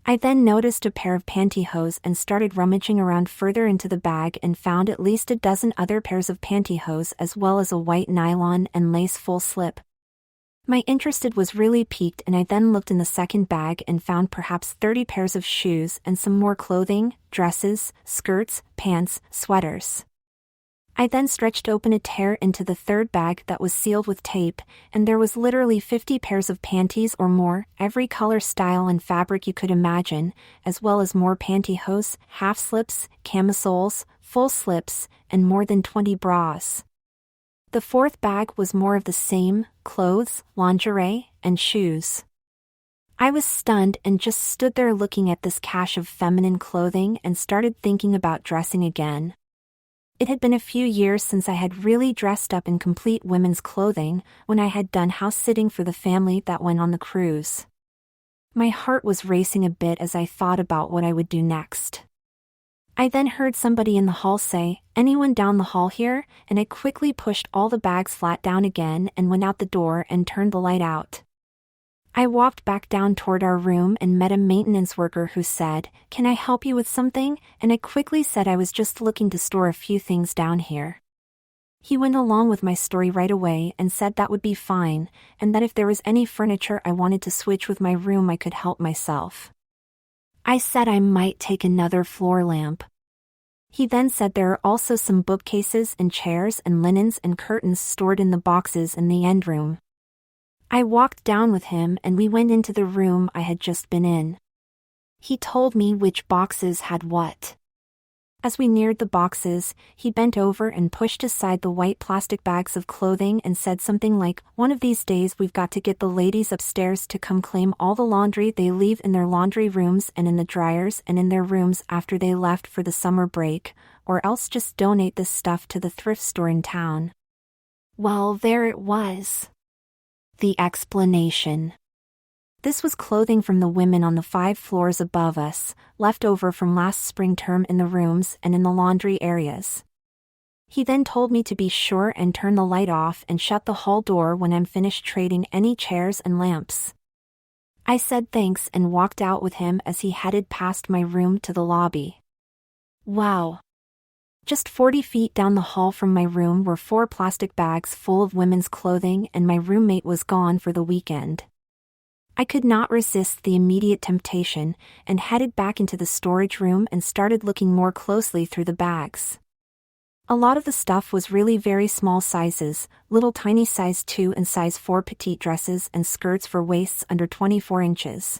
I then noticed a pair of pantyhose and started rummaging around further into the bag and found at least a dozen other pairs of pantyhose as well as a white nylon and lace full slip. My interest was really piqued and I then looked in the second bag and found perhaps 30 pairs of shoes and some more clothing, dresses, skirts, pants, sweaters. I then stretched open a tear into the third bag that was sealed with tape, and there was literally 50 pairs of panties or more, every color, style and fabric you could imagine, as well as more pantyhose, half slips, camisoles, full slips, and more than 20 bras. The fourth bag was more of the same, clothes, lingerie, and shoes. I was stunned and just stood there looking at this cache of feminine clothing and started thinking about dressing again. It had been a few years since I had really dressed up in complete women's clothing when I had done house sitting for the family that went on the cruise. My heart was racing a bit as I thought about what I would do next. I then heard somebody in the hall say, "Anyone down the hall here?" and I quickly pushed all the bags flat down again and went out the door and turned the light out. I walked back down toward our room and met a maintenance worker who said, "Can I help you with something?" and I quickly said I was just looking to store a few things down here. He went along with my story right away and said that would be fine, and that if there was any furniture I wanted to switch with my room I could help myself. I said I might take another floor lamp. He then said there are also some bookcases and chairs and linens and curtains stored in the boxes in the end room. I walked down with him and we went into the room I had just been in. He told me which boxes had what. As we neared the boxes, he bent over and pushed aside the white plastic bags of clothing and said something like, "One of these days we've got to get the ladies upstairs to come claim all the laundry they leave in their laundry rooms and in the dryers and in their rooms after they left for the summer break, or else just donate this stuff to the thrift store in town." Well, there it was. The explanation. This was clothing from the women on the 5 floors above us, left over from last spring term in the rooms and in the laundry areas. He then told me to be sure and turn the light off and shut the hall door when I'm finished trading any chairs and lamps. I said thanks and walked out with him as he headed past my room to the lobby. Wow. Just 40 feet down the hall from my room were 4 plastic bags full of women's clothing and my roommate was gone for the weekend. I could not resist the immediate temptation and headed back into the storage room and started looking more closely through the bags. A lot of the stuff was really very small sizes, little tiny size 2 and size 4 petite dresses and skirts for waists under 24 inches.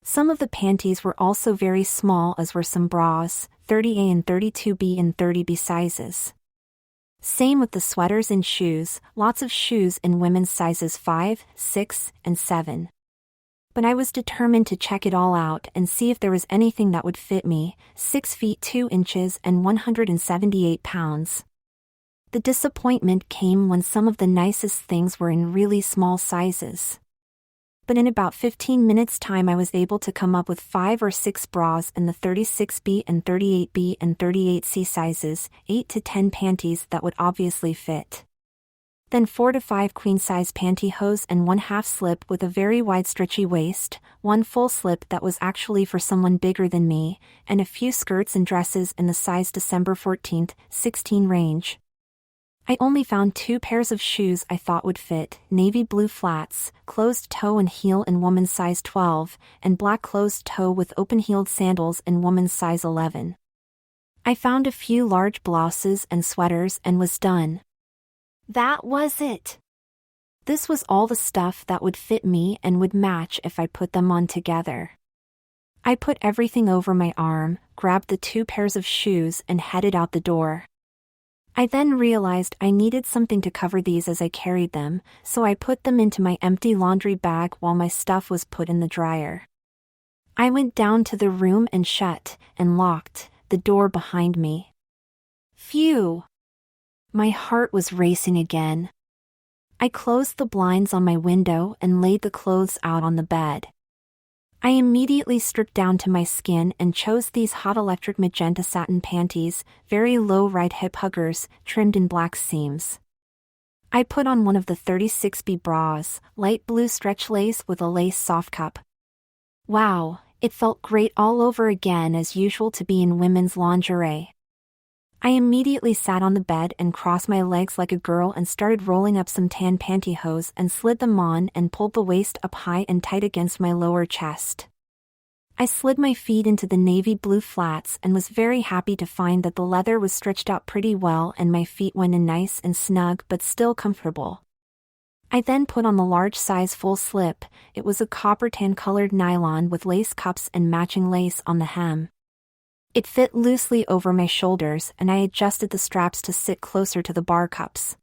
Some of the panties were also very small, as were some bras, 30A and 32B and 30B sizes. Same with the sweaters and shoes, lots of shoes in women's sizes 5, 6, and 7. But I was determined to check it all out and see if there was anything that would fit me, 6 feet 2 inches and 178 pounds. The disappointment came when some of the nicest things were in really small sizes. But in about 15 minutes' time I was able to come up with 5 or 6 bras in the 36B and 38B and 38C sizes, 8 to 10 panties that would obviously fit. Then 4 to 5 queen-size pantyhose and 1 half slip with a very wide stretchy waist, 1 full slip that was actually for someone bigger than me, and a few skirts and dresses in the size December 14th, 16 range. I only found 2 pairs of shoes I thought would fit, navy blue flats, closed toe and heel in woman's size 12, and black closed toe with open-heeled sandals in woman's size 11. I found a few large blouses and sweaters and was done. That was it. This was all the stuff that would fit me and would match if I put them on together. I put everything over my arm, grabbed the 2 pairs of shoes and headed out the door. I then realized I needed something to cover these as I carried them, so I put them into my empty laundry bag while my stuff was put in the dryer. I went down to the room and shut, and locked, the door behind me. Phew! My heart was racing again. I closed the blinds on my window and laid the clothes out on the bed. I immediately stripped down to my skin and chose these hot electric magenta satin panties, very low right hip huggers, trimmed in black seams. I put on one of the 36B bras, light blue stretch lace with a lace soft cup. Wow, it felt great all over again, as usual to be in women's lingerie. I immediately sat on the bed and crossed my legs like a girl and started rolling up some tan pantyhose and slid them on and pulled the waist up high and tight against my lower chest. I slid my feet into the navy blue flats and was very happy to find that the leather was stretched out pretty well and my feet went in nice and snug but still comfortable. I then put on the large size full slip. It was a copper tan colored nylon with lace cups and matching lace on the hem. It fit loosely over my shoulders and I adjusted the straps to sit closer to the bar cups.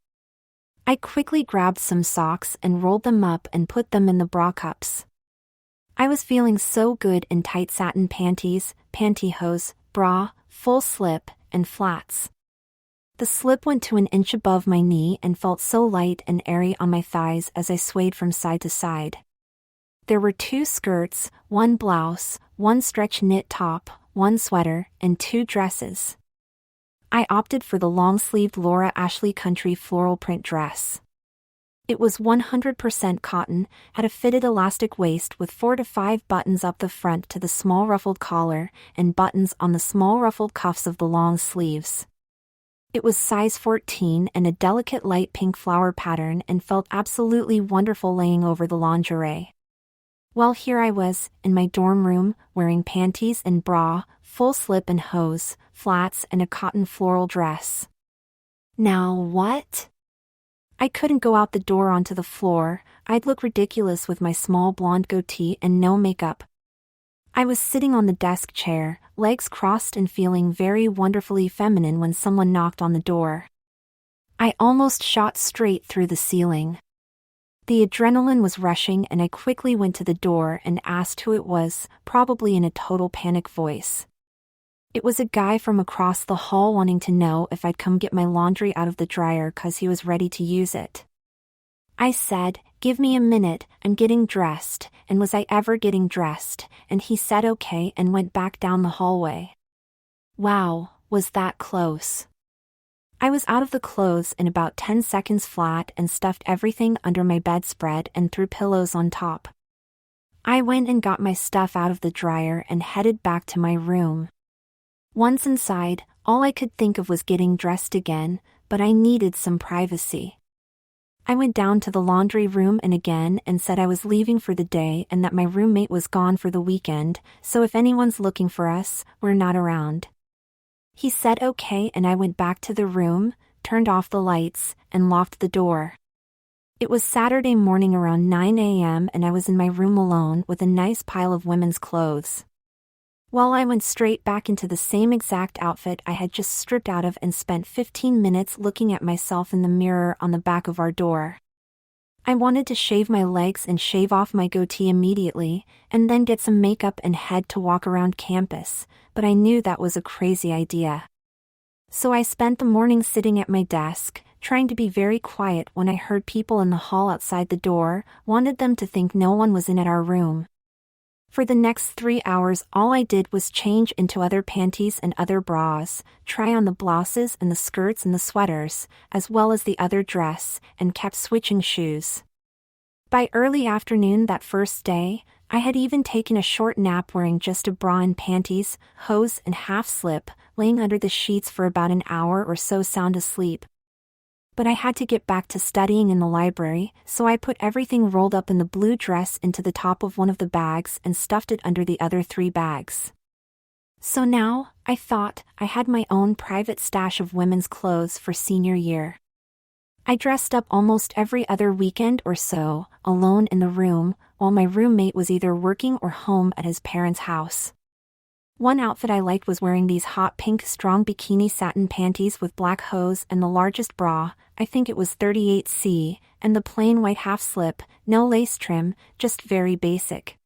I quickly grabbed some socks and rolled them up and put them in the bra cups. I was feeling so good in tight satin panties, pantyhose, bra, full slip, and flats. The slip went to an inch above my knee and felt so light and airy on my thighs as I swayed from side to side. There were 2 skirts, 1 blouse, 1 stretch knit top, 1 sweater, and 2 dresses. I opted for the long-sleeved Laura Ashley Country floral print dress. It was 100% cotton, had a fitted elastic waist with 4 to 5 buttons up the front to the small ruffled collar and buttons on the small ruffled cuffs of the long sleeves. It was size 14 and a delicate light pink flower pattern and felt absolutely wonderful laying over the lingerie. Well, here I was, in my dorm room, wearing panties and bra, full slip and hose, flats and a cotton floral dress. Now what? I couldn't go out the door onto the floor, I'd look ridiculous with my small blonde goatee and no makeup. I was sitting on the desk chair, legs crossed and feeling very wonderfully feminine when someone knocked on the door. I almost shot straight through the ceiling. The adrenaline was rushing and I quickly went to the door and asked who it was, probably in a total panic voice. It was a guy from across the hall wanting to know if I'd come get my laundry out of the dryer 'cause he was ready to use it. I said, "Give me a minute, I'm getting dressed," and was I ever getting dressed, and he said okay and went back down the hallway. Wow, was that close. I was out of the clothes in about 10 seconds flat and stuffed everything under my bedspread and threw pillows on top. I went and got my stuff out of the dryer and headed back to my room. Once inside, all I could think of was getting dressed again, but I needed some privacy. I went down to the laundry room and said I was leaving for the day and that my roommate was gone for the weekend, so if anyone's looking for us, we're not around. He said okay and I went back to the room, turned off the lights, and locked the door. It was Saturday morning around 9 a.m. and I was in my room alone with a nice pile of women's clothes. Well, I went straight back into the same exact outfit I had just stripped out of and spent 15 minutes looking at myself in the mirror on the back of our door. I wanted to shave my legs and shave off my goatee immediately, and then get some makeup and head to walk around campus, but I knew that was a crazy idea. So I spent the morning sitting at my desk, trying to be very quiet when I heard people in the hall outside the door, wanted them to think no one was in at our room. For the next 3 hours all I did was change into other panties and other bras, try on the blouses and the skirts and the sweaters, as well as the other dress, and kept switching shoes. By early afternoon that first day, I had even taken a short nap wearing just a bra and panties, hose and half slip, laying under the sheets for about an hour or so sound asleep. But I had to get back to studying in the library, so I put everything rolled up in the blue dress into the top of one of the bags and stuffed it under the other 3 bags. So now, I thought, I had my own private stash of women's clothes for senior year. I dressed up almost every other weekend or so, alone in the room, while my roommate was either working or home at his parents' house. One outfit I liked was wearing these hot pink strong bikini satin panties with black hose and the largest bra, I think it was 38C, and the plain white half slip, no lace trim, just very basic.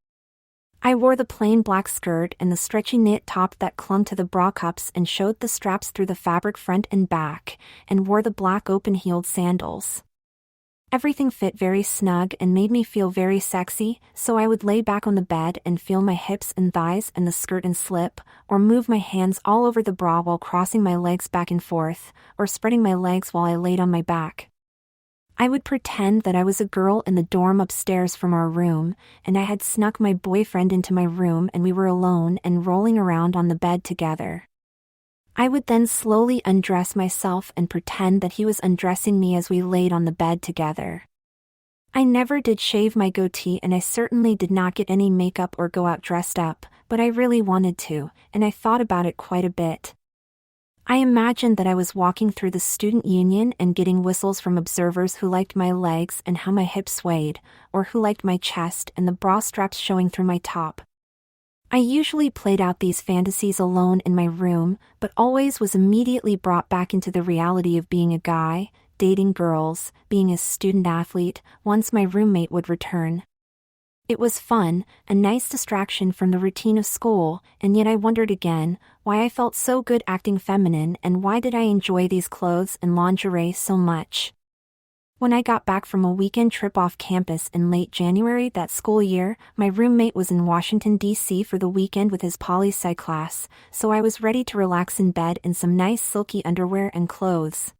I wore the plain black skirt and the stretchy knit top that clung to the bra cups and showed the straps through the fabric front and back, and wore the black open-heeled sandals. Everything fit very snug and made me feel very sexy, so I would lay back on the bed and feel my hips and thighs and the skirt and slip, or move my hands all over the bra while crossing my legs back and forth, or spreading my legs while I laid on my back. I would pretend that I was a girl in the dorm upstairs from our room, and I had snuck my boyfriend into my room and we were alone and rolling around on the bed together. I would then slowly undress myself and pretend that he was undressing me as we laid on the bed together. I never did shave my goatee and I certainly did not get any makeup or go out dressed up, but I really wanted to, and I thought about it quite a bit. I imagined that I was walking through the student union and getting whistles from observers who liked my legs and how my hips swayed, or who liked my chest and the bra straps showing through my top. I usually played out these fantasies alone in my room, but always was immediately brought back into the reality of being a guy, dating girls, being a student athlete, once my roommate would return. It was fun, a nice distraction from the routine of school, and yet I wondered again, why I felt so good acting feminine and why did I enjoy these clothes and lingerie so much. When I got back from a weekend trip off campus in late January that school year, my roommate was in Washington, D.C. for the weekend with his poli-sci class, so I was ready to relax in bed in some nice silky underwear and clothes.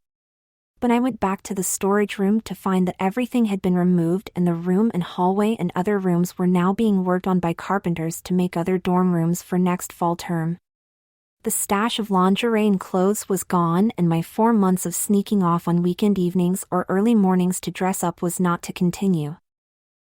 But I went back to the storage room to find that everything had been removed and the room and hallway and other rooms were now being worked on by carpenters to make other dorm rooms for next fall term. The stash of lingerie and clothes was gone, and my 4 months of sneaking off on weekend evenings or early mornings to dress up was not to continue.